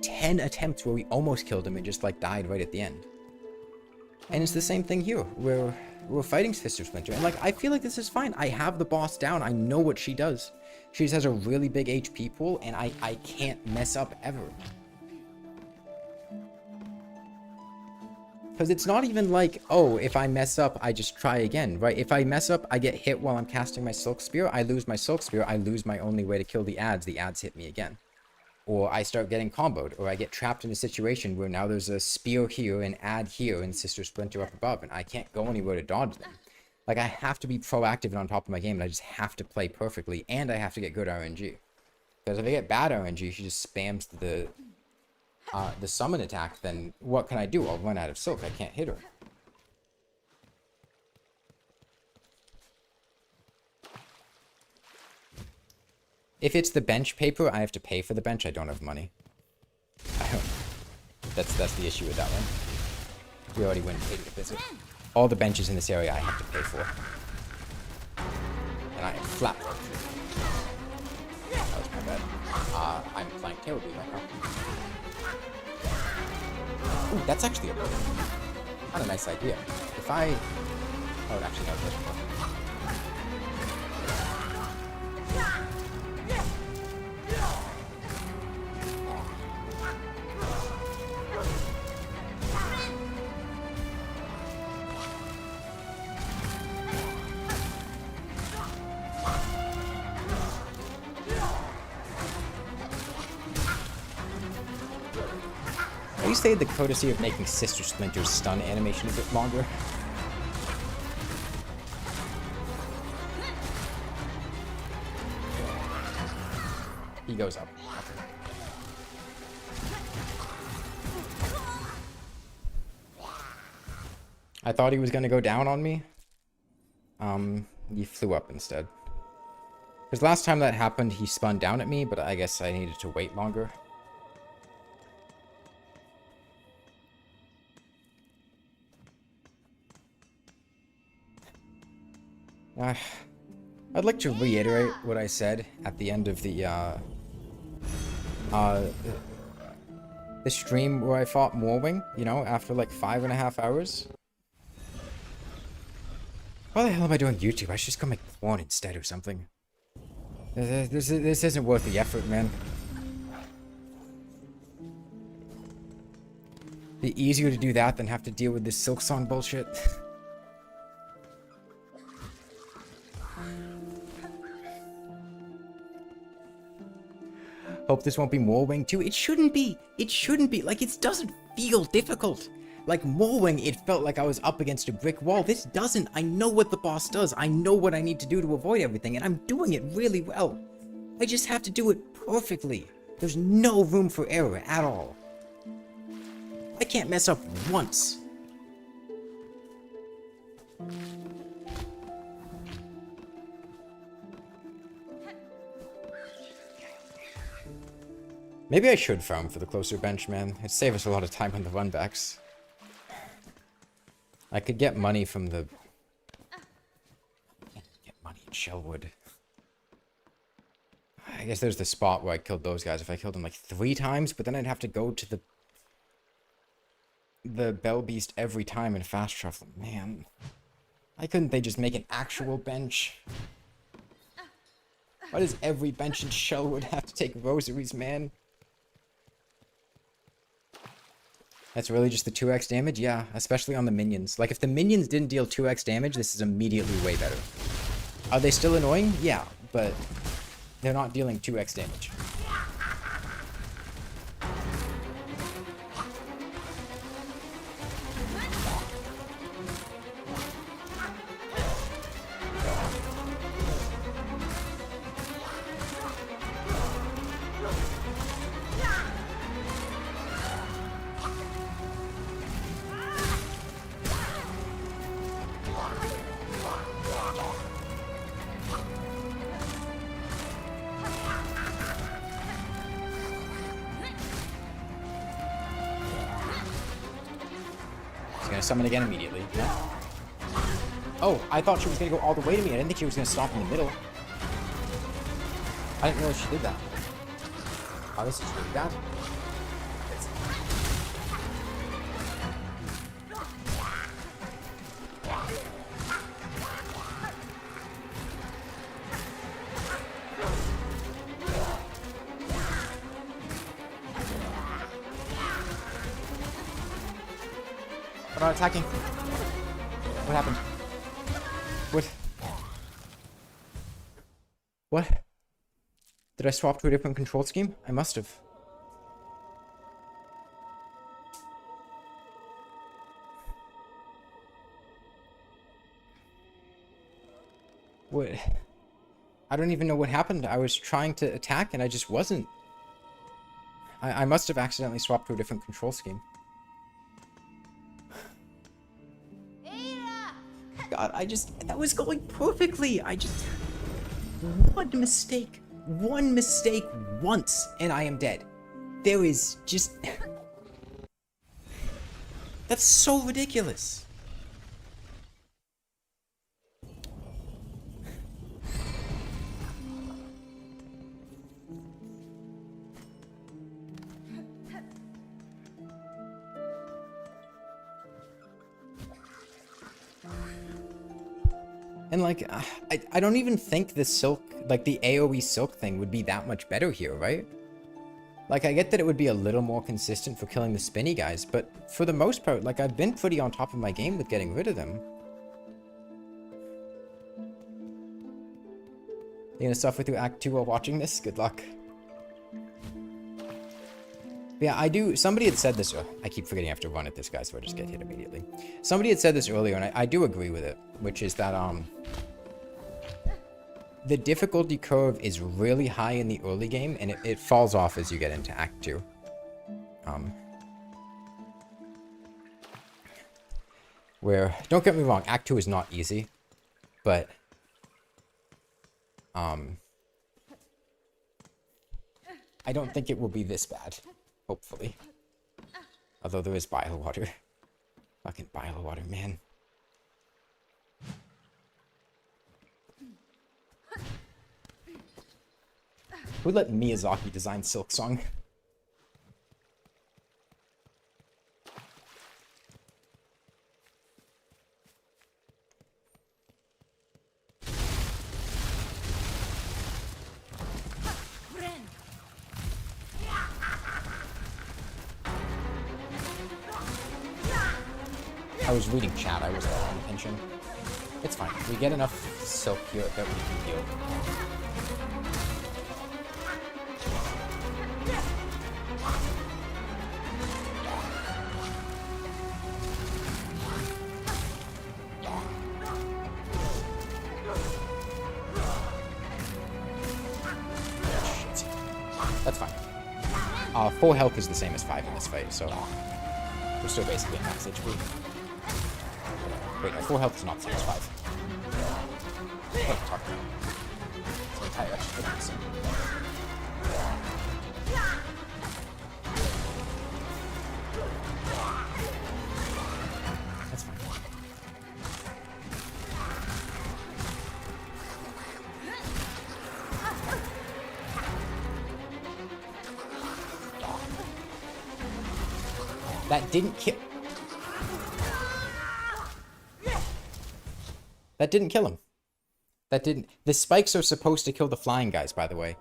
10 attempts where we almost killed him and just, like, died right at the end. And it's the same thing here, where we're fighting Sister Splinter, and, like, I feel like this is fine. I have the boss down. I know what she does. She just has a really big HP pool, and I can't mess up ever. Because it's not even like, oh, if I mess up, I just try again, right? If I mess up, I get hit while I'm casting my Silk Spear, I lose my Silk Spear, I lose my only way to kill the ads hit me again. Or I start getting comboed, or I get trapped in a situation where now there's a spear here, an ad here, and Sister Splinter up above, and I can't go anywhere to dodge them. Like, I have to be proactive and on top of my game, and I just have to play perfectly, and I have to get good RNG. Because if I get bad RNG, she just spams the summon attack, then what can I do? I'll run out of silk. I can't hit her. If it's the bench paper, I have to pay for the bench. I don't have money. That's the issue with that one. We already went and paid to visit. All the benches in this area I have to pay for. And I am flat broke. That was my bad. I'm playing terribly right now. Ooh, that's actually not a nice idea. If I... Oh, actually, no, it doesn't work. At least they had the courtesy of making Sister Splinter's stun animation a bit longer. He goes up. I thought he was gonna go down on me. He flew up instead. Because last time that happened, he spun down at me, but I guess I needed to wait longer. I'd like to reiterate what I said at the end of the stream where I fought Morwing, you know, after like 5.5 hours. Why the hell am I doing YouTube? I should just go make porn instead or something. This isn't worth the effort, man. Be easier to do that than have to deal with this Silksong bullshit. Hope this won't be Morwing too. It shouldn't be. It shouldn't be. Like, it doesn't feel difficult. Like, Morwing, it felt like I was up against a brick wall. This doesn't. I know what the boss does. I know what I need to do to avoid everything, and I'm doing it really well. I just have to do it perfectly. There's no room for error at all. I can't mess up once. Maybe I should farm for the closer bench, man. It'd save us a lot of time on the runbacks. I could get money from the... Get money in Shellwood. I guess there's the spot where I killed those guys if I killed them like 3 times, but then I'd have to go to the Bell Beast every time and fast travel. Man. Why couldn't they just make an actual bench? Why does every bench in Shellwood have to take rosaries, man? That's really just the 2x damage? Yeah, especially on the minions. Like, if the minions didn't deal 2x damage, this is immediately way better. Are they still annoying? Yeah, but they're not dealing 2x damage. Summon again immediately. Yeah. Oh, I thought she was gonna go all the way to me. I didn't think she was gonna stop in the middle. I didn't realize she did that. Oh, this is really bad. We're not attacking. What happened? What? Did I swap to a different control scheme? I must have. What? I don't even know what happened. I was trying to attack and I just wasn't. I must have accidentally swapped to a different control scheme. God, that was going perfectly. One mistake once, and I am dead. There is just... That's so ridiculous. And like, I don't even think the silk, like the AoE silk thing would be that much better here, right? Like, I get that it would be a little more consistent for killing the spinny guys, but for the most part, like, I've been pretty on top of my game with getting rid of them. You gonna suffer through Act 2 while watching this? Good luck. Yeah, somebody had said this, I keep forgetting I have to run at this guy, so I just get hit immediately. Somebody had said this earlier, and I do agree with it, which is that, the difficulty curve is really high in the early game, and it falls off as you get into Act 2. Where, don't get me wrong, Act 2 is not easy, but, I don't think it will be this bad. Hopefully. Although there is bile water. Fucking bile water, man. Who let Miyazaki design Silksong? I was reading chat, I wasn't paying attention. It's fine. We get enough silk here that we can heal. Shit. That's fine. 4 health is the same as 5 in this fight, so we're still basically at max HP. Wait, no, 4 health is not the same as 5. What am I talking about? It's an entire extra 50%. That didn't kill... That didn't kill him. That didn't... The spikes are supposed to kill the flying guys, by the way.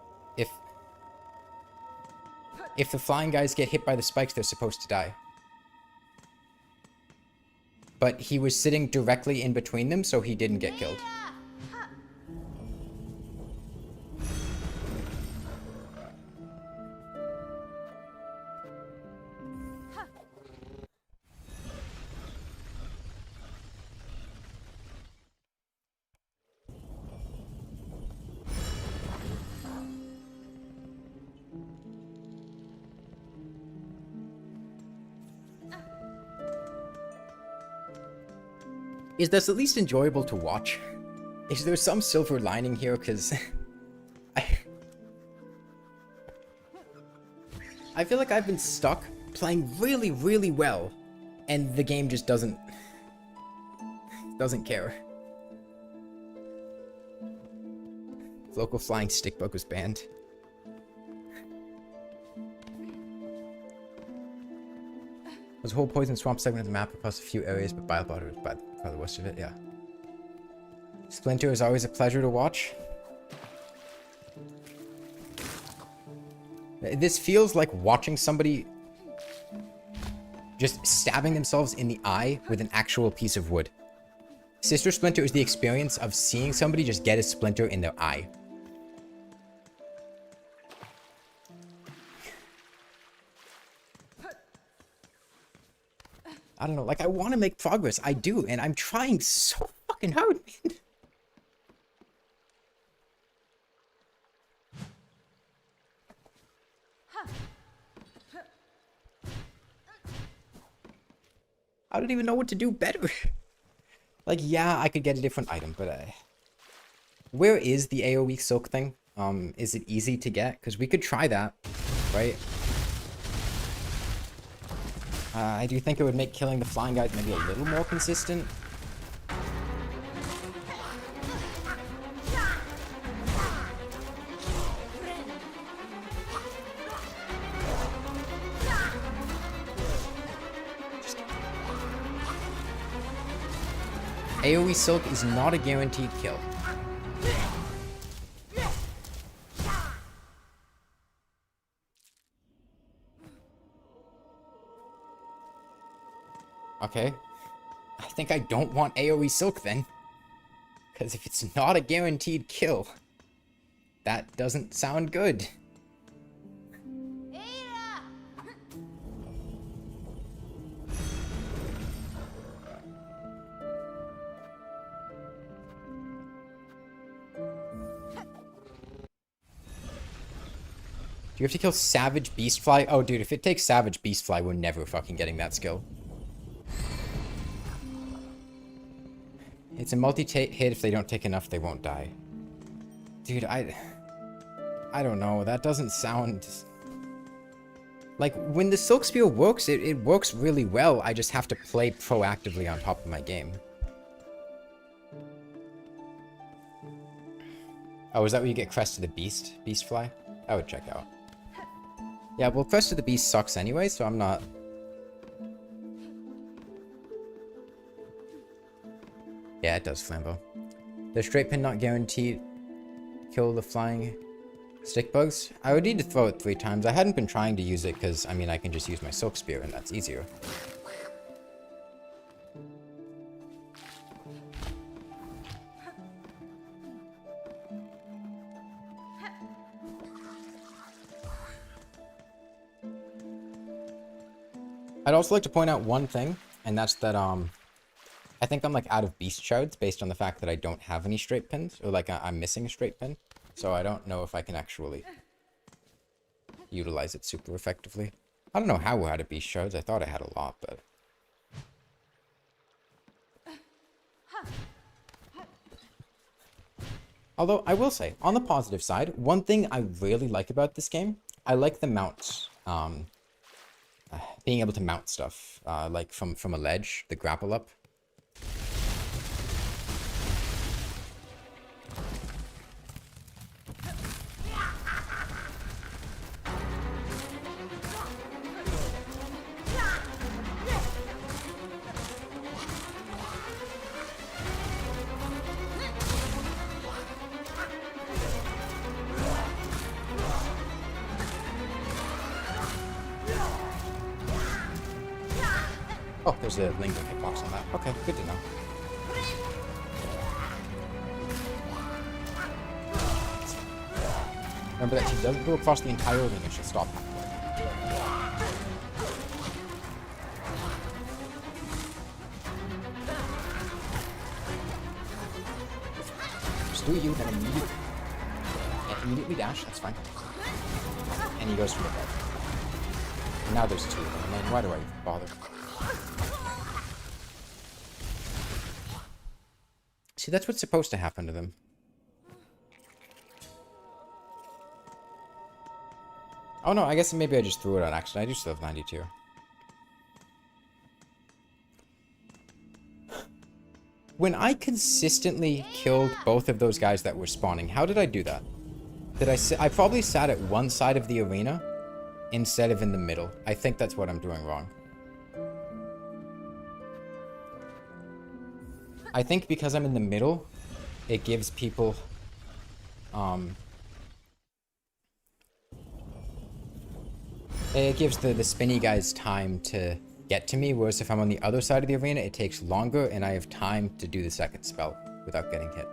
If the flying guys get hit by the spikes, they're supposed to die. But he was sitting directly in between them, so he didn't get killed. Is this at least enjoyable to watch? Is there some silver lining here? Because I feel like I've been stuck playing really, really well, and the game just doesn't care. Local flying stick bug was banned. There's a whole poison swamp segment of the map across a few areas, but Bellhart was by the worst of it, yeah. Splinter is always a pleasure to watch. This feels like watching somebody just stabbing themselves in the eye with an actual piece of wood. Sister Splinter is the experience of seeing somebody just get a splinter in their eye. I don't know, like, I want to make progress. I do, and I'm trying so fucking hard, man. I don't even know what to do better. Like, yeah, I could get a different item, but where is the AoE silk thing? Is it easy to get? Because we could try that, right? I do think it would make killing the flying guys maybe a little more consistent. AoE Silk is not a guaranteed kill. Okay. I think I don't want AoE Silk then. Because if it's not a guaranteed kill, that doesn't sound good. Do you have to kill Savage Beastfly? Oh, dude, if it takes Savage Beastfly, we're never fucking getting that skill. It's a multi-hit. If they don't take enough, they won't die. Dude, I don't know. That doesn't sound... Like, when the Silk Spear works, it works really well. I just have to play proactively on top of my game. Oh, is that where you get Crest of the Beast? Beastfly? I would check out. Yeah, well, Crest of the Beast sucks anyway, so I'm not... Yeah, it does, Flambeau. The straight pin not guaranteed. Kill the flying stick bugs. I would need to throw it 3 times. I hadn't been trying to use it because, I mean, I can just use my Silk Spear and that's easier. I'd also like to point out one thing, and that's that, I think I'm, like, out of beast shards based on the fact that I don't have any straight pins, or, like, I'm missing a straight pin, so I don't know if I can actually utilize it super effectively. I don't know how we're out of beast shards. I thought I had a lot, but... Although, I will say, on the positive side, one thing I really like about this game, I like the mounts, being able to mount stuff, like from a ledge, the grapple up. Oh, there's a lingering hitbox on that. Okay, good to know. Remember that she doesn't go across the entire arena, she'll stop halfway. Just do you, then immediately dash, that's fine. And he goes from above. And now there's two of them, and then why do I even bother? See, that's what's supposed to happen to them. Oh no, I guess maybe I just threw it on accident. I do still have 92. When I consistently killed both of those guys that were spawning, how did I do that? I probably sat at one side of the arena instead of in the middle. I think that's what I'm doing wrong. I think because I'm in the middle, it gives people, it gives the spinny guys time to get to me, whereas if I'm on the other side of the arena, it takes longer and I have time to do the second spell without getting hit.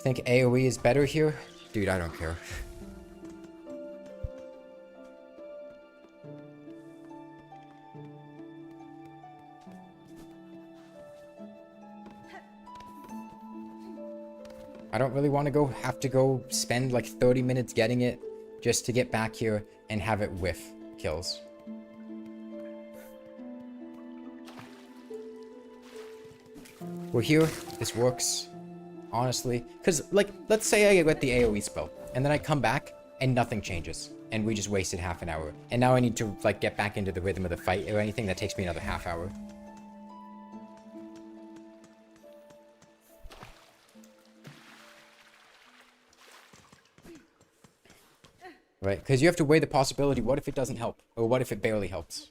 Think AoE is better here? Dude, I don't care. I don't really want to have to go spend like 30 minutes getting it just to get back here and have it whiff kills. We're here, this works, honestly. Because, like, let's say I get the AoE spell, and then I come back, and nothing changes. And we just wasted half an hour. And now I need to, like, get back into the rhythm of the fight or anything, that takes me another half hour. Right, because you have to weigh the possibility, what if it doesn't help? Or what if it barely helps?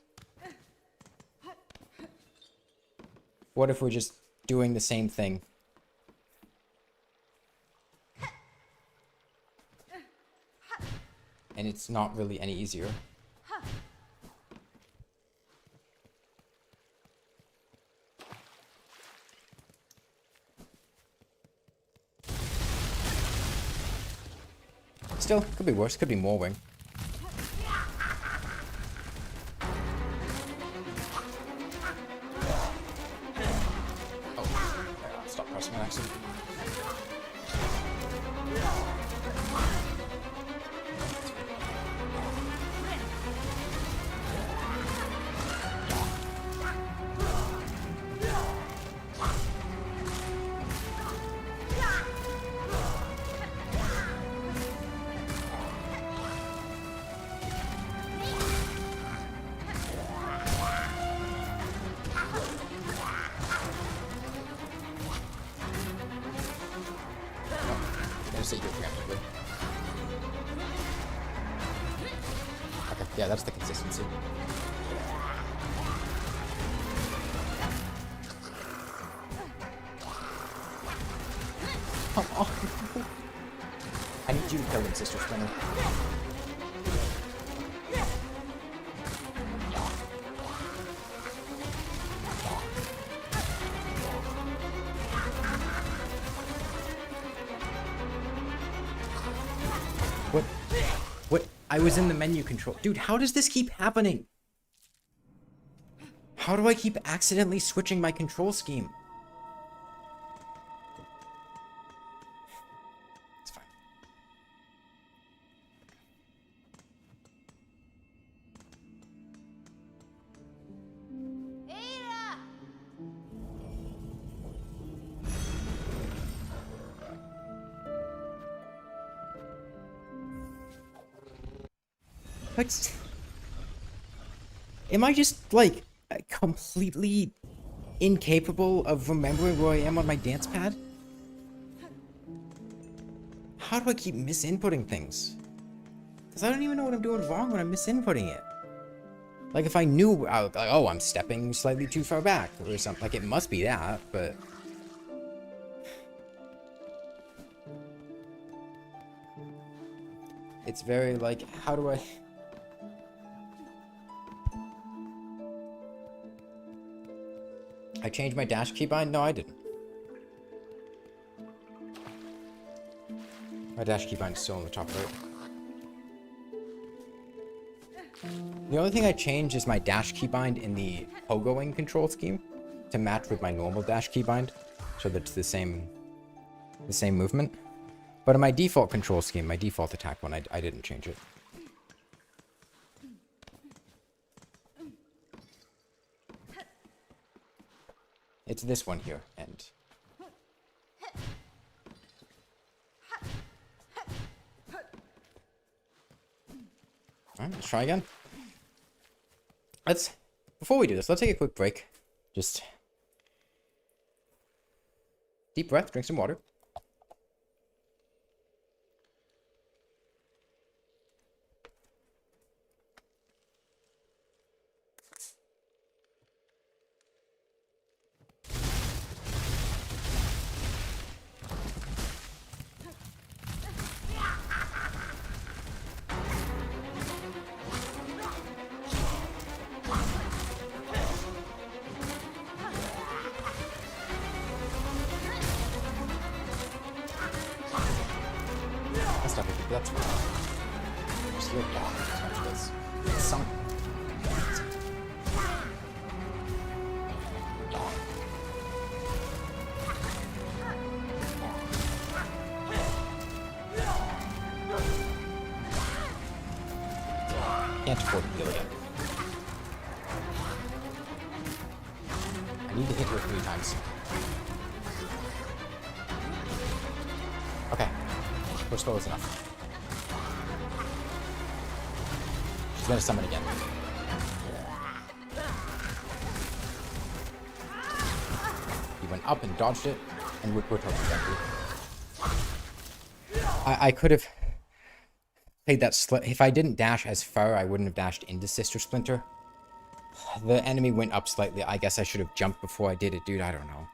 What if we're just doing the same thing? And it's not really any easier. Still, could be worse, could be Morwing. Oh, stop pressing an accident. Okay, yeah, that's the consistency. Come on. I need you to kill him, Sister Splinter. What? I was in the menu control. Dude, how does this keep happening? How do I keep accidentally switching my control scheme? It's fine. What? Am I just, like, completely incapable of remembering where I am on my dance pad? How do I keep misinputting things? Because I don't even know what I'm doing wrong when I'm misinputting it. Like, if I knew, like, oh, I'm stepping slightly too far back or something. Like, it must be that, but... It's very, like, how do I... I changed my dash keybind? No, I didn't. My dash keybind is still on the top right. The only thing I changed is my dash keybind in the pogoing control scheme to match with my normal dash keybind, so that it's the same movement. But in my default control scheme, my default attack one, I didn't change it. It's this one here, and... Alright, let's try again. Before we do this, let's take a quick break. Just... deep breath, drink some water. That's fine. Just your dog as much as it's sunk. Can't afford to deal again. I need to hit her 3 times. Okay. We're slow as enough. She's gonna summon again. He went up and dodged it, and we're totally exactly. I could have played that if I didn't dash as far, I wouldn't have dashed into Sister Splinter. The enemy went up slightly. I guess I should have jumped before I did it, dude. I don't know.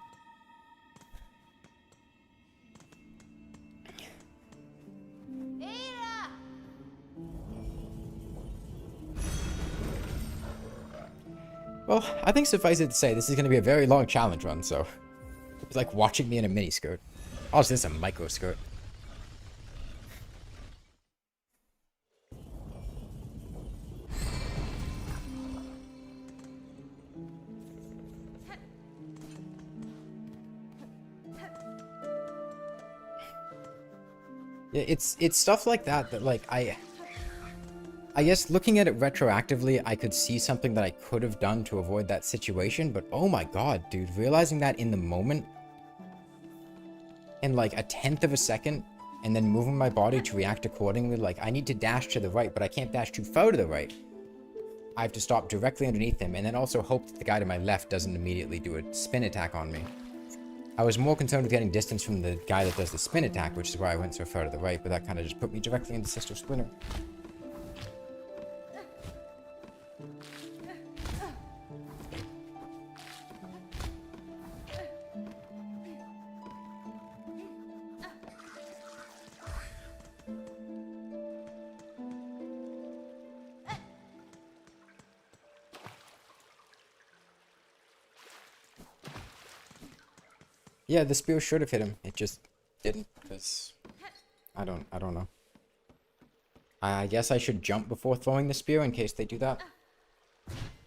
Well, I think suffice it to say, this is going to be a very long challenge run, so... It's like watching me in a mini skirt. Oh, is this a micro skirt? Yeah, it's stuff like that that, like, I guess looking at it retroactively, I could see something that I could have done to avoid that situation, but oh my god, dude, realizing that in the moment, in like a 1/10 of a second, and then moving my body to react accordingly, like, I need to dash to the right, but I can't dash too far to the right. I have to stop directly underneath him, and then also hope that the guy to my left doesn't immediately do a spin attack on me. I was more concerned with getting distance from the guy that does the spin attack, which is why I went so far to the right, but that kind of just put me directly into Sister Splinter. Yeah, the spear should have hit him. It just didn't, because I don't know. I guess I should jump before throwing the spear in case they do that.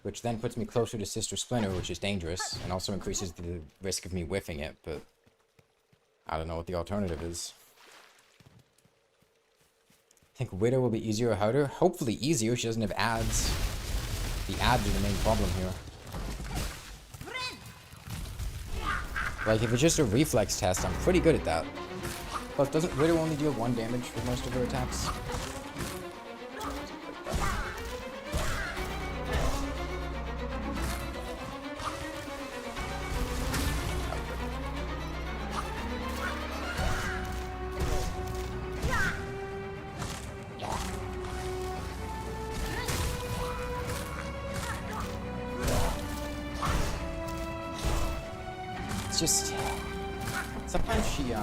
Which then puts me closer to Sister Splinter, which is dangerous, and also increases the risk of me whiffing it, but I don't know what the alternative is. I think Widow will be easier or harder. Hopefully easier, she doesn't have ads. The ads are the main problem here. Like, if it's just a reflex test, I'm pretty good at that. Plus, doesn't Widow only deal 1 damage with most of her attacks? Just sometimes she okay,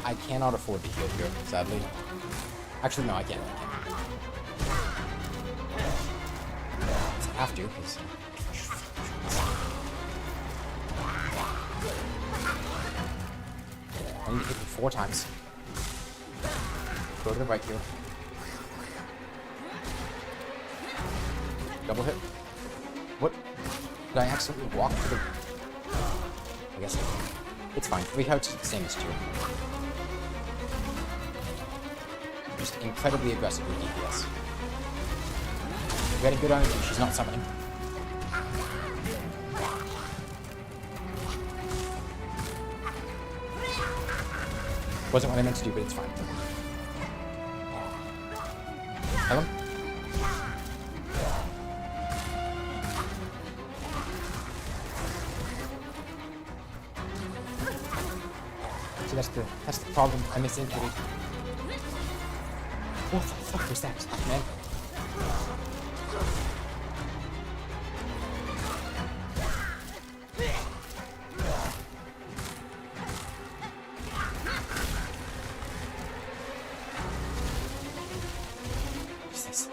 I cannot afford to heal here, sadly. Actually, no, I can't. have to, because... I need to hit you 4 times. Go to the right here. Double hit. What? Did I accidentally walk to the... I guess I did. It's fine. 3 hearts is the same as 2. Just incredibly aggressive with DPS. Getting good on it, she's not summoning. Wasn't what I meant to do, but it's fine. Hello? See, that's the problem. I miss injury. What the fuck was that, man? What's this?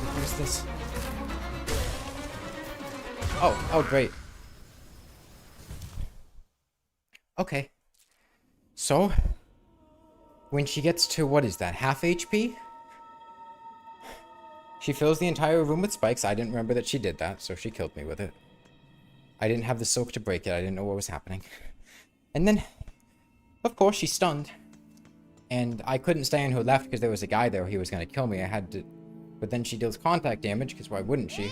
What is this? Oh, great. Okay. So, when she gets to, what is that, half HP? She fills the entire room with spikes. I didn't remember that she did that, so she killed me with it. I didn't have the silk to break it. I didn't know what was happening. And then, of course, she's stunned. And I couldn't stay on her left because there was a guy there who was going to kill me. I had to... But then she deals contact damage, because why wouldn't she?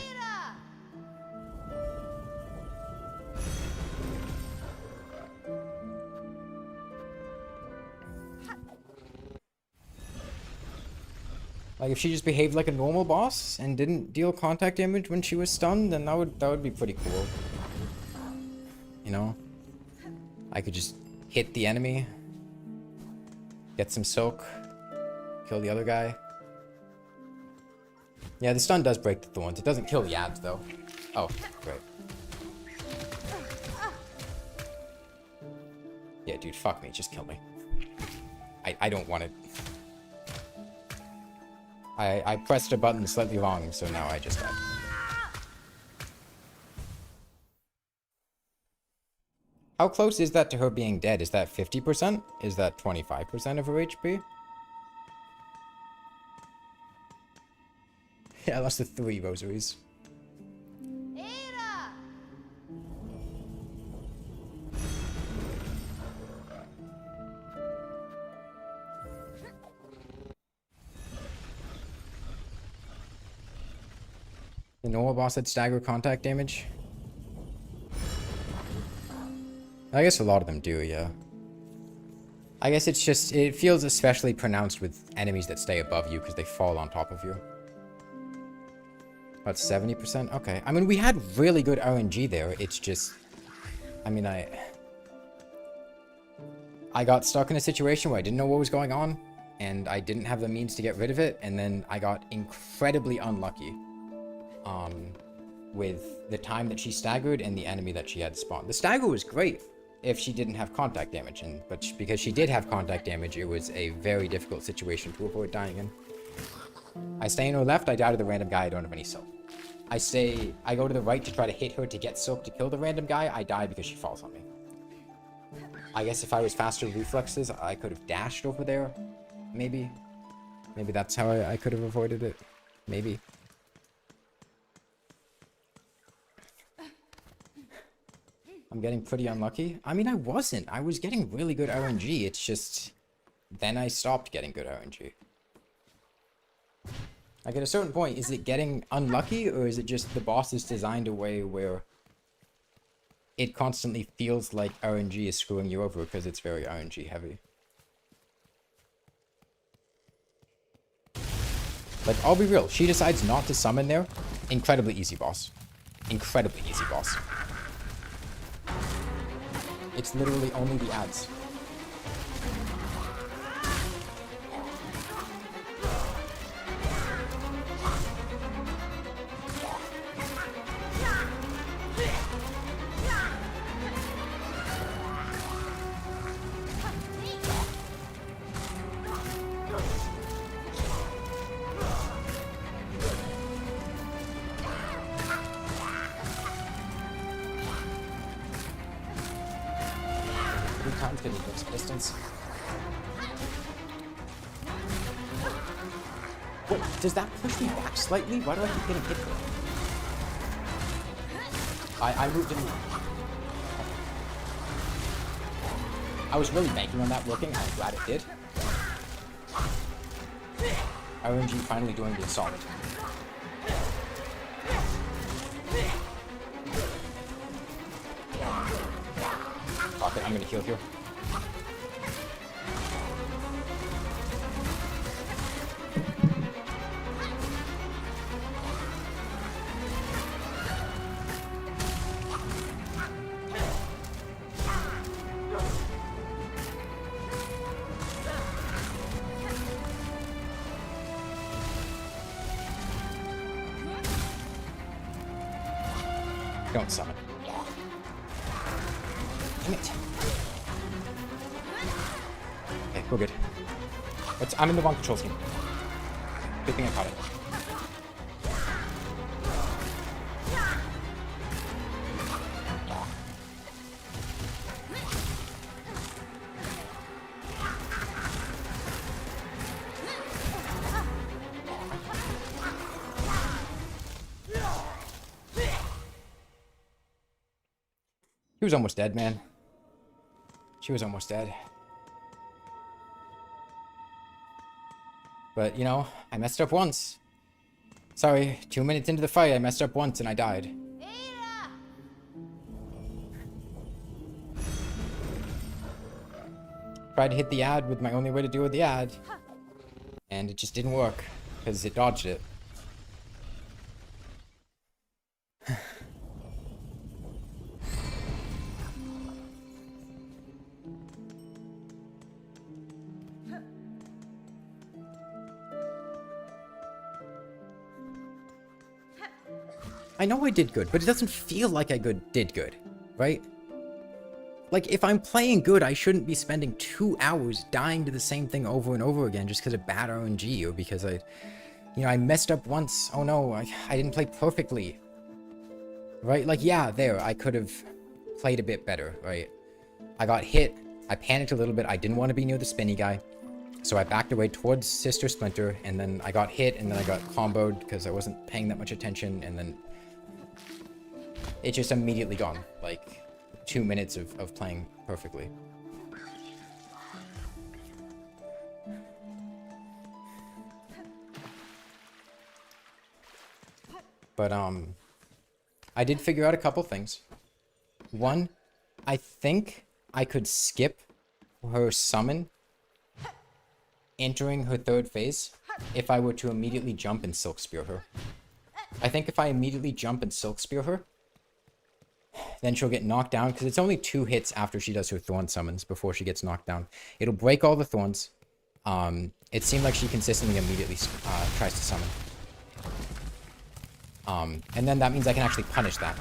Like, if she just behaved like a normal boss and didn't deal contact damage when she was stunned, then that would be pretty cool. You know? I could just hit the enemy, get some silk, kill the other guy. Yeah, the stun does break the thorns. It doesn't kill the ads, though. Oh, great. Yeah, dude, fuck me. Just kill me. I don't want it. I pressed a button slightly wrong, so now I just died. How close is that to her being dead? Is that 50%? Is that 25% of her HP? Yeah, I lost the 3 rosaries. The normal boss had stagger contact damage? I guess a lot of them do, yeah. I guess it's just, it feels especially pronounced with enemies that stay above you because they fall on top of you. About 70%? Okay. I mean, we had really good RNG there. It's just, I mean, I got stuck in a situation where I didn't know what was going on, and I didn't have the means to get rid of it, and then I got incredibly unlucky. With the time that she staggered and the enemy that she had spawned. The stagger was great if she didn't have contact damage, but because she did have contact damage, it was a very difficult situation to avoid dying in. I stay in her left, I die to the random guy, I don't have any silk. I go to the right to try to hit her to get silk to kill the random guy, I die because she falls on me. I guess if I was faster reflexes, I could have dashed over there, maybe. Maybe that's how I could have avoided it. Maybe. I'm getting pretty unlucky. I mean, I wasn't. I was getting really good RNG. It's just... Then I stopped getting good RNG. Like, at a certain point, is it getting unlucky? Or is it just the boss is designed a way where... It constantly feels like RNG is screwing you over because it's very RNG heavy. Like, I'll be real. She decides not to summon there. Incredibly easy boss. Incredibly easy boss. It's literally only the ads. 3 times because he looks distance. What? Does that push me back slightly? Why do I keep getting hit there? I moved in. I was really banking on that working, and I'm glad it did. RNG finally doing the assault. Fuck it, I'm gonna heal here. Don't summon. Damn it. Okay, we're good. I'm in the wrong control scheme. Good thing I caught it. She was almost dead, man. She was almost dead. But, you know, I messed up once. Sorry, 2 minutes into the fight, I messed up once and I died. Tried to hit the ad with my only way to deal with the ad. And it just didn't work, because it dodged it. I know I did good, but it doesn't feel like I did good, right? Like, if I'm playing good, I shouldn't be spending 2 hours dying to the same thing over and over again just because of bad RNG or because I messed up once. Oh no, I didn't play perfectly. Right? Like, yeah, I could have played a bit better, right? I got hit, I panicked a little bit, I didn't want to be near the spinny guy. So I backed away towards Sister Splinter, and then I got hit, and then I got comboed because I wasn't paying that much attention, and then it's just immediately gone. Like, 2 minutes of playing perfectly. But, I did figure out a couple things. One, I think I could skip her summon entering her 3rd phase if I were to immediately jump and Silk Spear her. I think if I immediately jump and Silk Spear her, then she'll get knocked down, because it's only 2 hits after she does her Thorn summons before she gets knocked down. It'll break all the Thorns. It seemed like she consistently immediately tries to summon. And then that means I can actually punish that.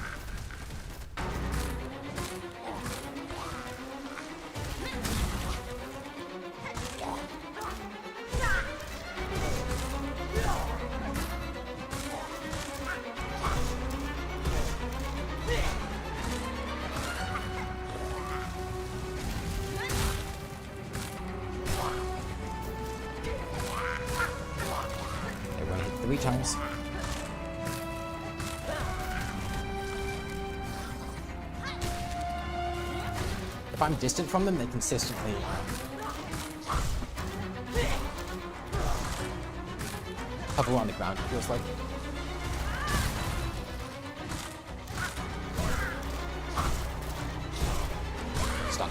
Everyone hit 3 times. If I'm distant from them, they consistently hover on the ground, it feels like. Stop.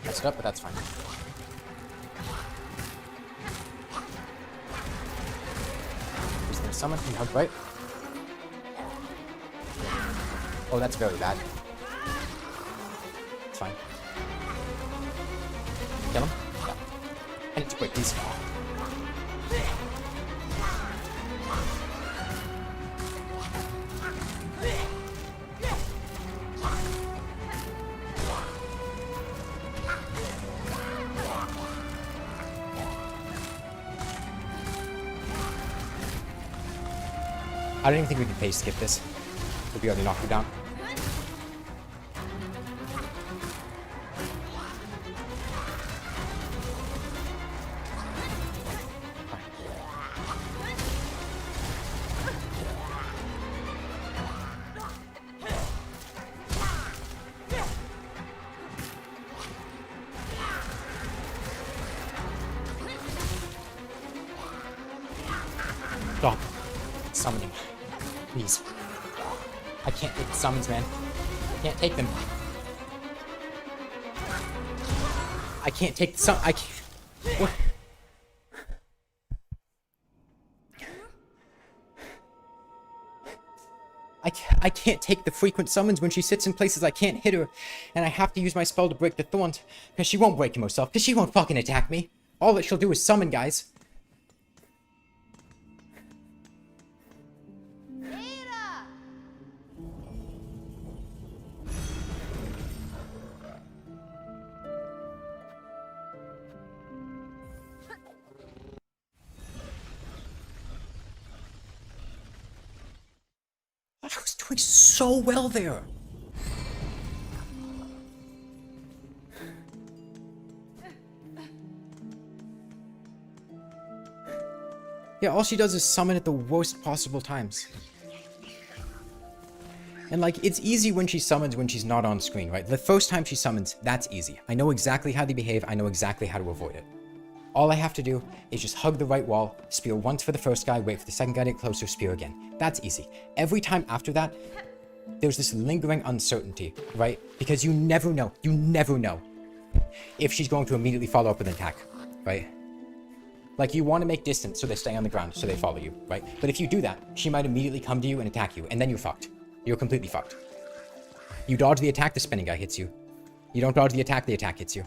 Messed it up, but that's fine. Is there someone who hug right? Oh, that's very bad. Fine. Kill him? Yeah. I need to break these. I don't even think we can phase skip this. We'll be able to knock you down. Stop summoning. Please. I can't take the summons, man. I can't take them. I can't take the I can't. What? I can't take the frequent summons when she sits in places I can't hit her, and I have to use my spell to break the thorns, because she won't break them herself, because she won't fucking attack me. All that she'll do is summon, guys. I was doing so well there. Yeah, all she does is summon at the worst possible times. And like, it's easy when she summons when she's not on screen, right? The first time she summons, that's easy. I know exactly how they behave, I know exactly how to avoid it. All I have to do is just hug the right wall, spear once for the first guy, wait for the second guy to get closer, spear again. That's easy. Every time after that, there's this lingering uncertainty, right? Because you never know if she's going to immediately follow up with an attack, right? Like, you want to make distance so they stay on the ground, so they follow you, right? But if you do that, she might immediately come to you and attack you, and then you're fucked. You're completely fucked. You dodge the attack, the spinning guy hits you. You don't dodge the attack hits you.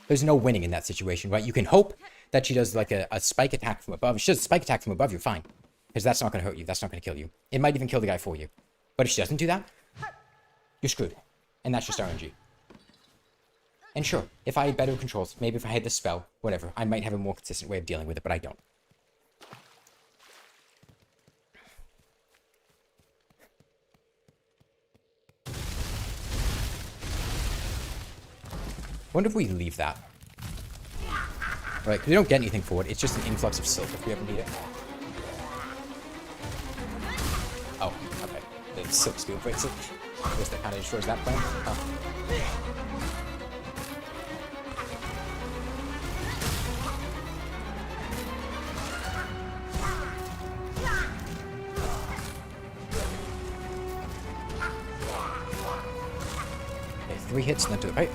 There's no winning in that situation, right? You can hope that she does like a spike attack from above. If she does a spike attack from above, you're fine. Because that's not going to hurt you. That's not going to kill you. It might even kill the guy for you. But if she doesn't do that, you're screwed. And that's just RNG. And sure, if I had better controls, maybe if I had the spell, whatever, I might have a more consistent way of dealing with it, but I don't. Wonder if we leave that. Right, because we don't get anything for it. It's just an influx of silk if we ever need it. Oh, okay. The silk spear breaks it. I guess that kind of destroys that plan. Oh. Okay, 3 hits and then to the right.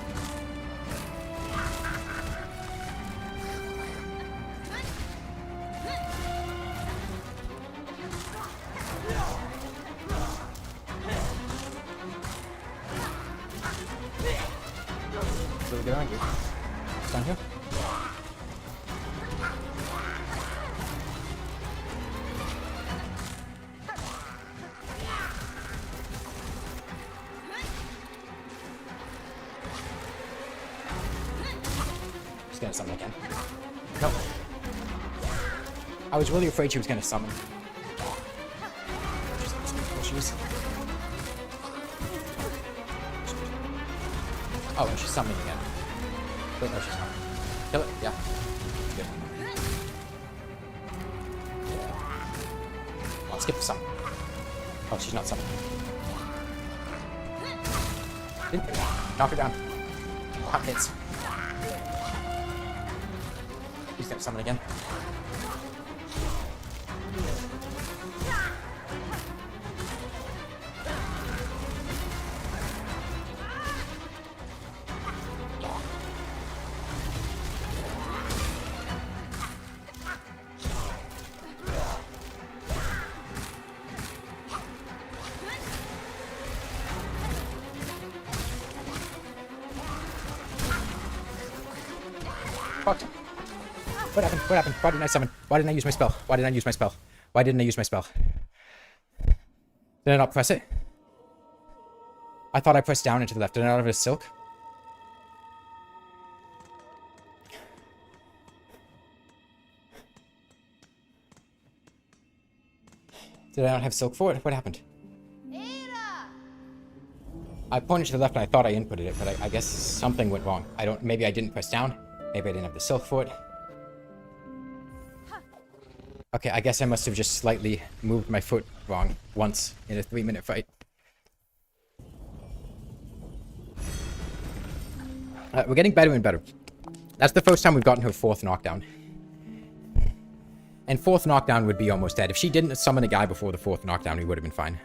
Get around you. It's down here. Just gonna summon again. Nope. I was really afraid she was gonna summon. Issues. Oh, and she's summoning again. Wait, no, she's not. Kill it? Yeah. Good. I'll skip the summon. Oh, she's not summoning. Knock her down. Hot hits. He's gonna summon again. Fuck. What happened? What happened? Why didn't I summon? Why didn't I use my spell? Why didn't I use my spell? Why didn't I use my spell? Did I not press it? I thought I pressed down and to the left. Did I not have a silk? Did I not have silk for it? What happened? I pointed to the left and I thought I inputted it, but I guess something went wrong. Maybe I didn't press down. Maybe I didn't have the silk for it. Okay, I guess I must have just slightly moved my foot wrong once in a 3-minute fight. We're getting better and better. That's the first time we've gotten her 4th knockdown. And 4th knockdown would be almost dead. If she didn't summon a guy before the 4th knockdown, we would have been fine.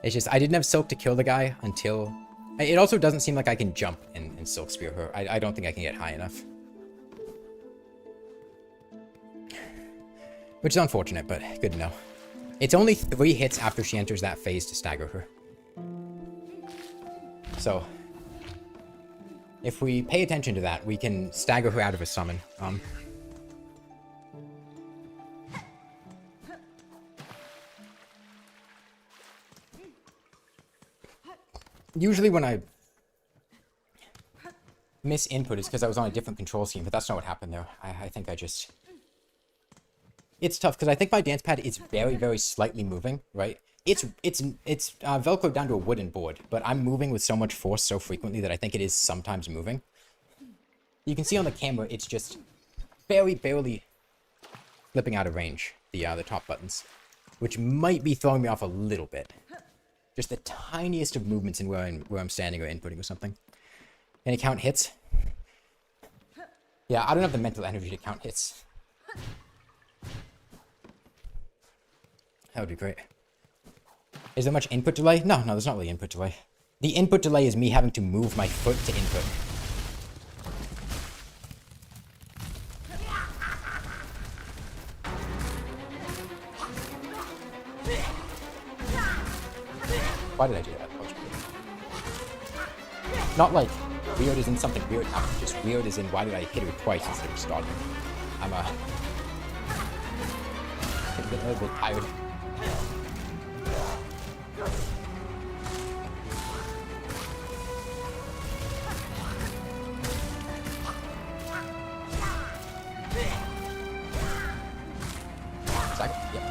It's just, I didn't have Silk to kill the guy until... It also doesn't seem like I can jump and Silk Spear her. I don't think I can get high enough. Which is unfortunate, but good to know. It's only 3 hits after she enters that phase to stagger her. So, if we pay attention to that, we can stagger her out of a summon. Usually when I miss input is because I was on a different control scheme, but that's not what happened there. I think I just... It's tough because I think my dance pad is very, very slightly moving, right? It's Velcro down to a wooden board, but I'm moving with so much force so frequently that I think it is sometimes moving. You can see on the camera, it's just very barely flipping out of range, the top buttons, which might be throwing me off a little bit. Just the tiniest of movements in where I'm standing or inputting or something. Can it count hits? Yeah, I don't have the mental energy to count hits. That would be great. Is there much input delay? No, there's not really input delay. The input delay is me having to move my foot to input. Why did I do that? Not like weird as in something weird happened, just weird as in why did I hit her twice instead of starting? I'm getting a little bit tired. Second, yep.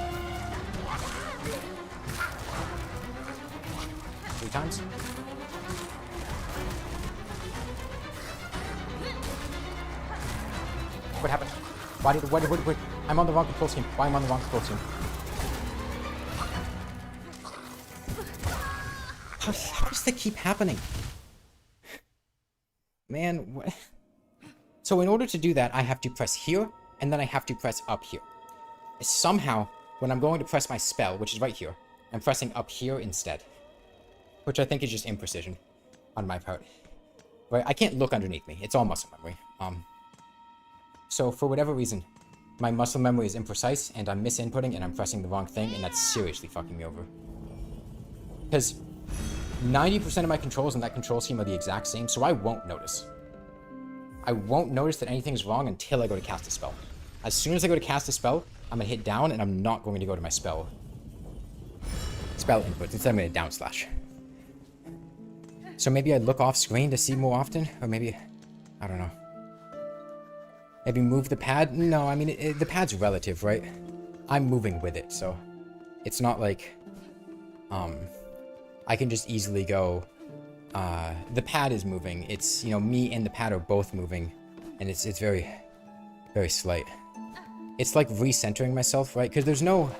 3 times. What happened? What? I'm on the wrong control scheme. Why am I on the wrong control scheme? How does that keep happening? Man, what? So in order to do that, I have to press here, and then I have to press up here. Somehow, when I'm going to press my spell, which is right here, I'm pressing up here instead. Which I think is just imprecision on my part. Right? I can't look underneath me. It's all muscle memory. So for whatever reason, my muscle memory is imprecise, and I'm misinputting, and I'm pressing the wrong thing, and that's seriously fucking me over. Because 90% of my controls in that control scheme are the exact same, so I won't notice. I won't notice that anything is wrong until I go to cast a spell. As soon as I go to cast a spell, I'm going to hit down, and I'm not going to go to my spell inputs. Instead, I'm going to down slash. So maybe I look off screen to see more often, or maybe, I don't know. Maybe move the pad? No, I mean, the pad's relative, right? I'm moving with it, so it's not like, I can just easily go, the pad is moving. It's, you know, me and the pad are both moving, and it's very, very slight. It's like recentering myself, right? Because there's no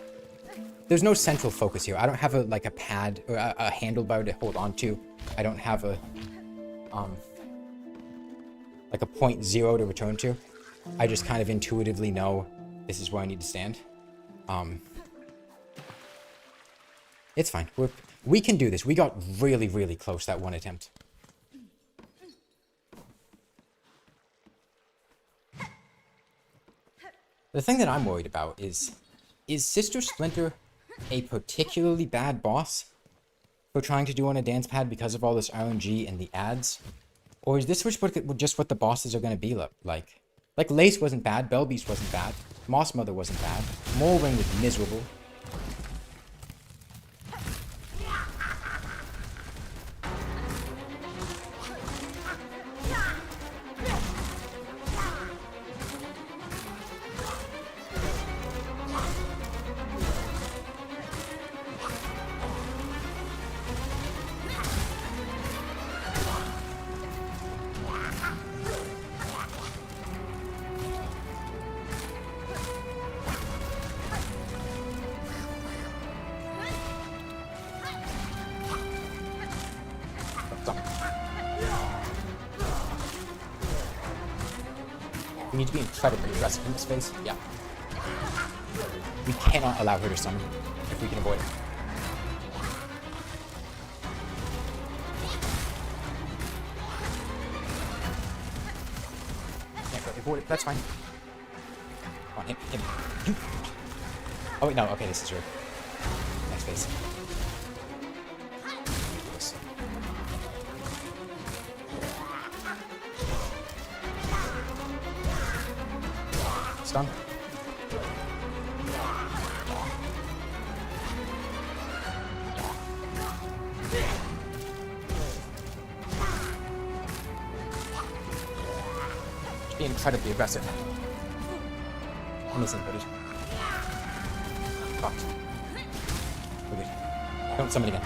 central focus here. I don't have a pad or a handlebar to hold on to. I don't have a, like a 0.0 to return to. I just kind of intuitively know this is where I need to stand. It's fine. We can do this. We got really, really close that one attempt. The thing that I'm worried about is Sister Splinter a particularly bad boss for trying to do on a dance pad because of all this RNG and the ads? Or is this just what the bosses are going to be like? Like, Lace wasn't bad, Bellbeast wasn't bad, Moss Mother wasn't bad, Morwing was miserable. We need to be incredibly aggressive in this phase. Yeah. We cannot allow her to summon if we can avoid it. Can't really avoid it. That's fine. Come on, hit me. Oh wait, no. Okay, this is your next phase. Stun. Just be incredibly aggressive. I'm missing footage. Fucked. We're good. Don't summon again.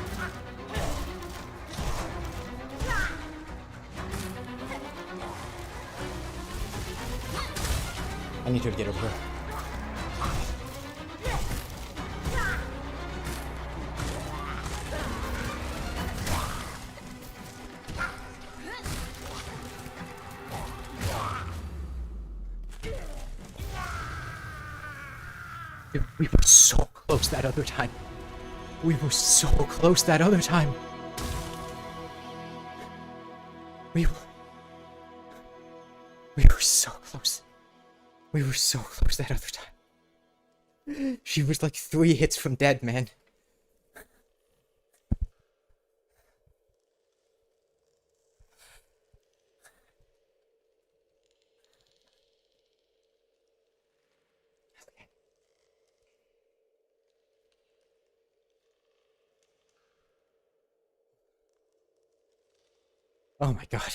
I need her to get over here. Dude, we were so close that other time. We were so close that other time. We were so close. We were so close that other time. She was like 3 hits from dead, man. Oh my god.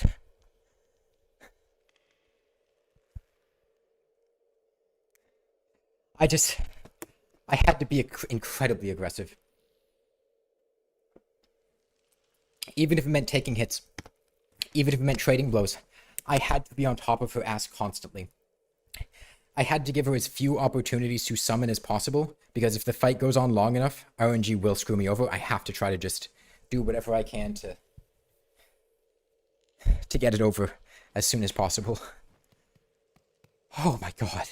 I had to be incredibly aggressive. Even if it meant taking hits. Even if it meant trading blows. I had to be on top of her ass constantly. I had to give her as few opportunities to summon as possible, because if the fight goes on long enough, RNG will screw me over. I have to try to just do whatever I can to get it over as soon as possible. Oh my god.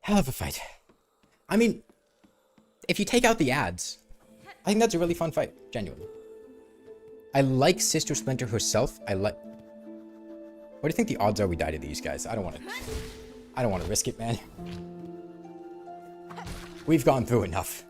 Hell of a fight. I mean, if you take out the ads, I think that's a really fun fight, genuinely. I like Sister Splinter herself. What do you think the odds are we die to these guys? I don't want to risk it, man. We've gone through enough.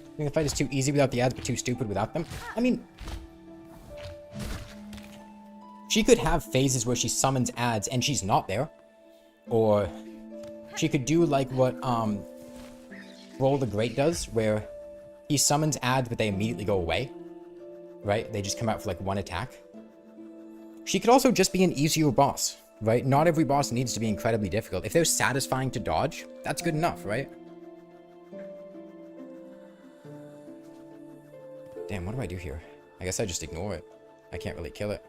I think the fight is too easy without the ads, but too stupid without them. I mean, she could have phases where she summons ads and she's not there. Or she could do like what Roll the Great does, where he summons ads but they immediately go away. Right? They just come out for like 1 attack. She could also just be an easier boss, right? Not every boss needs to be incredibly difficult. If they're satisfying to dodge, that's good enough, right? Damn, what do I do here? I guess I just ignore it. I can't really kill it.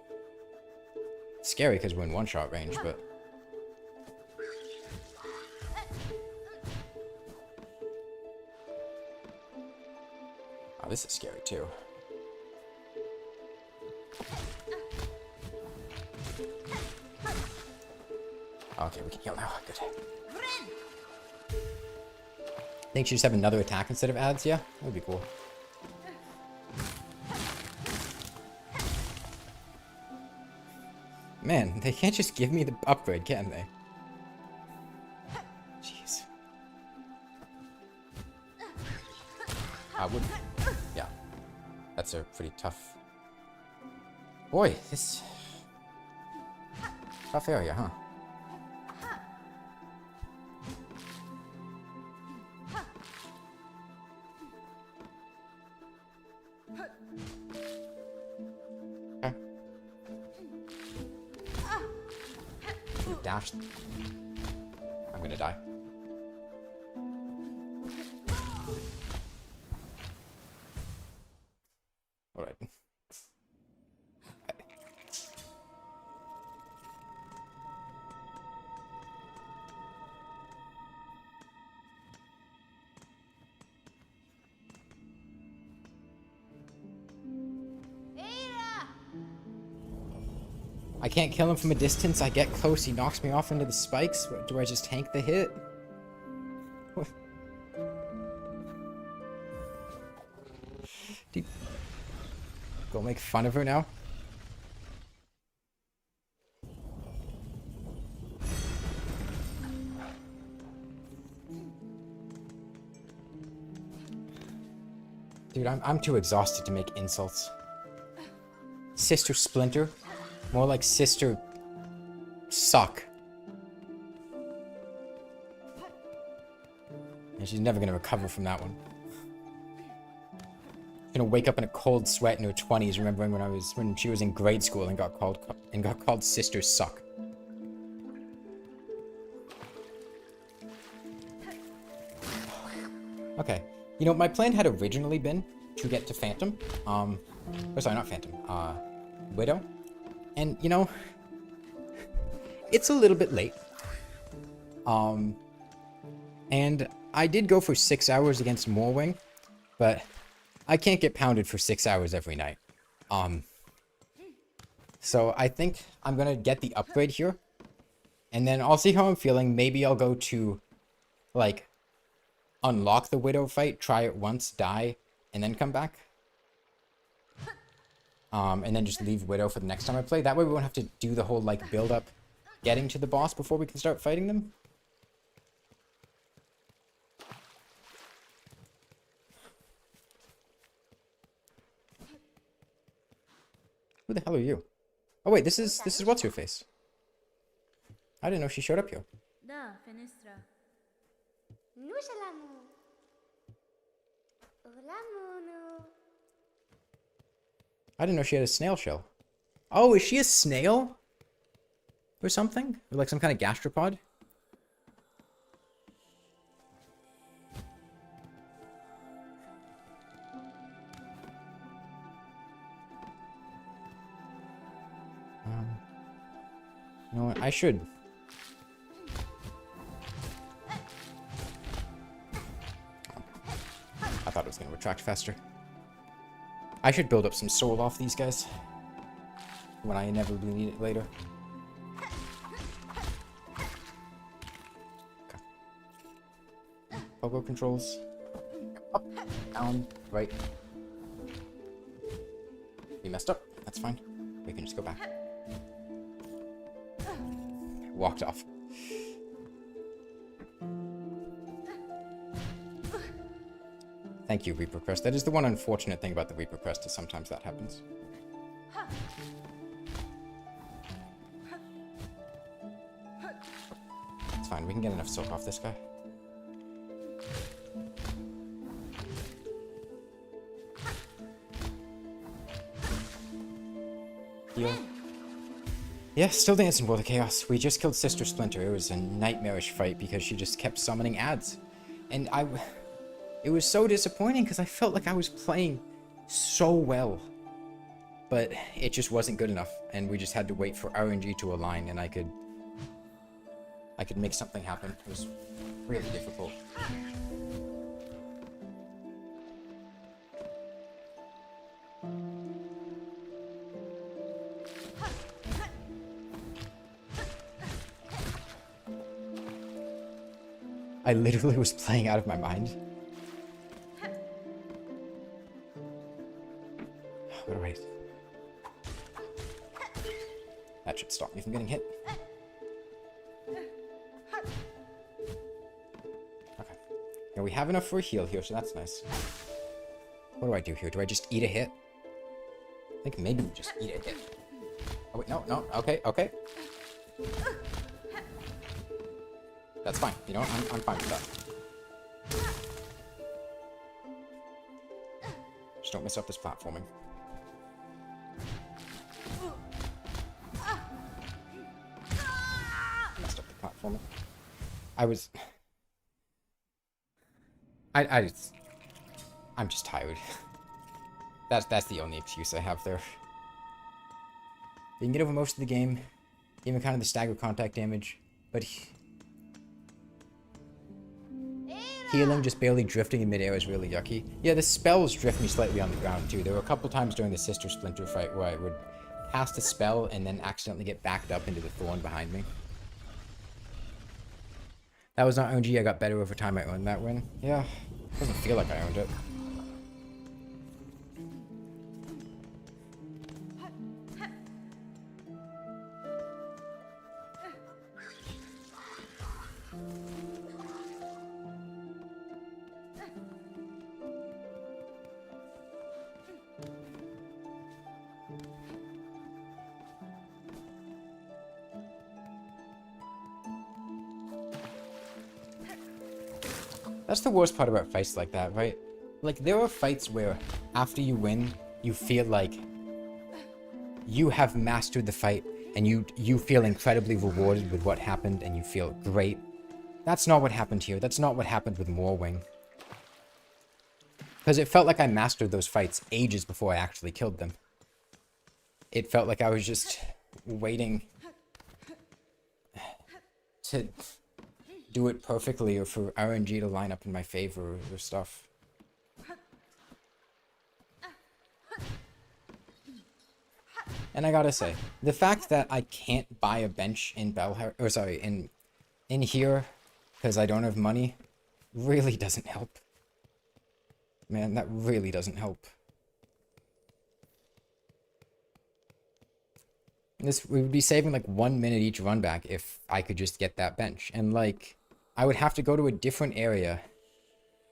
It's scary because we're in one-shot range, but... Oh, this is scary too. Okay, we can heal now. Good. Think she just have another attack instead of ads? Yeah, that would be cool. Man, they can't just give me the upgrade, can they? Jeez. I would... Yeah. That's a pretty tough... Boy, this... Tough area, huh? dash. I'm gonna die. Alright. I can't kill him from a distance. I get close, he knocks me off into the spikes. Do I just tank the hit? What? Dude. Go make fun of her now? Dude, I'm too exhausted to make insults. Sister Splinter. More like Sister Suck. And she's never gonna recover from that one. She's gonna wake up in a cold sweat in her 20s, remembering when she was in grade school and got called Sister Suck. Okay. You know, my plan had originally been to get to Phantom. Oh, sorry, not Phantom. Widow. And, you know, it's a little bit late. And I did go for 6 hours against Morwing, but I can't get pounded for 6 hours every night. So I think I'm gonna get the upgrade here, and then I'll see how I'm feeling. Maybe I'll go to, like, unlock the Widow fight, try it once, die, and then come back. And then just leave Widow for the next time I play. That way we won't have to do the whole, like, build-up getting to the boss before we can start fighting them. Who the hell are you? Oh wait, this is what's her face. I didn't know she showed up here. I didn't know she had a snail shell. Oh, is she a snail? Or something? Or like some kind of gastropod? You know what? I should. I thought it was going to retract faster. I should build up some soul off these guys. When I inevitably need it later. Okay. Pogo controls. Up, down, right. We messed up. That's fine. We can just go back. Walked off. Thank you, Reaper Crest. That is the one unfortunate thing about the Reaper Crest, is sometimes that happens. It's fine, we can get enough silk off this guy. Heal. Yeah, still dancing World of Chaos. We just killed Sister Splinter. It was a nightmarish fight because she just kept summoning ads. And it was so disappointing because I felt like I was playing so well. But it just wasn't good enough. And we just had to wait for RNG to align and I could make something happen. It was really difficult. I literally was playing out of my mind. What do I... That should stop me from getting hit. Okay. Now we have enough for a heal here, so that's nice. What do I do here? Do I just eat a hit? I think maybe we just eat a hit. Oh wait, no, okay, okay. That's fine. You know what? I'm fine with that. Just don't mess up this platforming. I was... I'm just tired. That's the only excuse I have there. You can get over most of the game, even kind of the stagger contact damage, but healing just barely drifting in midair is really yucky. Yeah, the spells drift me slightly on the ground too. There were a couple times during the Sister Splinter fight where I would cast a spell and then accidentally get backed up into the thorn behind me. That was not RNG, I got better over time I earned that win. Yeah, doesn't feel like I earned it. That's the worst part about fights like that, right? Like, there are fights where, after you win, you feel like you have mastered the fight, and you feel incredibly rewarded with what happened, and you feel great. That's not what happened here. That's not what happened with Morwing. Because it felt like I mastered those fights ages before I actually killed them. It felt like I was just waiting to do it perfectly, or for RNG to line up in my favor or stuff. And I gotta say, the fact that I can't buy a bench in Bellhart, or sorry, in here, because I don't have money, really doesn't help. Man, that really doesn't help. We would be saving like 1 minute each run back if I could just get that bench. And like, I would have to go to a different area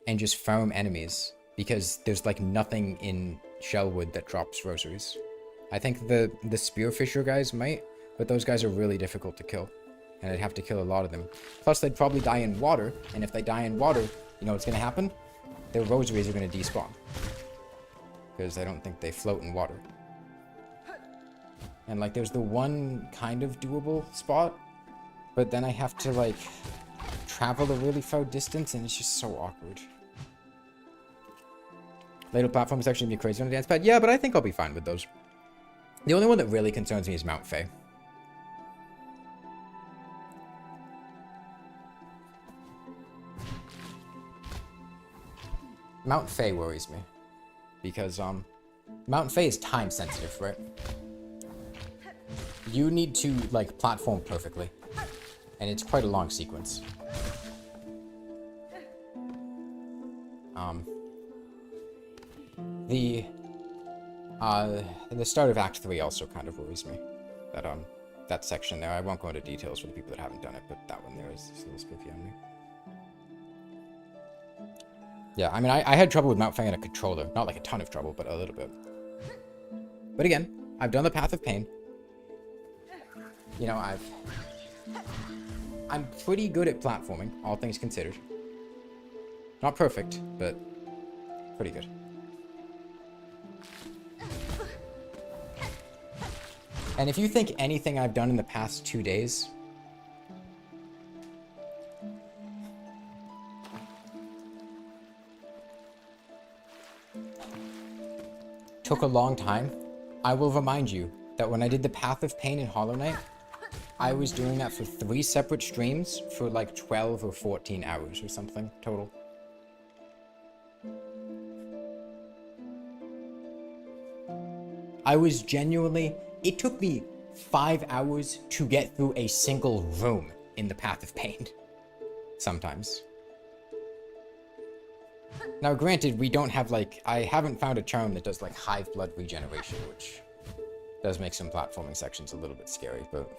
and just farm enemies, because there's like nothing in Shellwood that drops rosaries. I think the Spearfisher guys might, but those guys are really difficult to kill, and I'd have to kill a lot of them. Plus, they'd probably die in water, and if they die in water, you know what's going to happen? Their rosaries are going to despawn, because I don't think they float in water. And like, there's the one kind of doable spot, but then I have to like travel a really far distance, and it's just so awkward. Later platform is actually gonna be crazy on the dance pad. Yeah, but I think I'll be fine with those. The only one that really concerns me is Mount Fae. Mount Fae worries me, because Mount Fae is time sensitive, right? You need to like platform perfectly, and it's quite a long sequence. The start of Act 3 also kind of worries me. That section there, I won't go into details for the people that haven't done it, but that one there is a little spooky on me. Yeah, I mean, I had trouble with Mount Fae on a controller. Not like a ton of trouble, but a little bit. But again, I've done the Path of Pain. You know, I'm pretty good at platforming, all things considered. Not perfect, but pretty good. And if you think anything I've done in the past 2 days took a long time, I will remind you that when I did the Path of Pain in Hollow Knight, I was doing that for 3 separate streams for like 12 or 14 hours or something total. I was genuinely... It took me 5 hours to get through a single room in the Path of Pain. Sometimes. Now granted, we don't have like... I haven't found a charm that does like hive blood regeneration, which does make some platforming sections a little bit scary, but...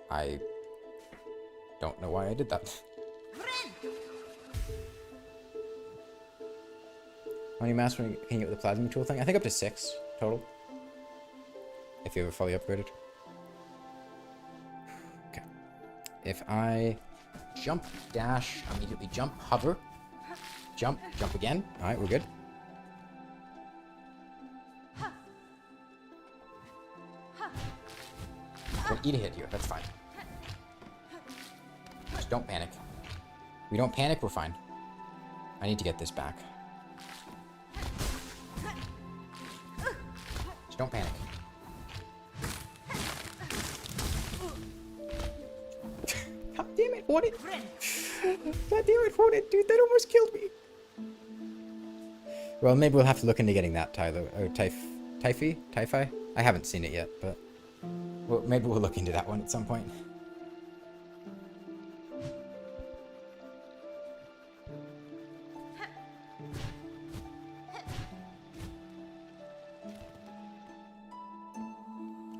I don't know why I did that. How many masks can you get with the plasma tool thing? I think up to 6 total. If you ever fully upgraded. Okay. If I jump, dash, immediately jump, hover, jump, jump again. Alright, we're good. I'm gonna eat a hit here, that's fine. don't panic. We don't panic, we're fine. I need to get this back. Just don't panic. God damn it, what it? God damn it, what it, dude, that almost killed me. Well, maybe we'll have to look into getting that, Tyler. Or Typhi? I haven't seen it yet, but well, maybe we'll look into that one at some point.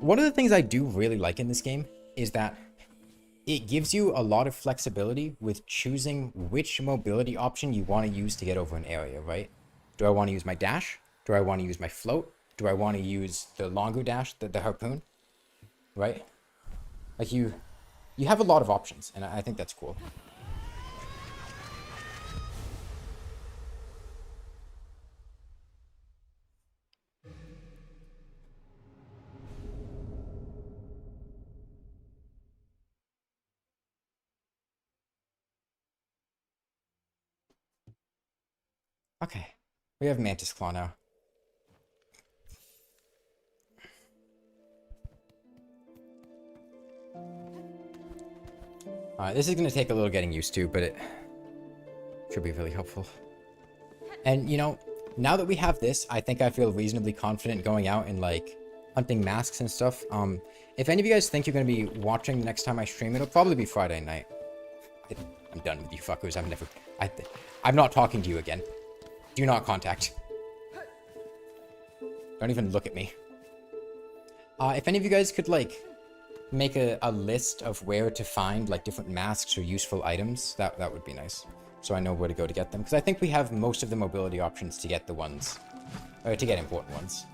One of the things I do really like in this game is that it gives you a lot of flexibility with choosing which mobility option you want to use to get over an area, right? Do I want to use my dash? Do I want to use my float? Do I want to use the longer dash, the harpoon? Right? Like you have a lot of options, and I think that's cool. Okay, we have Mantis Claw now. This is going to take a little getting used to, but it should be really helpful. And, you know, now that we have this, I think I feel reasonably confident going out and, like, hunting masks and stuff. If any of you guys think you're going to be watching the next time I stream, it'll probably be Friday night. I'm done with you fuckers. I'm not talking to you again. Do not contact. Don't even look at me. If any of you guys could, like, make a list of where to find, like, different masks or useful items, that would be nice. So I know where to go to get them. Because I think we have most of the mobility options to get the ones, or to get important ones.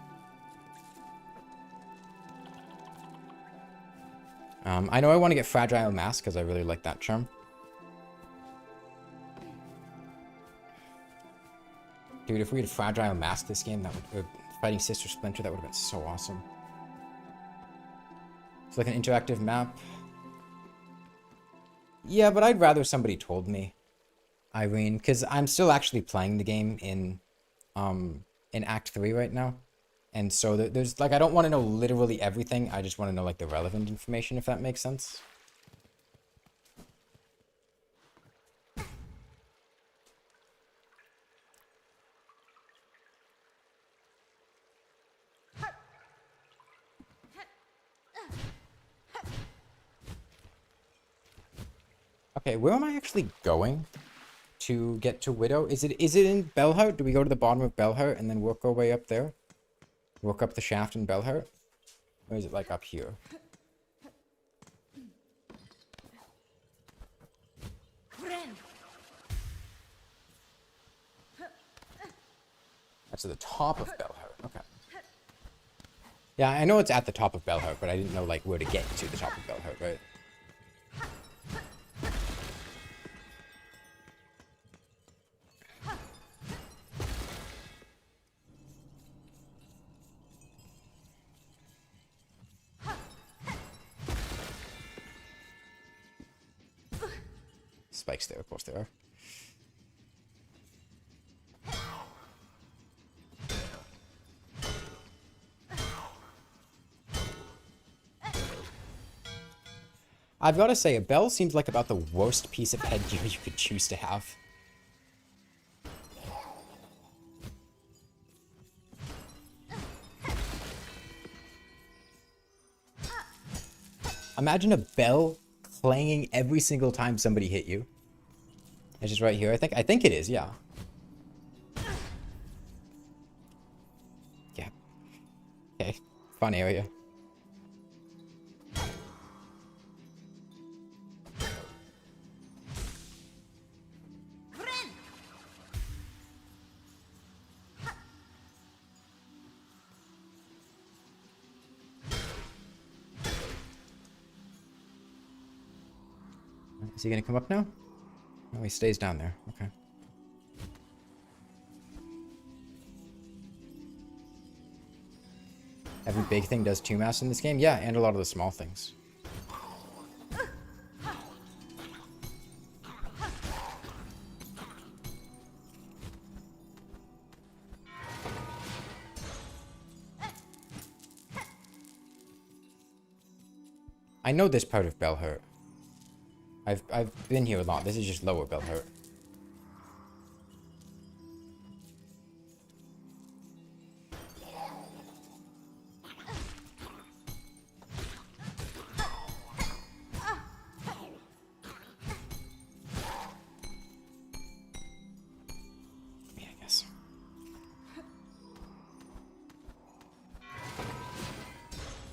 I know I want to get Fragile Mask, because I really like that charm. Dude, if we had Fragile Mask this game, that would... fighting Sister Splinter, that would have been so awesome. It's like an interactive map. Yeah, but I'd rather somebody told me, Irene, because I'm still actually playing the game in Act 3 right now. And so there's, like, I don't want to know literally everything. I just want to know, like, the relevant information, if that makes sense. Okay, where am I actually going to get to Widow? Is it in Bellhart? Do we go to the bottom of Bellhart and then work our way up there? Work up the shaft in Bellhart? Or is it like up here? That's at the top of Bellhart. Okay. Yeah, I know it's at the top of Bellhart, but I didn't know, like, where to get to the top of Bellhart, right? Spikes there, of course there are. I've got to say, a bell seems like about the worst piece of headgear you could choose to have. Imagine a bell clanging every single time somebody hit you. It's just right here, I think it is, yeah. Yeah. Okay, fun area. Is he gonna come up now? No, he stays down there. Okay. Every big thing does 2 mass in this game? Yeah, and a lot of the small things. I know this part of Bellhart. I've been here a lot. This is just lower Bellhart.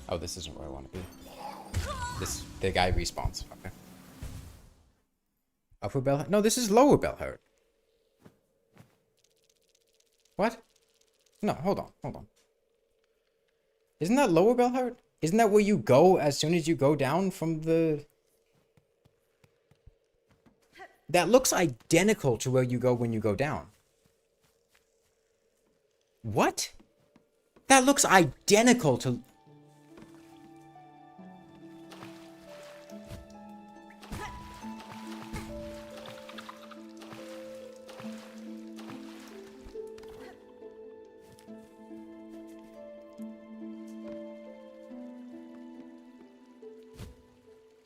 Oh, this isn't where I want to be. The guy respawns. Okay. Upper Bellhart? No, this is lower Bellhart. What? No, hold on. Isn't that lower Bellhart? Isn't that where you go as soon as you go down from the... That looks identical to where you go when you go down. What? That looks identical to...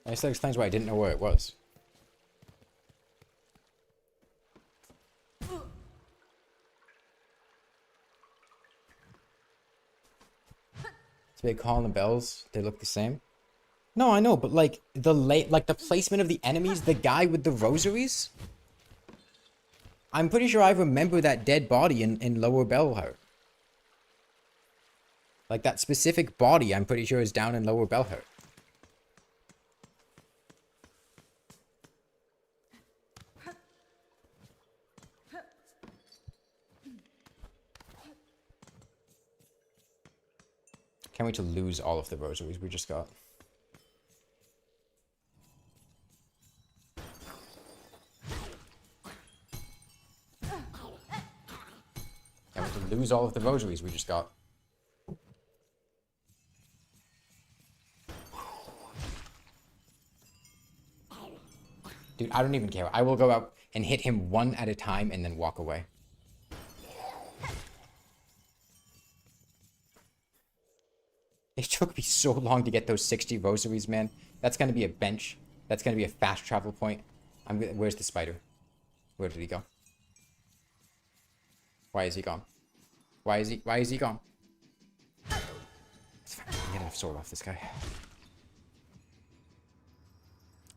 I guess that explains why I didn't know where it was. It's big calling the bells. They look the same. No, I know, but like the placement of the enemies, the guy with the rosaries. I'm pretty sure I remember that dead body in Lower Bellhart. Like that specific body, I'm pretty sure is down in Lower Bellhart. Can't wait to lose all of the rosaries we just got. Can't wait to lose all of the rosaries we just got. Dude, I don't even care. I will go out and hit him one at a time and then walk away. It took me so long to get those 60 rosaries, man. That's going to be a bench. That's going to be a fast travel point. Where's the spider? Where did he go? Why is he gone? Why is he gone? It's fine. I'm getting a sword off this guy.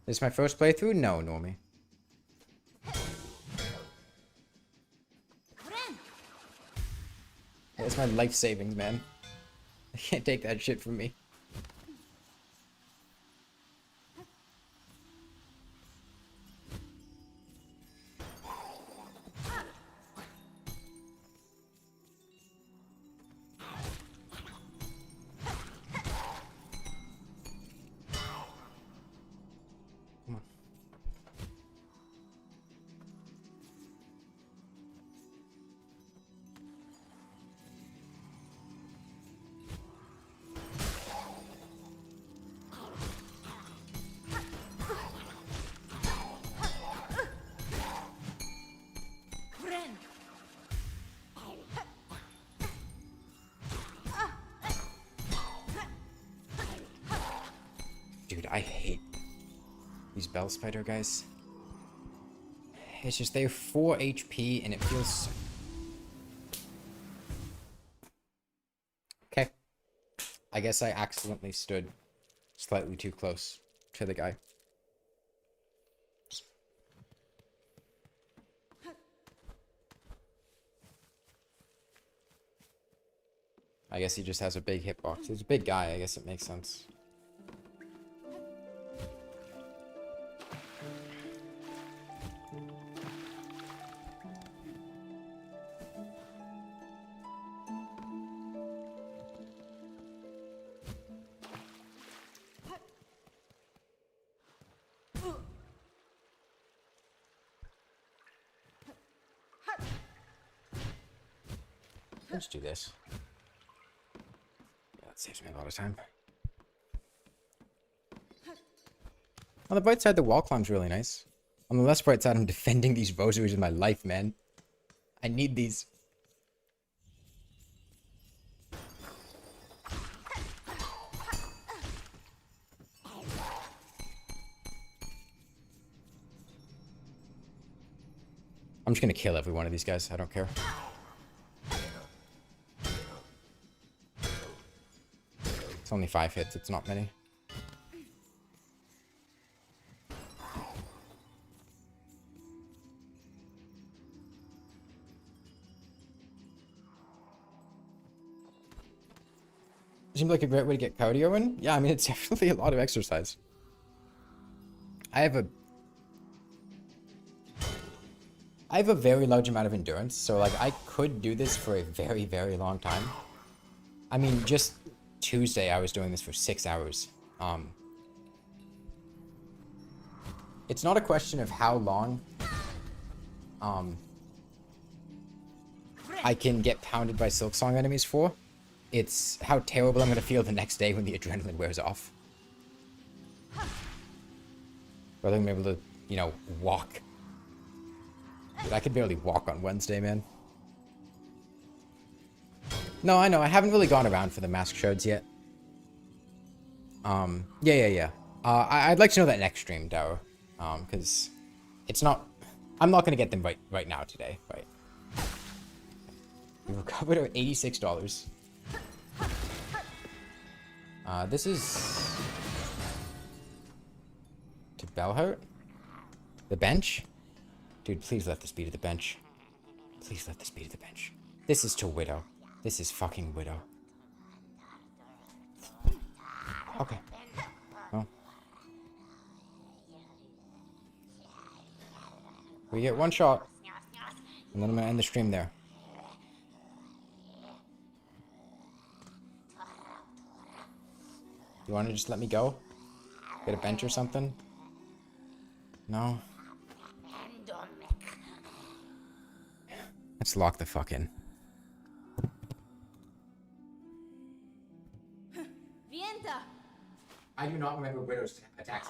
This is my first playthrough? No, Normie. That's my life savings, man. I can't take that shit from me. Come on. Dude, I hate these bell spider guys. It's just they're 4 HP and it feels... Okay. I guess I accidentally stood slightly too close to the guy. I guess he just has a big hitbox. He's a big guy, I guess it makes sense. Let's do this. Yeah, that saves me a lot of time. On the bright side, the wall climb's really nice. On the less bright side, I'm defending these rosaries with my life, man. I need these. I'm just gonna kill every one of these guys. I don't care. It's only 5 hits. It's not many. Seems like a great way to get cardio in. Yeah, I mean, it's definitely a lot of exercise. I have a very large amount of endurance, so like I could do this for a very, very long time. I mean, just Tuesday I was doing this for 6 hours. It's not a question of how long I can get pounded by Silksong enemies for. It's how terrible I'm gonna feel the next day when the adrenaline wears off. Whether I'm able to, you know, walk. Dude, I could barely walk on Wednesday, man. No, I know. I haven't really gone around for the mask shards yet. Yeah. I'd like to know that next stream, Dower. Because it's not... I'm not going to get them right now today, right? We recovered our $86. This is... to Bellhart? The bench? Dude, please let this be to the bench. Please let this be to the bench. This is to Widow. This is fucking Widow. Okay. Well. We get one shot. And then I'm gonna end the stream there. You wanna just let me go? Get a bench or something? No? Let's lock the fuck in. I do not remember Widow's attacks.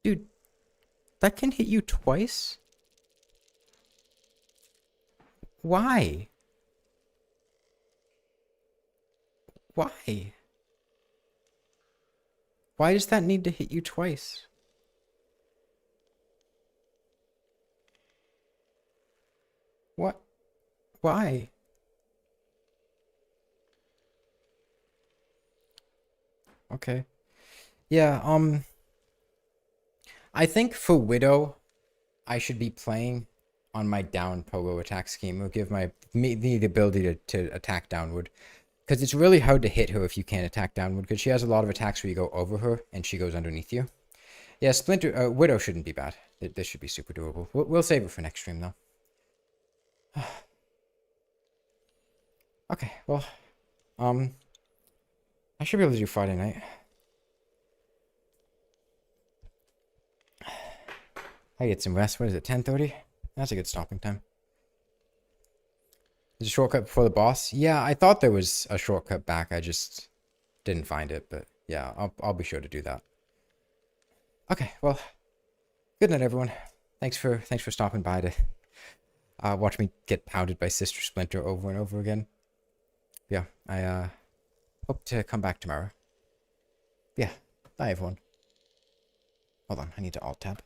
Dude, that can hit you twice? Why? Why? Why does that need to hit you twice? What? Why? Okay. Yeah, I think for Widow, I should be playing on my down pogo attack scheme. It will give me the ability to attack downward. Because it's really hard to hit her if you can't attack downward. Because she has a lot of attacks where you go over her and she goes underneath you. Yeah, Splinter, Widow shouldn't be bad. This should be super doable. We'll save it for next stream though. Okay, well, I should be able to do Friday night. I get some rest. What is it, 10:30? That's a good stopping time. There's a shortcut before the boss. Yeah, I thought there was a shortcut back. I just didn't find it. But yeah, I'll be sure to do that. Okay, well, good night, everyone. Thanks for stopping by to watch me get pounded by Sister Splinter over and over again. Yeah, I hope to come back tomorrow. Yeah, bye, everyone. Hold on, I need to alt tab.